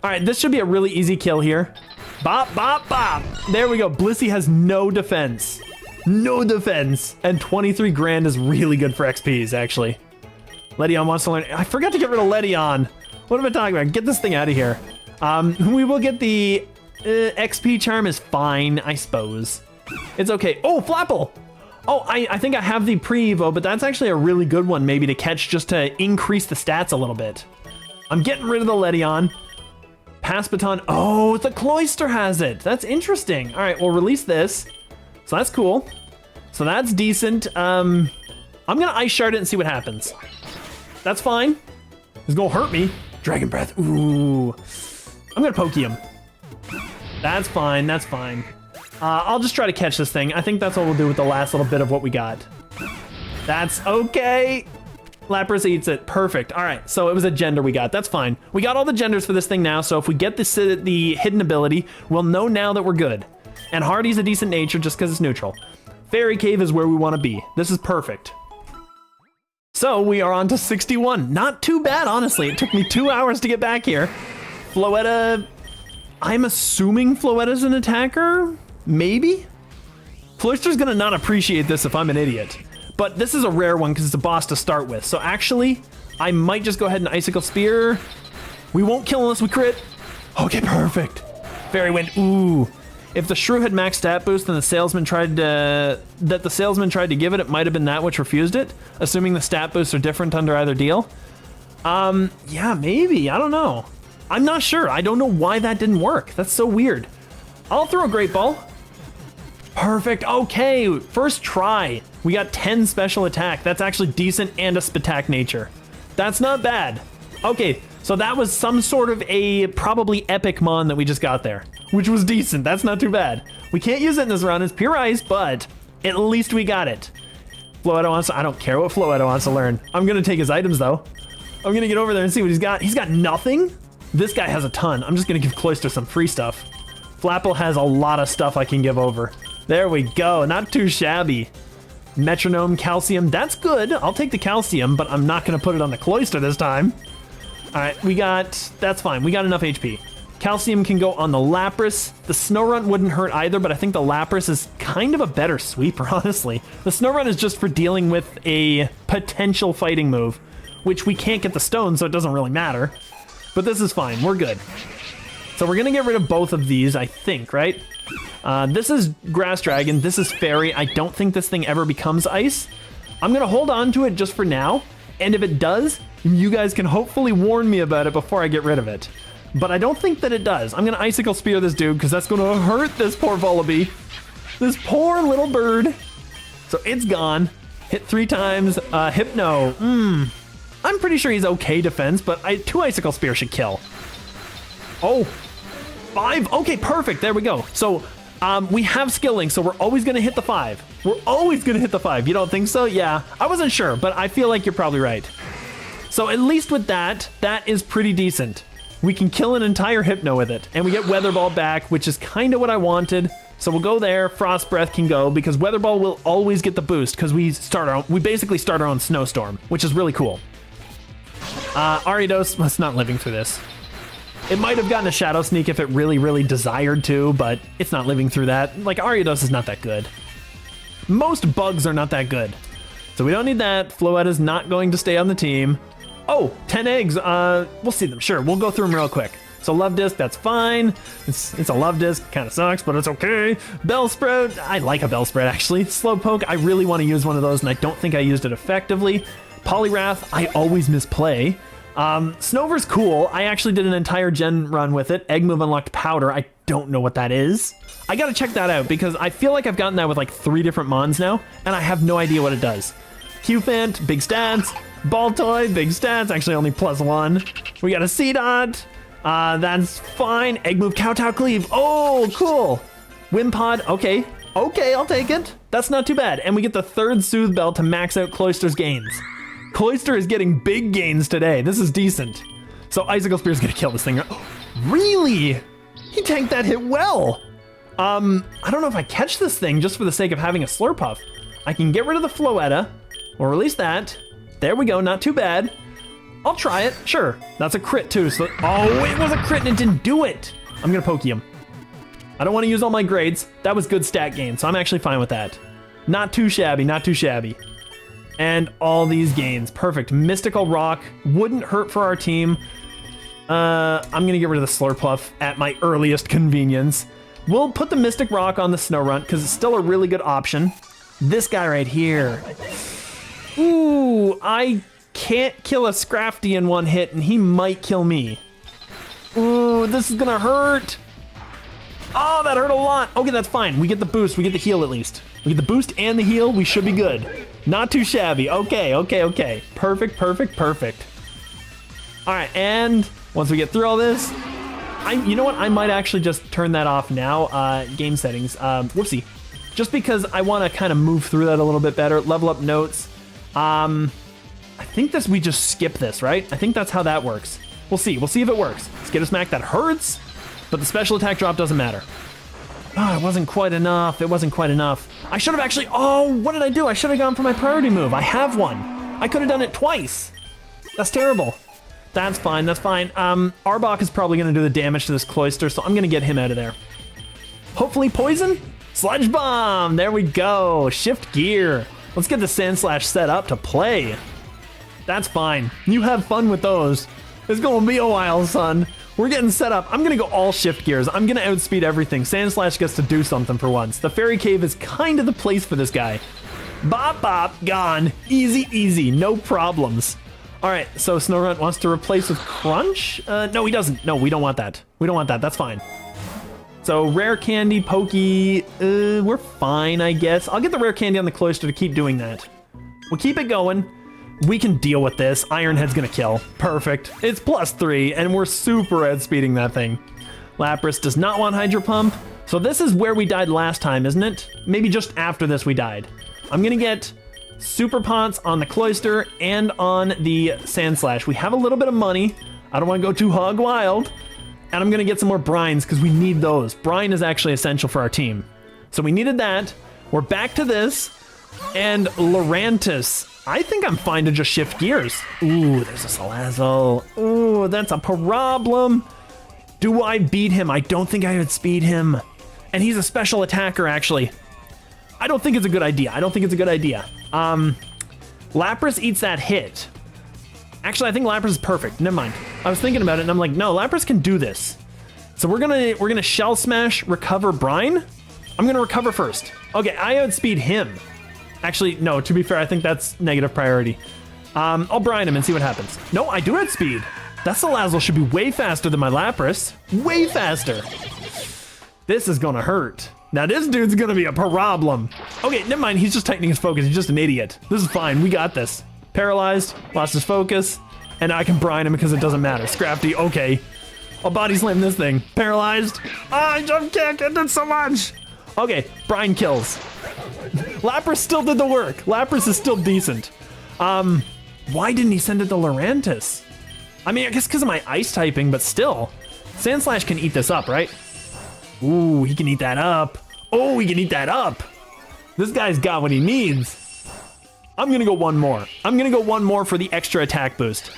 All right, this should be a really easy kill here. Bop, bop, bop. There we go. Blissey has no defense. No defense. And 23 grand is really good for XPs, actually. Ledyon wants to learn. I forgot to get rid of Ledyon. What am I talking about? Get this thing out of here. We will get the XP charm is fine, I suppose. It's okay. Oh, Flapple. Oh, I think I have the pre-evo, but that's actually a really good one maybe to catch just to increase the stats a little bit. I'm getting rid of the Ledyon. Pass baton. Oh, the Cloyster has it. That's interesting. All right, we'll release this. So that's cool. So that's decent. I'm gonna Ice Shard it and see what happens. That's fine. It's gonna hurt me. Dragon Breath. Ooh. I'm gonna Poke him. That's fine. That's fine. I'll just try to catch this thing. I think that's what we'll do with the last little bit of what we got. That's okay. Lapras eats it. Perfect. All right, so it was a gender we got. That's fine. We got all the genders for this thing now, so if we get the hidden ability, we'll know now that we're good. And Hardy's a decent nature just because it's neutral. Fairy Cave is where we want to be. This is perfect. So we are on to 61. Not too bad, honestly. It took me 2 hours to get back here. Floetta... I'm assuming Floetta's an attacker? Maybe? Cloyster's gonna not appreciate this if I'm an idiot. But this is a rare one because it's a boss to start with. So actually, I might just go ahead and Icicle Spear. We won't kill unless we crit. Okay, perfect. Fairy Wind. Ooh. If the Shrew had max stat boost and the salesman tried to give it, it might have been that which refused it. Assuming the stat boosts are different under either deal. Yeah, maybe. I don't know. I'm not sure. I don't know why that didn't work. That's so weird. I'll throw a Great Ball. Perfect. Okay, first try. We got 10 special attack. That's actually decent and a Spatak nature. That's not bad. Okay, so that was some sort of a probably epic mon that we just got there, which was decent. That's not too bad. We can't use it in this round. It's pure ice, but at least we got it. Floetta wants to, I don't care what Floetta wants to learn. I'm gonna take his items though. I'm gonna get over there and see what he's got. He's got nothing? This guy has a ton. I'm just gonna give Cloyster some free stuff. Flapple has a lot of stuff I can give over. There we go, not too shabby. Metronome, calcium, that's good. I'll take the calcium, but I'm not gonna put it on the Cloyster this time. All right, that's fine. We got enough HP. Calcium can go on the Lapras. The Snorunt wouldn't hurt either, but I think the Lapras is kind of a better sweeper, honestly. The Snorunt is just for dealing with a potential fighting move, which we can't get the stone, so it doesn't really matter. But this is fine, we're good. So we're gonna get rid of both of these, I think, right? This is Grass Dragon, this is Fairy. I don't think this thing ever becomes ice. I'm gonna hold on to it just for now, and if it does, you guys can hopefully warn me about it before I get rid of it. But I don't think that it does. I'm gonna Icicle Spear this dude, because that's gonna hurt this poor Vullaby. This poor little bird. So it's gone. Hit 3 times, Hypno. I'm pretty sure he's okay defense, but 2 Icicle Spear should kill. Oh, 5, okay, perfect, there we go. So, we have Skilling, so we're always gonna hit the 5. We're always gonna hit the 5, you don't think so? Yeah, I wasn't sure, but I feel like you're probably right. So at least with that is pretty decent. We can kill an entire Hypno with it, and we get Weather Ball back, which is kind of what I wanted. So we'll go there, Frost Breath can go, because Weather Ball will always get the boost, because we basically start our own Snowstorm, which is really cool. Ariados was not living through this. It might have gotten a Shadow Sneak if it really, really desired to, but it's not living through that. Like, Ariados is not that good. Most bugs are not that good. So we don't need that. Floetta's not going to stay on the team. Oh, 10 eggs. We'll see them. Sure, we'll go through them real quick. So Love Disc, that's fine. It's a Love Disc, kind of sucks, but it's okay. Bellsprout, I like a Bellsprout actually. Slowpoke, I really want to use one of those, and I don't think I used it effectively. Poliwrath, I always misplay. Snover's cool. I actually did an entire gen run with it. Egg move unlocked Powder. I don't know what that is. I gotta check that out because I feel like I've gotten that with like 3 different mons now, and I have no idea what it does. Q-Fant, big stats. Baltoy, big stats, actually only +1. We got a C-Dot. That's fine. Egg move, Kowtow, Cleave. Oh, cool. Wimpod, okay. Okay, I'll take it. That's not too bad. And we get the 3rd Soothe Bell to max out Cloyster's gains. Cloyster is getting big gains today. This is decent. So Icicle Spear is gonna kill this thing. Really? He tanked that hit well. I don't know if I catch this thing just for the sake of having a Slurpuff. I can get rid of the Floetta. We'll release that. There we go, not too bad. I'll try it, sure. That's a crit too, so, oh, it was a crit and it didn't do it. I'm gonna Poke him. I don't wanna use all my grades. That was good stat gain, so I'm actually fine with that. Not too shabby, not too shabby. And all these gains, perfect. Mystical Rock wouldn't hurt for our team. I'm gonna get rid of the Slurpuff at my earliest convenience. We'll put the Mystic Rock on the Snorunt because it's still a really good option. This guy right here. Ooh, I can't kill a Scrafty in one hit and he might kill me. Ooh, this is gonna hurt. Oh, that hurt a lot. Okay, that's fine. We get the boost, we get the heal at least. We get the boost and the heal, we should be good. Not too shabby. Okay, okay, okay. Perfect, perfect, perfect. All right, and once we get through all this, you know what? I might actually just turn that off now. Game settings. Whoopsie. Just because I want to kind of move through that a little bit better. Level up notes. I think we just skip this, right? I think that's how that works. We'll see. We'll see if it works. Skittle Smack, that hurts, but the special attack drop doesn't matter. Oh, it wasn't quite enough. It wasn't quite enough. I should have actually, oh, what did I do? I should have gone for my priority move. I have one. I could have done it twice. That's terrible. That's fine, that's fine. Arbok is probably gonna do the damage to this Cloyster, so I'm gonna get him out of there. Hopefully poison? Sludge Bomb, there we go. Shift gear. Let's get the Sandslash set up to play. That's fine. You have fun with those. It's gonna be a while, son. We're getting set up. I'm gonna go all shift gears. I'm gonna outspeed everything. Sandslash gets to do something for once. The Fairy Cave is kind of the place for this guy. Bop, bop, gone. Easy, easy, no problems. All right, so Snorunt wants to replace with Crunch? No, he doesn't. No, we don't want that. We don't want that, that's fine. So Rare Candy, Pokey, we're fine, I guess. I'll get the Rare Candy on the Cloyster to keep doing that. We'll keep it going. We can deal with this. Iron Head's gonna kill. Perfect. It's +3, and we're super outspeeding that thing. Lapras does not want Hydro Pump. So this is where we died last time, isn't it? Maybe just after this we died. I'm gonna get Super Pots on the Cloyster and on the Sandslash. We have a little bit of money. I don't want to go too hog wild. And I'm going to get some more brines because we need those. Brine is actually essential for our team. So we needed that. We're back to this. And Lurantis. I think I'm fine to just shift gears. Ooh, there's a Salazzle. Ooh, that's a problem. Do I beat him? I don't think I would speed him. And he's a special attacker, actually. I don't think it's a good idea. I don't think it's a good idea. Lapras eats that hit. Actually, I think Lapras is perfect. Never mind. I was thinking about it and I'm like, no, Lapras can do this. So we're gonna Shell Smash, recover Brine. I'm gonna recover first. Okay, I outspeed him. Actually, no, to be fair, I think that's negative priority. I'll Brine him and see what happens. No, I do outspeed. That Salazzle should be way faster than my Lapras. Way faster. This is gonna hurt. Now this dude's gonna be a problem. Okay, never mind, he's just tightening his focus. He's just an idiot. This is fine, we got this. Paralyzed, lost his focus, and I can brine him because it doesn't matter. Scrafty, okay. I'll body slam this thing. Paralyzed. I jump kick, it did so much. Okay, brine kills. Lapras still did the work. Lapras is still decent. Why didn't he send it to Lurantis? I mean, I guess because of my ice typing, but still. Sandslash can eat this up, right? Ooh, he can eat that up. Oh, he can eat that up. This guy's got what he needs. I'm gonna go one more. I'm gonna go one more for the extra attack boost.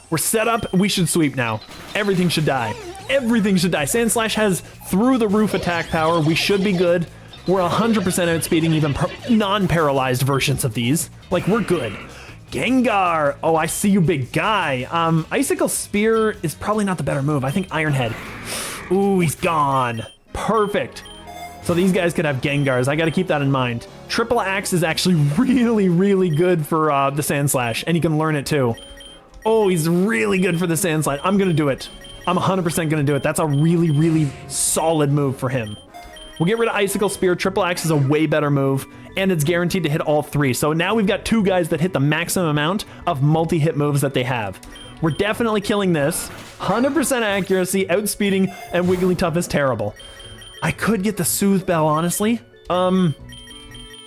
We're set up, we should sweep now. Everything should die. Everything should die. Sandslash has through the roof attack power. We should be good. We're 100% outspeeding even non-paralyzed versions of these. Like, we're good. Gengar. Oh, I see you, big guy. Icicle Spear is probably not the better move. I think Iron Head. Ooh, he's gone. Perfect. So these guys could have Gengars. I got to keep that in mind. Triple Axe is actually really, really good for the Sandslash, and you can learn it too. Oh, he's really good for the Sandslash. I'm going to do it. I'm 100% going to do it. That's a really, really solid move for him. We'll get rid of Icicle Spear. Triple Axe is a way better move, and it's guaranteed to hit all 3. So now we've got 2 guys that hit the maximum amount of multi-hit moves that they have. We're definitely killing this. 100% accuracy, outspeeding, and Wigglytuff is terrible. I could get the Soothe Bell, honestly.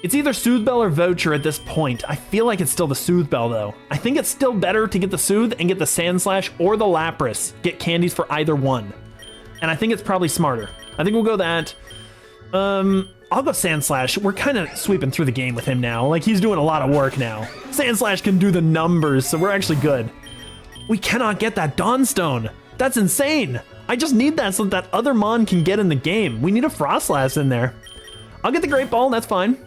It's either Soothe Bell or Voucher at this point. I feel like it's still the Soothe Bell, though. I think it's still better to get the Soothe and get the Sand Slash or the Lapras. Get candies for either one. And I think it's probably smarter. I think we'll go that. I'll go Sand Slash. We're kind of sweeping through the game with him now. Like, he's doing a lot of work now. Sand Slash can do the numbers, so we're actually good. We cannot get that Dawnstone. That's insane. I just need that so that other Mon can get in the game. We need a Frostlass in there. I'll get the Great Ball, that's fine.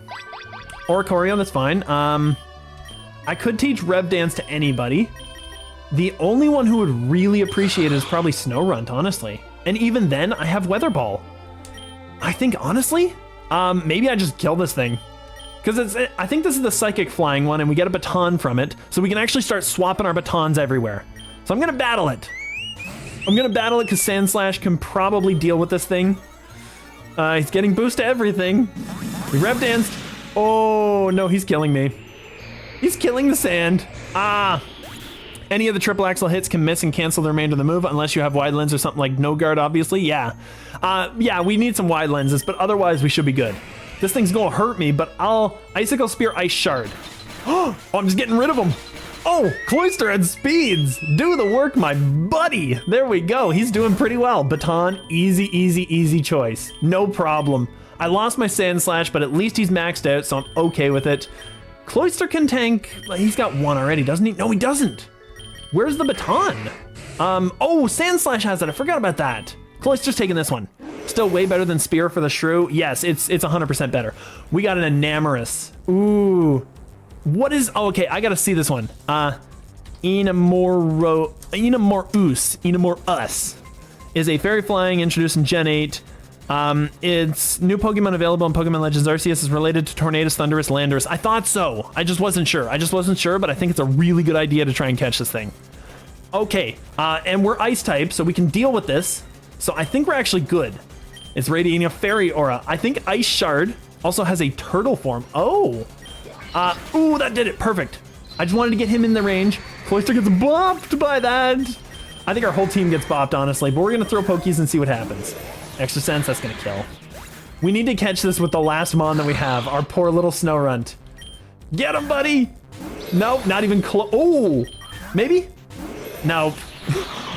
Or Oricorio, that's fine. I could teach Rev Dance to anybody. The only one who would really appreciate it is probably Snorunt, honestly. And even then, I have Weather Ball. I think, honestly, maybe I just kill this thing. Because I think this is the Psychic Flying one, and we get a baton from it, so we can actually start swapping our batons everywhere. So I'm going to battle it. I'm going to battle it because Sand Slash can probably deal with this thing. He's getting boost to everything. We Rev Danced. Oh, no, he's killing me. He's killing the sand. Any of the triple axle hits can miss and cancel the remainder of the move unless you have wide lens or something like no guard, obviously. Yeah. Yeah, we need some wide lenses, but otherwise we should be good. This thing's gonna hurt me, but I'll Icicle Spear, Ice Shard. Oh, I'm just getting rid of him. Oh, Cloyster had speeds. Do the work, my buddy. There we go. He's doing pretty well. Baton, easy, easy, easy choice. No problem. I lost my Sand Slash, but at least he's maxed out, so I'm okay with it. Cloyster can tank. He's got 1 already, doesn't he? No, he doesn't. Where's the baton? Oh, Sand Slash has it. I forgot about that. Cloyster's taking this one. Still way better than Spear for the Shrew. Yes, it's 100% better. We got an Enamorous. Ooh. What is... Oh, okay, I gotta see this one. Enamorous is a Fairy Flying introduced in Gen 8. It's new Pokemon available in Pokemon Legends Arceus is related to Tornadus, Thundurus, Landorus. I thought so. I just wasn't sure. But I think it's a really good idea to try and catch this thing. Okay, and we're Ice type, so we can deal with this. So I think we're actually good. It's radiating a Fairy Aura. I think Ice Shard also has a turtle form. Oh. Ooh, that did it. Perfect. I just wanted to get him in the range. Cloyster gets bopped by that. I think our whole team gets bopped, honestly, but we're going to throw Pokies and see what happens. Extra Sense, that's going to kill. We need to catch this with the last Mon that we have. Our poor little Snorunt. Get him, buddy. Nope, not even close. Oh, maybe? Nope.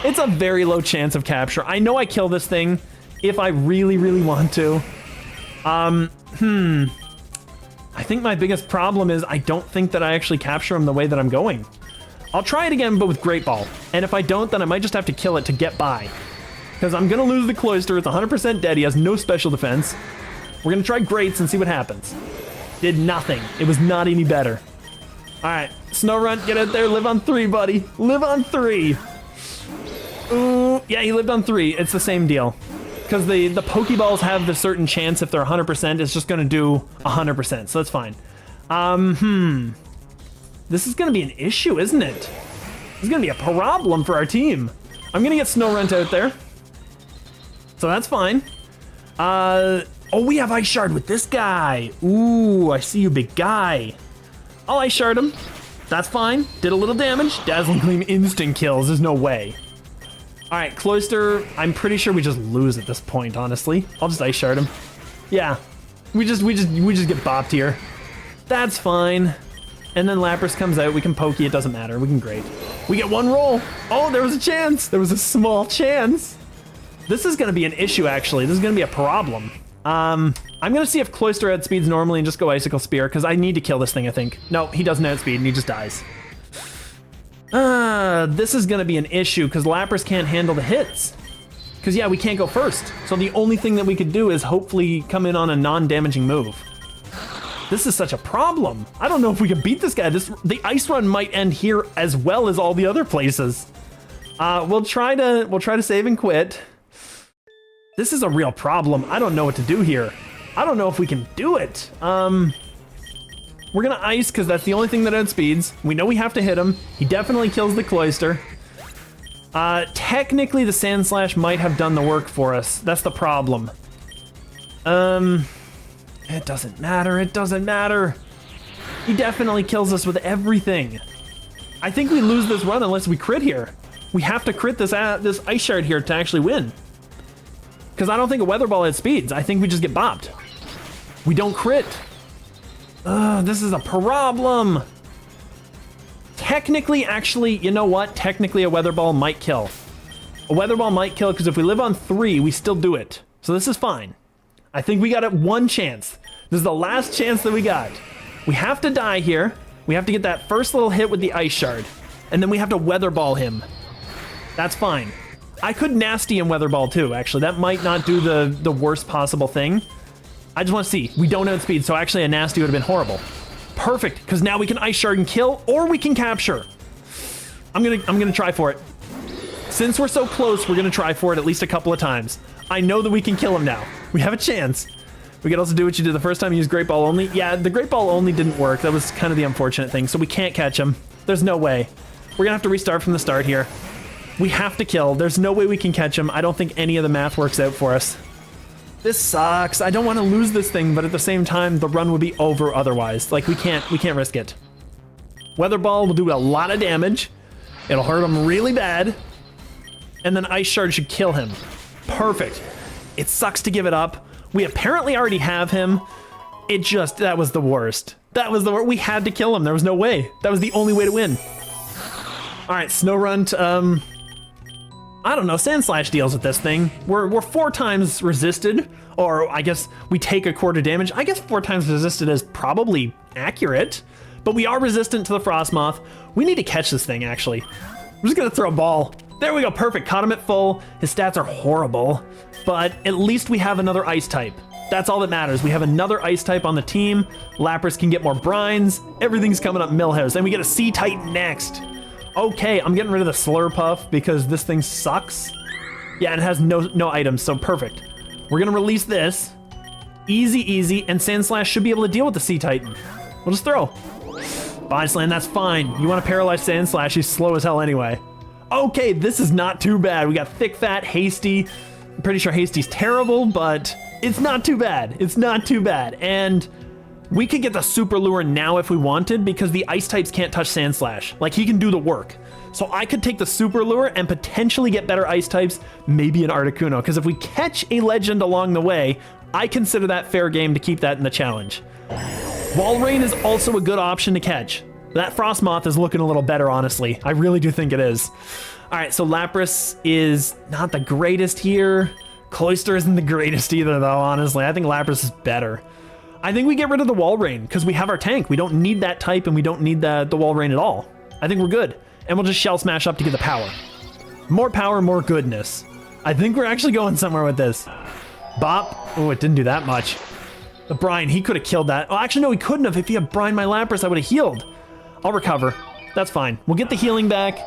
It's a very low chance of capture. I know I kill this thing if I really, really want to. I think my biggest problem is I don't think that I actually capture him the way that I'm going. I'll try it again, but with Great Ball. And if I don't, then I might just have to kill it to get by. Because I'm going to lose the Cloyster. It's 100% dead. He has no special defense. We're going to try Grates and see what happens. Did nothing. It was not any better. All right, Snorunt, get out there. Live on 3, buddy. Live on 3. Ooh, yeah, he lived on 3. It's the same deal. Because the Pokeballs have the certain chance if they're 100%, it's just going to do 100%, so that's fine. This is going to be an issue, isn't it? This is going to be a problem for our team. I'm going to get Snorunt out there. So that's fine. Oh, we have Ice Shard with this guy. Ooh, I see you, big guy. I'll Ice Shard him. That's fine. Did a little damage. Dazzling Gleam instant kills. There's no way. All right, Cloyster, I'm pretty sure we just lose at this point, honestly. I'll just Ice Shard him. Yeah, we just get bopped here. That's fine. And then Lapras comes out, we can Pokey, it doesn't matter, we can Great. We get 1 roll. Oh, there was a chance. There was a small chance. This is gonna be an issue, actually. This is gonna be a problem. I'm gonna see if Cloyster outspeeds normally and just go Icicle Spear, because I need to kill this thing, I think. No, he doesn't outspeed and he just dies. This is gonna be an issue because Lapras can't handle the hits. Because yeah, we can't go first. So the only thing that we could do is hopefully come in on a non-damaging move. This is such a problem. I don't know if we can beat this guy. The ice run might end here as well as all the other places. We'll try to save and quit. This is a real problem. I don't know what to do here. I don't know if we can do it. We're gonna Ice because that's the only thing that outspeeds. We know we have to hit him. He definitely kills the Cloyster. Technically the Sand Slash might have done the work for us. That's the problem. It doesn't matter. It doesn't matter. He definitely kills us with everything. I think we lose this run unless we crit here. We have to crit this ice shard here to actually win. Because I don't think a weather ball has speeds. I think we just get bopped. We don't crit. This is a problem. Technically, actually, you know what? Technically, a weather ball might kill. A weather ball might kill because if we live on 3, we still do it. So this is fine. I think we got it one chance. This is the last chance that we got. We have to die here. We have to get that first little hit with the ice shard. And then we have to weather ball him. That's fine. I could nasty and weather ball too, actually. That might not do the worst possible thing. I just want to see. We don't outspeed, so actually a nasty would have been horrible. Perfect, because now we can ice shard and kill, or we can capture. I'm gonna try for it. Since we're so close, we're gonna try for it at least a couple of times. I know that we can kill him now. We have a chance. We can also do what you did the first time, use Great Ball only. Yeah, the Great Ball only didn't work. That was kind of the unfortunate thing, so we can't catch him. There's no way. We're gonna have to restart from the start here. We have to kill. There's no way we can catch him. I don't think any of the math works out for us. This sucks. I don't want to lose this thing, but at the same time, the run would be over otherwise. Like, we can't risk it. Weather Ball will do a lot of damage. It'll hurt him really bad. And then Ice Shard should kill him. Perfect. It sucks to give it up. We apparently already have him. That was the worst. That was the worst. We had to kill him. There was no way. That was the only way to win. All right, Snorunt, I don't know, Sand Slash deals with this thing. We're 4 times resisted, or I guess we take a quarter damage. I guess 4 times resisted is probably accurate, but we are resistant to the Frostmoth. We need to catch this thing, actually. I'm just gonna throw a ball. There we go, perfect. Caught him at full. His stats are horrible, but at least we have another ice type. That's all that matters. We have another ice type on the team. Lapras can get more brines. Everything's coming up Millhouse. And we get a Sea Titan next. Okay, I'm getting rid of the Slurpuff because this thing sucks. Yeah, and it has no items, so perfect. We're gonna release this. Easy, and Sand Slash should be able to deal with the Sea Titan. We'll just throw. Body Slam, that's fine. You wanna paralyze Sand Slash, he's slow as hell anyway. Okay, this is not too bad. We got Thick Fat, Hasty. I'm pretty sure Hasty's terrible, but it's not too bad. It's not too bad. And we could get the Super Lure now if we wanted because the ice types can't touch Sand Slash. Like, he can do the work. So I could take the Super Lure and potentially get better ice types, maybe an Articuno, because if we catch a legend along the way, I consider that fair game to keep that in the challenge. Walrein is also a good option to catch. That Frostmoth is looking a little better, honestly. I really do think it is. All right, so Lapras is not the greatest here. Cloyster isn't the greatest either, though, honestly. I think Lapras is better. I think we get rid of the Walrein because we have our tank. We don't need that type and we don't need the Walrein at all. I think we're good. And we'll just Shell Smash up to get the power. More power, more goodness. I think we're actually going somewhere with this. Bop. Oh, it didn't do that much. The Brine, he could have killed that. Oh, actually, no, he couldn't have. If he had Brine my Lapras, I would have healed. I'll recover. That's fine. We'll get the healing back.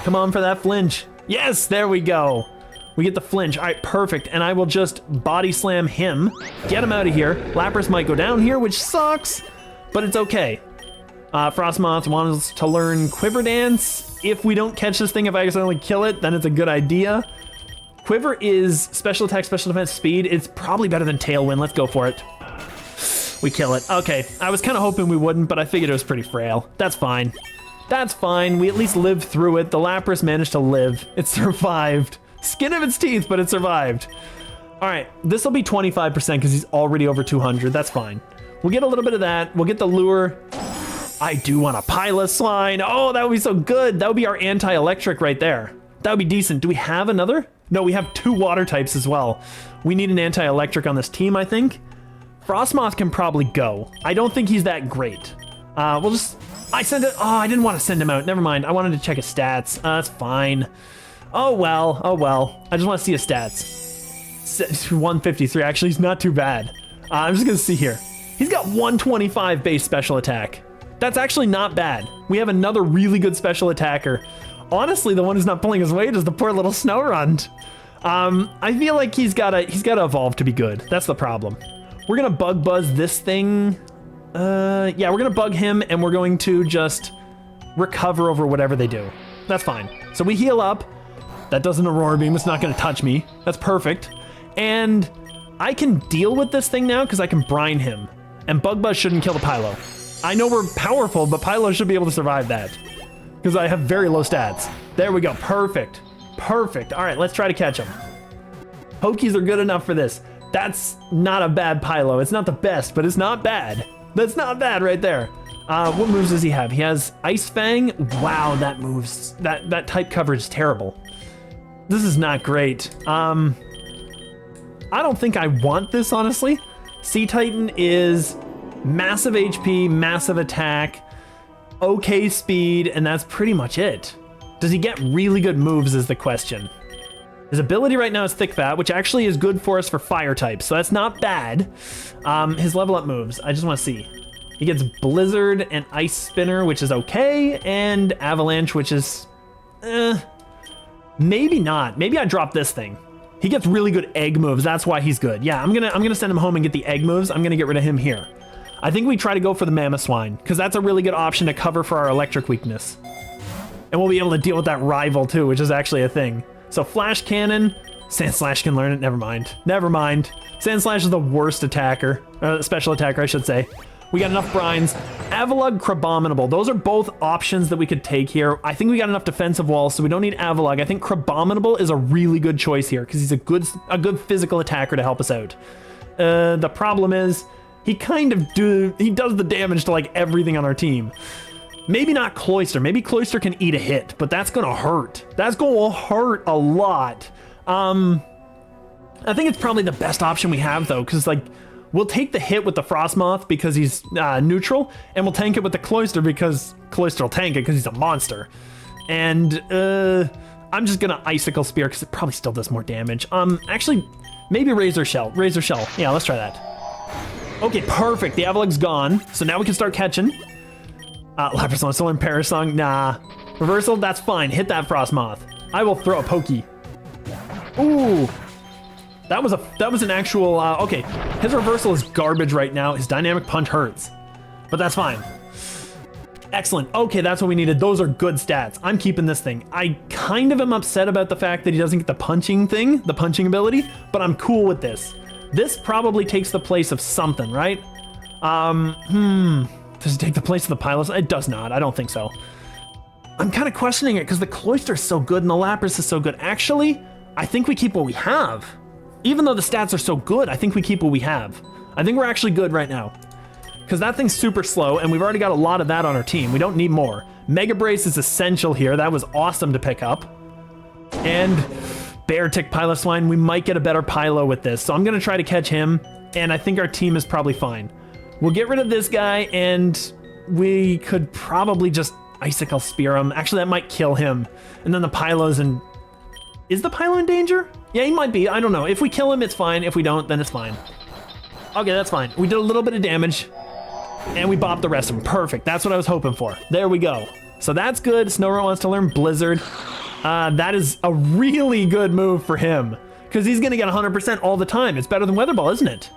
Come on for that flinch. Yes, there we go. We get the flinch. All right, perfect. And I will just body slam him. Get him out of here. Lapras might go down here, which sucks, but it's okay. Frostmoth wants to learn Quiver Dance. If we don't catch this thing, if I accidentally kill it, then it's a good idea. Quiver is special attack, special defense, speed. It's probably better than Tailwind. Let's go for it. We kill it. Okay, I was kind of hoping we wouldn't, but I figured it was pretty frail. That's fine. That's fine. We at least lived through it. The Lapras managed to live. It survived. Skin of its teeth, but it survived. All right, this will be 25% because he's already over 200. That's fine. We'll get a little bit of that. We'll get the lure. I do want a Piloswine. Oh, that would be so good. That would be our anti-electric right there. That would be decent. Do we have another? No, we have 2 water types as well. We need an anti-electric on this team, I think. Frostmoth can probably go. I don't think he's that great. We'll just... I didn't want to send him out. Never mind. I wanted to check his stats. That's fine. Oh well, oh well. I just want to see his stats. 153, actually, he's not too bad. I'm just gonna see here. He's got 125 base special attack. That's actually not bad. We have another really good special attacker. Honestly, the one who's not pulling his weight is the poor little Snorunt. I feel like he's gotta evolve to be good. That's the problem. We're gonna bug buzz this thing. Yeah, we're gonna bug him and we're going to just recover over whatever they do. That's fine. So we heal up. That doesn't Aurora Beam, it's not gonna touch me. That's perfect. And I can deal with this thing now because I can brine him. And Bug Buzz shouldn't kill the Pylo. I know we're powerful, but Pylo should be able to survive that. Because I have very low stats. There we go, perfect. Perfect, all right, let's try to catch him. Pokies are good enough for this. That's not a bad Pylo. It's not the best, but it's not bad. That's not bad right there. What moves does he have? He has Ice Fang. Wow, that moves. That type coverage is terrible. This is not great. I don't think I want this, honestly. Sea Titan is massive HP, massive attack, okay speed, and that's pretty much it. Does he get really good moves is the question. His ability right now is Thick Fat, which actually is good for us for fire types, so that's not bad. His level up moves, I just want to see. He gets Blizzard and Ice Spinner, which is okay, and Avalanche, which is, maybe not. Maybe I drop this thing. He gets really good egg moves. That's why he's good. Yeah, I'm gonna send him home and get the egg moves. I'm gonna get rid of him here. I think we try to go for the Mammoth Swine because that's a really good option to cover for our electric weakness. And we'll be able to deal with that rival too, which is actually a thing. So Flash Cannon, Sandslash can learn it. Never mind. Never mind. Sandslash is the worst attacker, special attacker, I should say. We got enough brines. Avalugg, Crabominable. Those are both options that we could take here. I think we got enough defensive walls, so we don't need Avalugg. I think Crabominable is a really good choice here because he's a good physical attacker to help us out. The problem is he he does the damage to like everything on our team. Maybe not Cloyster. Maybe Cloyster can eat a hit, but that's gonna hurt. That's gonna hurt a lot. I think it's probably the best option we have though, because like, we'll take the hit with the Frostmoth because he's neutral, and we'll tank it with the Cloyster because Cloyster will tank it because he's a monster. And I'm just gonna Icicle Spear because it probably still does more damage. Actually, maybe Razor Shell. Razor Shell. Yeah, let's try that. Okay, perfect. The Avalugg's gone, so now we can start catching. Lapras still in Parasong. Nah. Reversal, that's fine. Hit that Frostmoth. I will throw a Pokey. Ooh. That was an actual, okay. His reversal is garbage right now. His dynamic punch hurts, but that's fine. Excellent. Okay, that's what we needed. Those are good stats. I'm keeping this thing. I kind of am upset about the fact that he doesn't get the punching thing, the punching ability, but I'm cool with this. This probably takes the place of something, right? Does it take the place of the Pylos? It does not. I don't think so. I'm kind of questioning it because the Cloyster is so good and the Lapras is so good. Actually, I think we keep what we have. Even though the stats are so good, I think we keep what we have. I think we're actually good right now. Because that thing's super slow, and we've already got a lot of that on our team. We don't need more. Mega Brace is essential here. That was awesome to pick up. And Bear Tick Piloswine, we might get a better Pylo with this. So I'm going to try to catch him, and I think our team is probably fine. We'll get rid of this guy, and we could probably just Icicle Spear him. Actually, that might kill him. And then the Pylo's in... Is the Pylo in danger? Yeah, he might be. I don't know. If we kill him, it's fine. If we don't, then it's fine. Okay, that's fine. We did a little bit of damage, and we bopped the rest of them. Perfect. That's what I was hoping for. There we go. So that's good. Snorunt wants to learn Blizzard. That is a really good move for him, because he's going to get 100% all the time. It's better than Weather Ball, isn't it?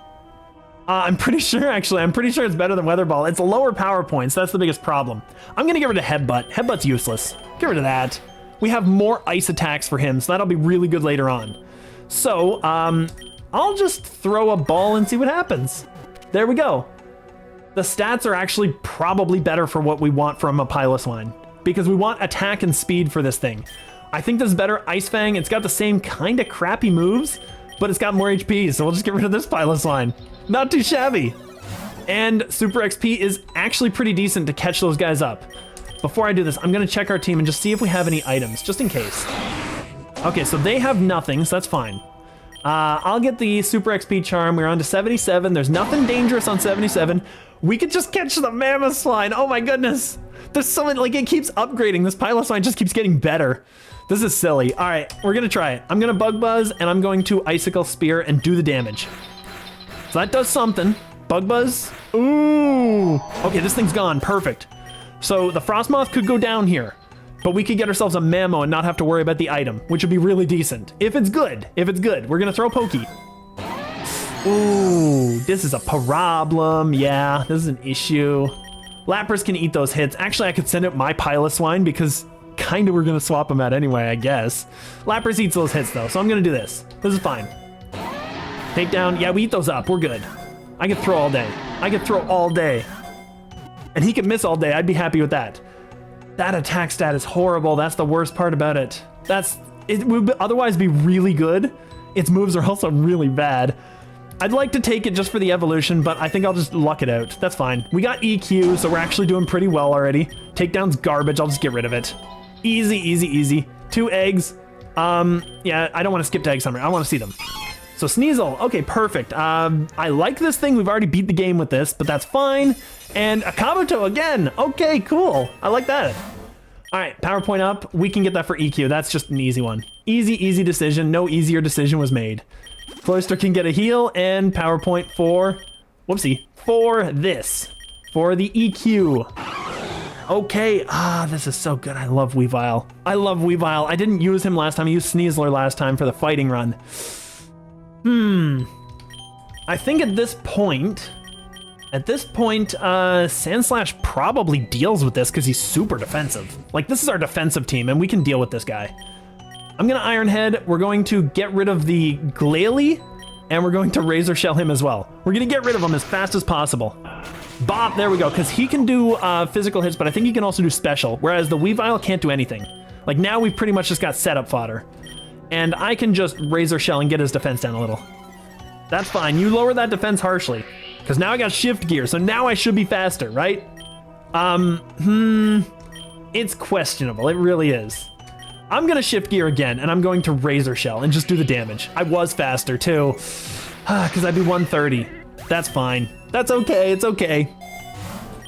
I'm pretty sure, actually. I'm pretty sure it's better than Weather Ball. It's a lower power points. That's the biggest problem. I'm going to get rid of Headbutt. Headbutt's useless. Get rid of that. We have more ice attacks for him, so that'll be really good later on. So, I'll just throw a ball and see what happens. There we go. The stats are actually probably better for what we want from a Piloswine, because we want attack and speed for this thing. I think this is better. Ice Fang, it's got the same kind of crappy moves, but it's got more HP, so we'll just get rid of this Piloswine. Not too shabby. And Super XP is actually pretty decent to catch those guys up. Before I do this, I'm going to check our team and just see if we have any items, just in case. Okay, so they have nothing, so that's fine. I'll get the Super XP charm. We're on to 77. There's nothing dangerous on 77. We could just catch the Mammoth Swine. Oh my goodness. There's something, like, it keeps upgrading. This Piloswine just keeps getting better. This is silly. All right, we're going to try it. I'm going to Bug Buzz, and I'm going to Icicle Spear and do the damage. So that does something. Bug Buzz. Ooh. Okay, this thing's gone. Perfect. So the Frostmoth could go down here, but we could get ourselves a Mammo and not have to worry about the item, which would be really decent. If it's good. If it's good. We're going to throw Pokey. Ooh, this is a problem. Yeah, this is an issue. Lapras can eat those hits. Actually, I could send out my Piloswine because kind of we're going to swap them out anyway, I guess. Lapras eats those hits though, so I'm going to do this. This is fine. Take down. Yeah, we eat those up. We're good. I could throw all day. I could throw all day. And he could miss all day. I'd be happy with that. That attack stat is horrible. That's the worst part about it. It would otherwise be really good. Its moves are also really bad. I'd like to take it just for the evolution, but I think I'll just luck it out. That's fine. We got EQ, so we're actually doing pretty well already. Takedown's garbage. I'll just get rid of it. Easy, easy, easy. 2 eggs. Yeah, I don't want to skip to Egg Summer. I want to see them. So Sneasel, okay, perfect. I like this thing. We've already beat the game with this, but that's fine. And a Kabuto again. Okay, cool. I like that. All right, power point up. We can get that for EQ. That's just an easy one. Easy, easy decision. No easier decision was made. Cloyster can get a heal and power point for, whoopsie, for this, for the EQ. Okay, this is so good. I love Weavile. I love Weavile. I didn't use him last time. I used Sneasler last time for the fighting run. I think at this point, Sandslash probably deals with this because he's super defensive. Like, this is our defensive team, and we can deal with this guy. I'm gonna Iron Head. We're going to get rid of the Glalie, and we're going to Razor Shell him as well. We're gonna get rid of him as fast as possible. Bop, there we go, because he can do physical hits, but I think he can also do special, whereas the Weavile can't do anything. Like, now we've pretty much just got setup fodder. And I can just Razor Shell and get his defense down a little. That's fine. You lower that defense harshly. Because now I got shift gear, so now I should be faster, right? It's questionable. It really is. I'm going to shift gear again, and I'm going to Razor Shell and just do the damage. I was faster, too. Because I'd be 130. That's fine. That's okay. It's okay.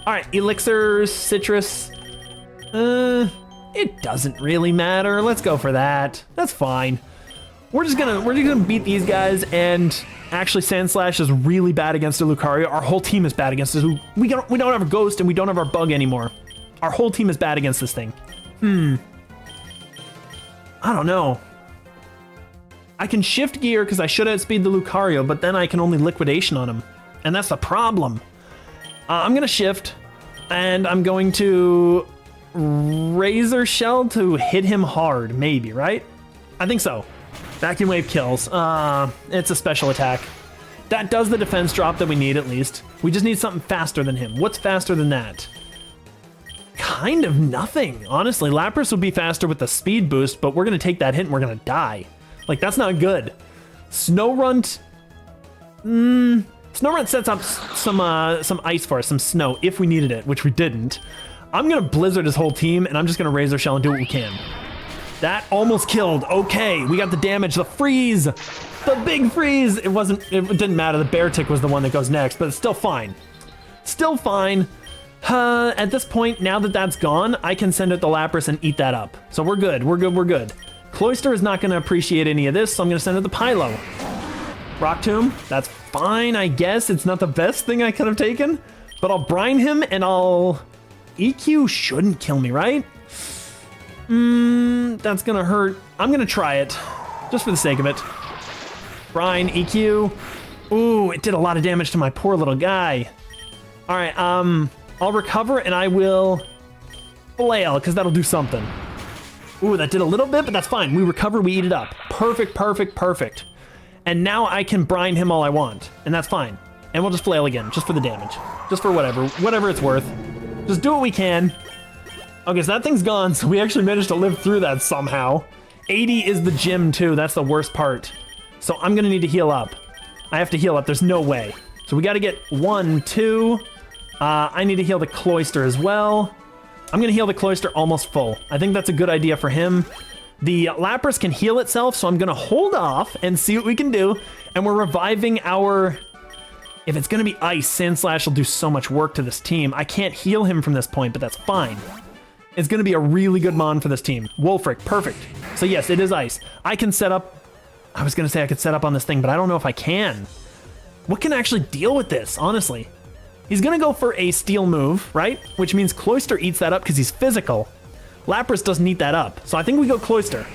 All right, Elixir, Citrus. It doesn't really matter. Let's go for that. That's fine. We're just gonna beat these guys, and actually Sandslash is really bad against a Lucario. Our whole team is bad against this. We don't have a Ghost and we don't have our Bug anymore. Our whole team is bad against this thing. I don't know. I can shift gear because I should outspeed the Lucario, but then I can only liquidation on him. And that's the problem. I'm gonna shift, and I'm going to Razor Shell to hit him hard, maybe, right? I think so. Vacuum Wave kills. It's a special attack. That does the defense drop that we need, at least. We just need something faster than him. What's faster than that? Kind of nothing, honestly. Lapras would be faster with the speed boost, but we're gonna take that hit and we're gonna die. Like, that's not good. Snorunt... Snorunt sets up some ice for us, some snow, if we needed it, which we didn't. I'm gonna Blizzard his whole team, and I'm just gonna Razor Shell and do what we can. That almost killed. Okay, we got the damage, the freeze, the big freeze. It didn't matter. The Bear Tick was the one that goes next, but it's still fine. Still fine. At this point, now that that's gone, I can send out the Lapras and eat that up. So we're good, we're good, we're good. Cloyster is not gonna appreciate any of this, so I'm gonna send out the Pylo. Rock Tomb, that's fine, I guess. It's not the best thing I could have taken, but I'll brine him and I'll... EQ shouldn't kill me, right? That's gonna hurt. I'm gonna try it, just for the sake of it. Brine, EQ. Ooh, it did a lot of damage to my poor little guy. All right, I'll recover and I will flail, because that'll do something. Ooh, that did a little bit, but that's fine. We recover, we eat it up. Perfect, perfect, perfect. And now I can brine him all I want, and that's fine. And we'll just flail again, just for the damage. Just for whatever it's worth. Just do what we can. Okay, so that thing's gone, so we actually managed to live through that somehow. 80 is the gym too, that's the worst part. So I'm gonna need to heal up. I have to heal up, there's no way. So we gotta get 1, 2. I need to heal the Cloyster as well. I'm gonna heal the Cloyster almost full. I think that's a good idea for him. The Lapras can heal itself, so I'm gonna hold off and see what we can do. And we're reviving our... If it's gonna be Ice, Sandslash will do so much work to this team. I can't heal him from this point, but that's fine. It's gonna be a really good mon for this team. Wolfric, perfect. So yes, it is Ice. I can set up... I was gonna say I could set up on this thing, but I don't know if I can. What can actually deal with this, honestly? He's gonna go for a Steel move, right? Which means Cloyster eats that up because he's physical. Lapras doesn't eat that up, so I think we go Cloyster.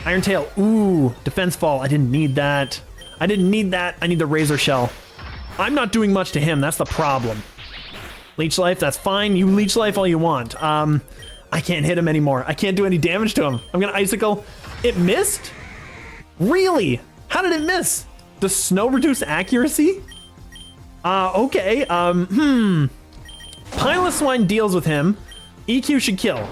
Iron Tail, ooh, Defense Fall, I didn't need that. I didn't need that, I need the Razor Shell. I'm not doing much to him, that's the problem. Leech Life, that's fine, you Leech Life all you want. I can't hit him anymore. I can't do any damage to him. I'm gonna Icicle. It missed? Really? How did it miss? Does snow reduce accuracy? Okay. Piloswine deals with him. EQ should kill.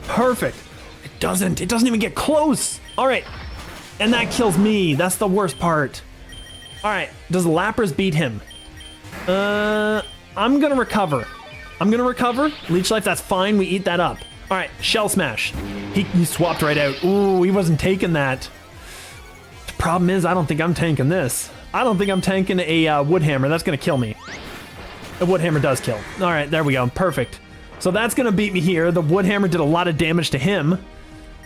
Perfect. It doesn't even get close. All right. And that kills me. That's the worst part. All right. Does Lapras beat him? I'm gonna recover. Leech Life, that's fine. We eat that up. All right. Shell Smash. He swapped right out. Ooh, he wasn't taking that. The problem is, I don't think I'm tanking this. I don't think I'm tanking a Wood Hammer. That's gonna kill me. The Wood Hammer does kill. All right, there we go. Perfect. So that's gonna beat me here. The Wood Hammer did a lot of damage to him,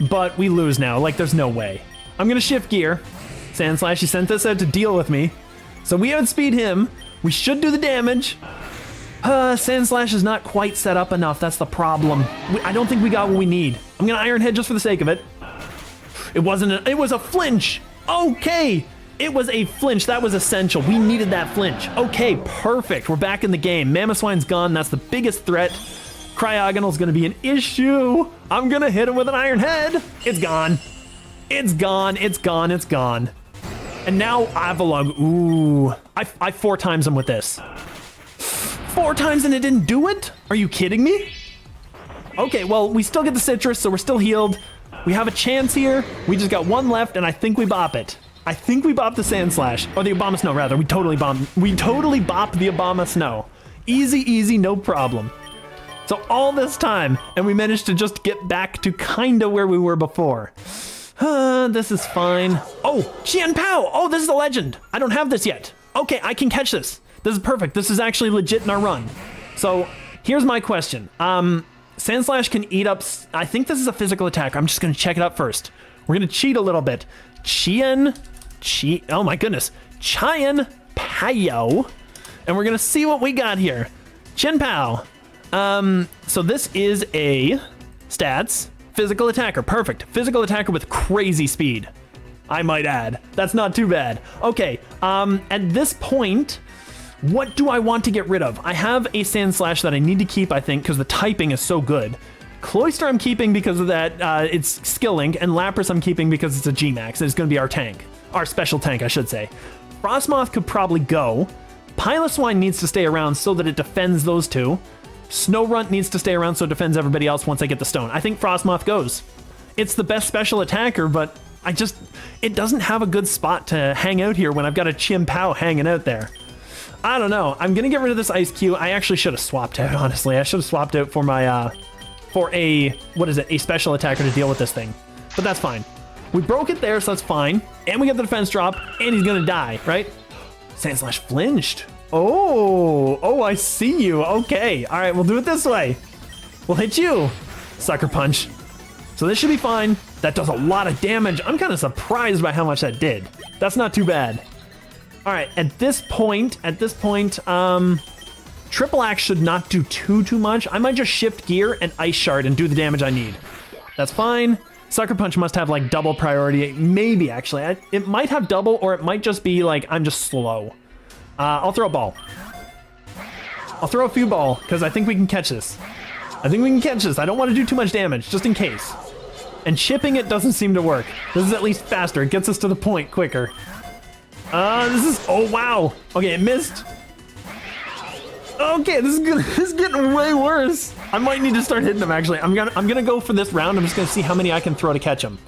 but we lose now. Like, there's no way. I'm gonna shift gear. Sandslash, he sent this out to deal with me. So we outspeed him. We should do the damage. Sandslash is not quite set up enough. That's the problem. I don't think we got what we need. I'm gonna Iron Head just for the sake of it. It was a flinch. Okay. It was a flinch. That was essential. We needed that flinch. Okay, perfect. We're back in the game. Mamoswine's gone. That's the biggest threat. Cryogonal's gonna be an issue. I'm gonna hit him with an Iron Head. It's gone. It's gone. It's gone. It's gone. And now Avalugg. Ooh. I 4 times him with this. 4 times and it didn't do it? Are you kidding me? Okay, well, we still get the citrus, so we're still healed. We have a chance here. We just got 1 left, and I think we bop it. I think we bop the Sandslash. Or the Abomasnow, rather. We totally bop the Abomasnow. Easy, easy, no problem. So all this time, and we managed to just get back to kinda where we were before. This is fine. Oh, Qian Pao! Oh, this is a legend. I don't have this yet. Okay, I can catch this. This is perfect. This is actually legit in our run. So here's my question. Sandslash can eat up... I think this is a physical attack. I'm just going to check it out first. We're going to cheat a little bit. Oh my goodness. Qian Pao. And we're going to see what we got here. Qian Pao. So this is a stats physical attacker. Perfect. Physical attacker with crazy speed, I might add. That's not too bad. Okay. At this point, what do I want to get rid of? I have a Sandslash that I need to keep, I think, because the typing is so good. Cloyster I'm keeping because of that, it's skill link, and Lapras I'm keeping because it's a G-Max, and it's going to be our tank. Our special tank, I should say. Frostmoth could probably go. Piloswine needs to stay around so that it defends those two. Snorunt needs to stay around so it defends everybody else once I get the stone. I think Frostmoth goes. It's the best special attacker, but it doesn't have a good spot to hang out here when I've got a Qian Pao hanging out there. I don't know. I'm going to get rid of this Ice Cube. I actually should have swapped out, honestly. I should have swapped out for my, a special attacker to deal with this thing. But that's fine. We broke it there, so that's fine. And we get the defense drop, and he's going to die, right? Sandslash flinched. Oh, I see you. Okay. All right, we'll do it this way. We'll hit you. Sucker Punch. So this should be fine. That does a lot of damage. I'm kind of surprised by how much that did. That's not too bad. All right, at this point, Triple Axe should not do too much. I might just shift gear and Ice Shard and do the damage I need. That's fine. Sucker Punch must have like double priority. Maybe actually, it might have double, or it might just be like I'm just slow. I'll throw a ball. I'll throw a few ball because I think we can catch this. I don't want to do too much damage, just in case. And chipping it doesn't seem to work. This is at least faster. It gets us to the point quicker. Oh wow. Okay, it missed. Okay, this is getting way worse. I might need to start hitting them actually. I'm gonna go for this round. I'm just gonna see how many I can throw to catch them.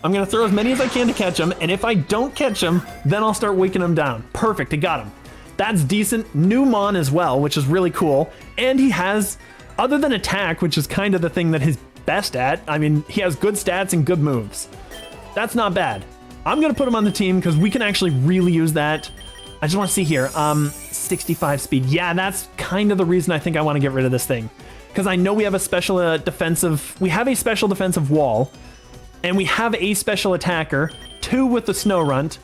I'm gonna throw as many as I can to catch them, and if I don't catch them, then I'll start waking them down. Perfect, I got him. That's decent. New Mon as well, which is really cool. And he has, other than attack, which is kind of the thing that he's best at, I mean, he has good stats and good moves. That's not bad. I'm gonna put him on the team because we can actually really use that. I just want to see here. 65 speed. Yeah, that's kind of the reason I think I want to get rid of this thing. Because I know we have a special defensive wall. And we have a special attacker, 2 with the Snorunt.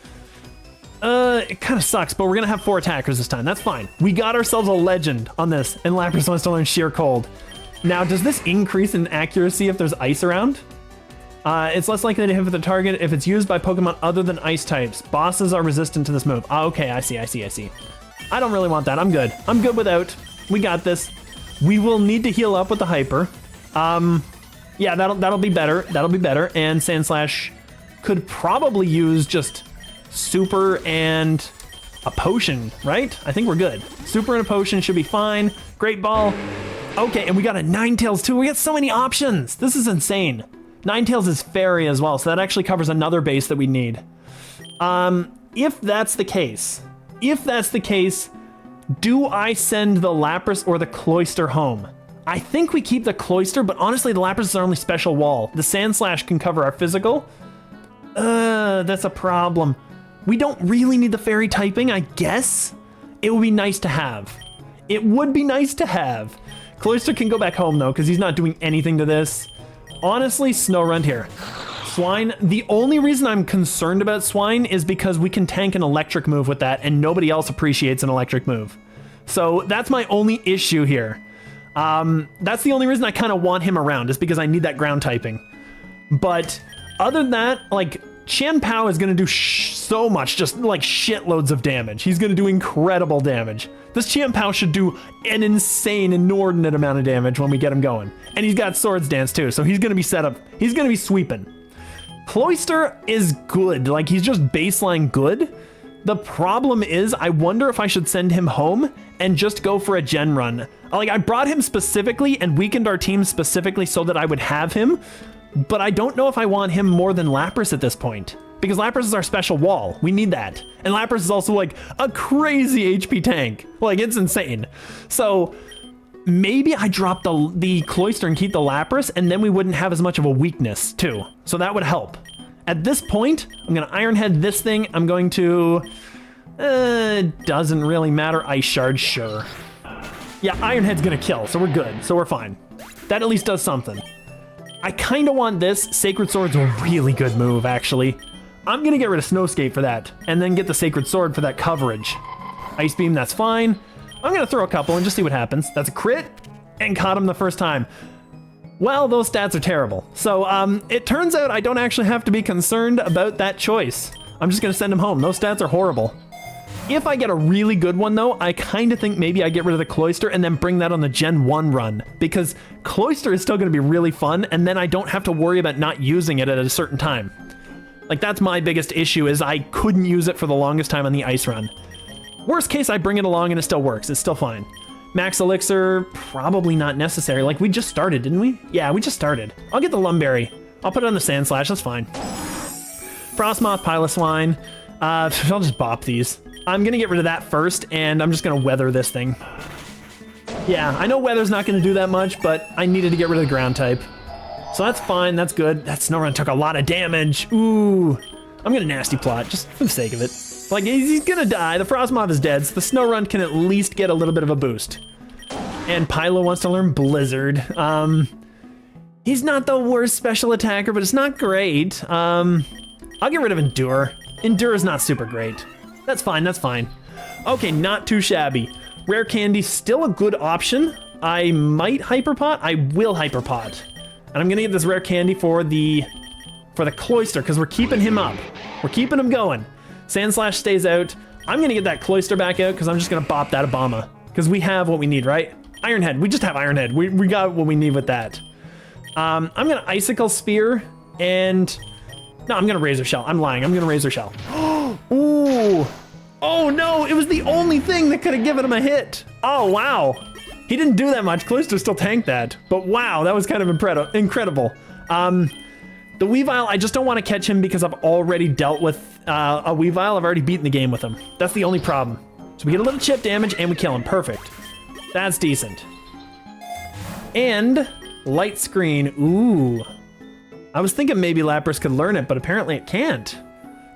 It kind of sucks, but we're going to have 4 attackers this time. That's fine. We got ourselves a legend on this, and Lapras wants to learn Sheer Cold. Now, does this increase in accuracy if there's ice around? It's less likely to hit the target if it's used by Pokemon other than ice types. Bosses are resistant to this move. Oh, okay, I see. I don't really want that. I'm good. I'm good without. We got this. We will need to heal up with the Hyper. Yeah, that'll be better. And Sandslash could probably use just super and a potion, right? I think we're good. Super and a potion should be fine. Great ball. Okay, and we got a Ninetales too. We got so many options. This is insane. Ninetales is fairy as well, so that actually covers another base that we need. If that's the case, do I send the Lapras or the Cloyster home? I think we keep the Cloyster, but honestly, the Lapras is our only special wall. The Sandslash can cover our physical. That's a problem. We don't really need the fairy typing, I guess. It would be nice to have. It would be nice to have. Cloyster can go back home though, because he's not doing anything to this. Honestly, Snorunt here. Swine, the only reason I'm concerned about Swine is because we can tank an electric move with that, and nobody else appreciates an electric move. So that's my only issue here. That's the only reason I kind of want him around, is because I need that ground typing. But other than that, like, Qian Pao is going to do so much, just like shitloads of damage. He's going to do incredible damage. This Qian Pao should do an insane, inordinate amount of damage when we get him going. And he's got Swords Dance too, so he's going to be set up. He's going to be sweeping. Cloyster is good, like he's just baseline good. The problem is, I wonder if I should send him home and just go for a gen run. Like, I brought him specifically and weakened our team specifically so that I would have him, but I don't know if I want him more than Lapras at this point, because Lapras is our special wall. We need that. And Lapras is also like a crazy HP tank. Like, it's insane. So maybe I drop the Cloyster and keep the Lapras, and then we wouldn't have as much of a weakness too. So that would help. At this point, I'm going to Iron Head this thing. I'm going to... doesn't really matter. Ice Shard, sure. Yeah, Iron Head's going to kill, so we're good. So we're fine. That at least does something. I kind of want this. Sacred Sword's a really good move, actually. I'm going to get rid of Snowscape for that, and then get the Sacred Sword for that coverage. Ice Beam, that's fine. I'm going to throw a couple and just see what happens. That's a crit, and caught him the first time. Well, those stats are terrible. So, it turns out I don't actually have to be concerned about that choice. I'm just going to send him home. Those stats are horrible. If I get a really good one, though, I kind of think maybe I get rid of the Cloyster and then bring that on the Gen 1 run, because Cloyster is still going to be really fun, and then I don't have to worry about not using it at a certain time. Like, that's my biggest issue, is I couldn't use it for the longest time on the Ice run. Worst case, I bring it along and it still works. It's still fine. Max Elixir, probably not necessary. Like, we just started, didn't we? Yeah, we just started. I'll get the Lumberry. I'll put it on the Sandslash, that's fine. Frostmoth, Piloswine. I'll just bop these. I'm gonna get rid of that first, and I'm just gonna weather this thing. Yeah, I know weather's not gonna do that much, but I needed to get rid of the ground type. So that's fine, that's good. That Snorunt took a lot of damage. Ooh. I'm gonna Nasty Plot, just for the sake of it. Like, he's gonna die. The Frostmoth is dead, so the Snorunt can at least get a little bit of a boost. And Pylo wants to learn Blizzard. He's not the worst special attacker, but it's not great. I'll get rid of Endure. Endure is not super great. That's fine, that's fine. Okay, not too shabby. Rare Candy, still a good option. I might Hyperpot. I will Hyperpot. And I'm gonna get this Rare Candy for the Cloyster, because we're keeping him up. We're keeping him going. Sandslash stays out. I'm gonna get that Cloyster back out, because I'm just gonna bop that Obama. Because we have what we need, right? Iron Head, we just have Iron Head. We got what we need with that. I'm gonna Icicle Spear, and... No, I'm gonna Razor Shell. I'm lying, I'm gonna Razor Shell. Ooh! Oh no, it was the only thing that could have given him a hit. Oh, wow. He didn't do that much. Cloyster still tanked that. But wow, that was kind of incredible. The Weavile, I just don't want to catch him because I've already dealt with a Weavile. I've already beaten the game with him. That's the only problem. So we get a little chip damage and we kill him. Perfect. That's decent. And Light Screen. Ooh. I was thinking maybe Lapras could learn it, but apparently it can't.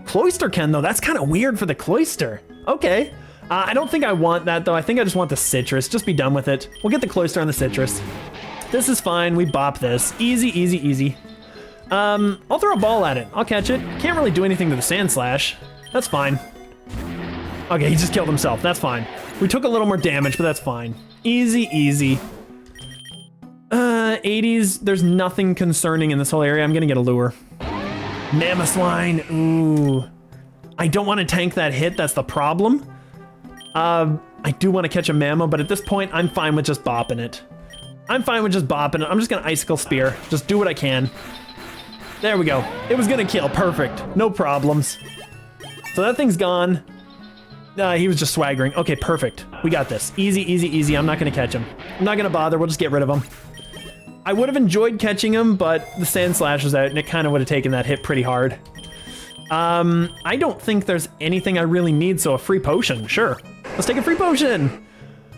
Cloyster can, though. That's kind of weird for the Cloyster. Okay. I don't think I want that, though. I think I just want the Citrus. Just be done with it. We'll get the Cloyster on the Citrus. This is fine. We bop this. Easy, easy, easy. I'll throw a ball at it. I'll catch it. Can't really do anything to the Sandslash. That's fine. Okay, he just killed himself. That's fine. We took a little more damage, but that's fine. Easy, easy. 80s, there's nothing concerning in this whole area. I'm gonna get a lure. Mamoswine, ooh. I don't want to tank that hit, that's the problem. I do want to catch a Mamo, but at this point, I'm fine with just bopping it. I'm fine with just bopping it. I'm just gonna Icicle Spear. Just do what I can. There we go. It was gonna kill, perfect. No problems. So that thing's gone. He was just swaggering. Okay, perfect. We got this. Easy, easy, easy. I'm not going to catch him. I'm not going to bother. We'll just get rid of him. I would have enjoyed catching him, but the Sand Slash was out, and it kind of would have taken that hit pretty hard. I don't think there's anything I really need, so a free potion. Sure. Let's take a free potion.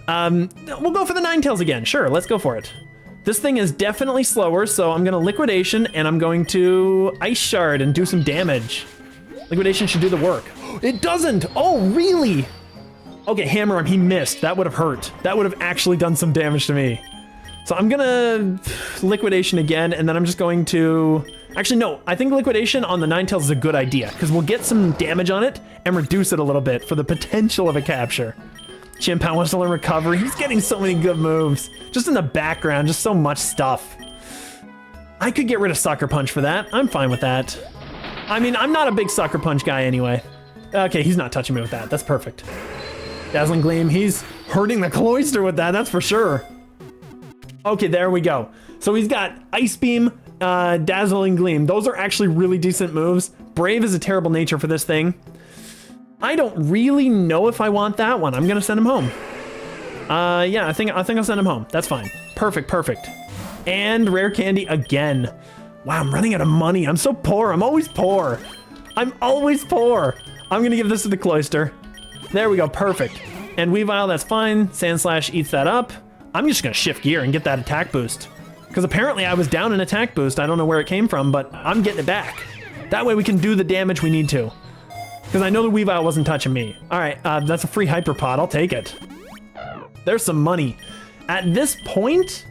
We'll go for the Ninetales again. Sure, let's go for it. This thing is definitely slower, so I'm going to Liquidation, and I'm going to Ice Shard and do some damage. Liquidation should do the work. It doesn't! Oh, really? Okay, Hammer Arm, he missed. That would have hurt. That would have actually done some damage to me. So I'm gonna Liquidation again, and then I'm just going to... Actually, no, I think Liquidation on the Ninetales is a good idea, because we'll get some damage on it and reduce it a little bit for the potential of a capture. Chien-Pao wants to learn Recovery. He's getting so many good moves. Just in the background, just so much stuff. I could get rid of Sucker Punch for that. I'm fine with that. I mean, I'm not a big Sucker Punch guy anyway. Okay, he's not touching me with that. That's perfect. Dazzling Gleam, he's hurting the Cloyster with that, that's for sure. Okay, there we go. So he's got Ice Beam, Dazzling Gleam. Those are actually really decent moves. Brave is a terrible nature for this thing. I don't really know if I want that one. I'm gonna send him home. Yeah, I think I'll send him home. That's fine. Perfect, perfect. And Rare Candy again. Wow, I'm running out of money. I'm so poor. I'm always poor. I'm always poor. I'm gonna give this to the Cloyster. There we go, perfect. And Weavile, that's fine. Sand Slash eats that up. I'm just gonna shift gear and get that attack boost. Because apparently I was down an attack boost. I don't know where it came from, but I'm getting it back. That way we can do the damage we need to. Because I know the Weavile wasn't touching me. All right, that's a free Hyper Pod. I'll take it. There's some money. At this point,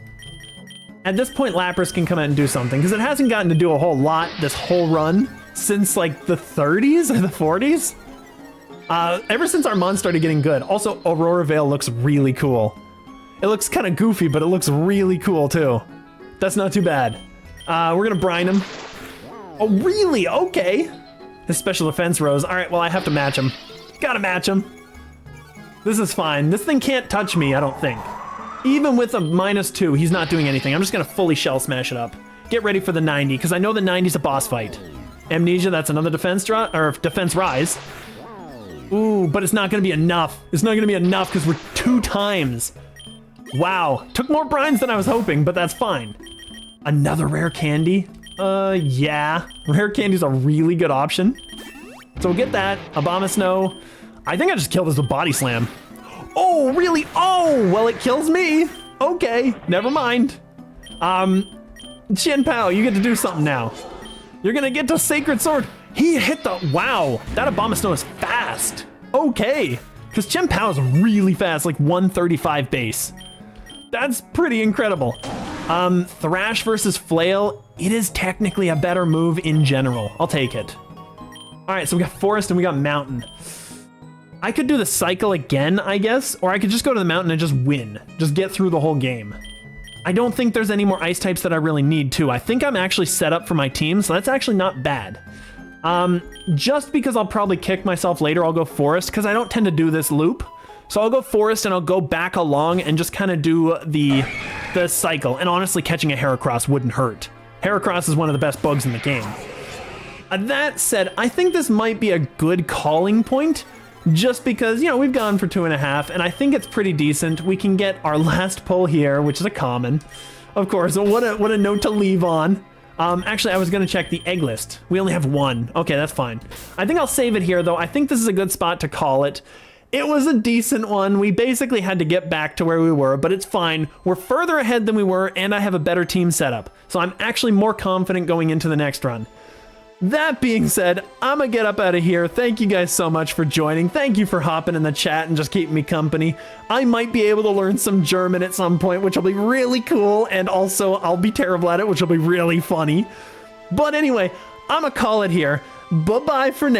Lapras can come out and do something. Because it hasn't gotten to do a whole lot this whole run since like the 30s or the 40s. Ever since Armand started getting good. Also, Aurora Veil looks really cool. It looks kind of goofy, but it looks really cool too. That's not too bad. We're gonna brine him. Oh, really? Okay. His special defense rose. All right, well, I have to match him. Gotta match him. This is fine. This thing can't touch me, I don't think. Even with a -2, he's not doing anything. I'm just gonna fully Shell Smash it up. Get ready for the 90, because I know the 90's a boss fight. Amnesia, that's another defense rise. Ooh, but it's not gonna be enough. It's not gonna be enough because we're 2 times. Wow, took more brines than I was hoping, but that's fine. Another Rare Candy? Yeah. Rare Candy's a really good option. So we'll get that. Abomasnow. I think I just killed this with Body Slam. Oh, really? Oh, well, it kills me. Okay, never mind. Chien-Pao, you get to do something now. You're gonna get to Sacred Sword. He hit the... Wow, that Abomasnow is fast. Okay, because Chien-Pao is really fast, like 135 base. That's pretty incredible. Thrash versus Flail, it is technically a better move in general. I'll take it. All right, so we got Forest and we got Mountain. I could do the cycle again, I guess, or I could just go to the Mountain and just win. Just get through the whole game. I don't think there's any more ice types that I really need to. I think I'm actually set up for my team, so that's actually not bad. Just because I'll probably kick myself later, I'll go Forest, because I don't tend to do this loop. So I'll go Forest and I'll go back along and just kind of do the cycle. And honestly, catching a Heracross wouldn't hurt. Heracross is one of the best bugs in the game. That said, I think this might be a good calling point, just because, you know, we've gone for 2.5, and I think it's pretty decent. We can get our last pull here, which is a common. Of course, what a note to leave on. Actually, I was gonna check the egg list. We only have 1. Okay, that's fine. I think I'll save it here, though. I think this is a good spot to call it. It was a decent one. We basically had to get back to where we were, but it's fine. We're further ahead than we were, and I have a better team setup. So I'm actually more confident going into the next run. That being said, I'm gonna get up out of here. Thank you guys so much for joining. Thank you for hopping in the chat and just keeping me company. I might be able to learn some German at some point, which will be really cool, and also I'll be terrible at it, which will be really funny. But anyway, I'm gonna call it here. Bye-bye for now.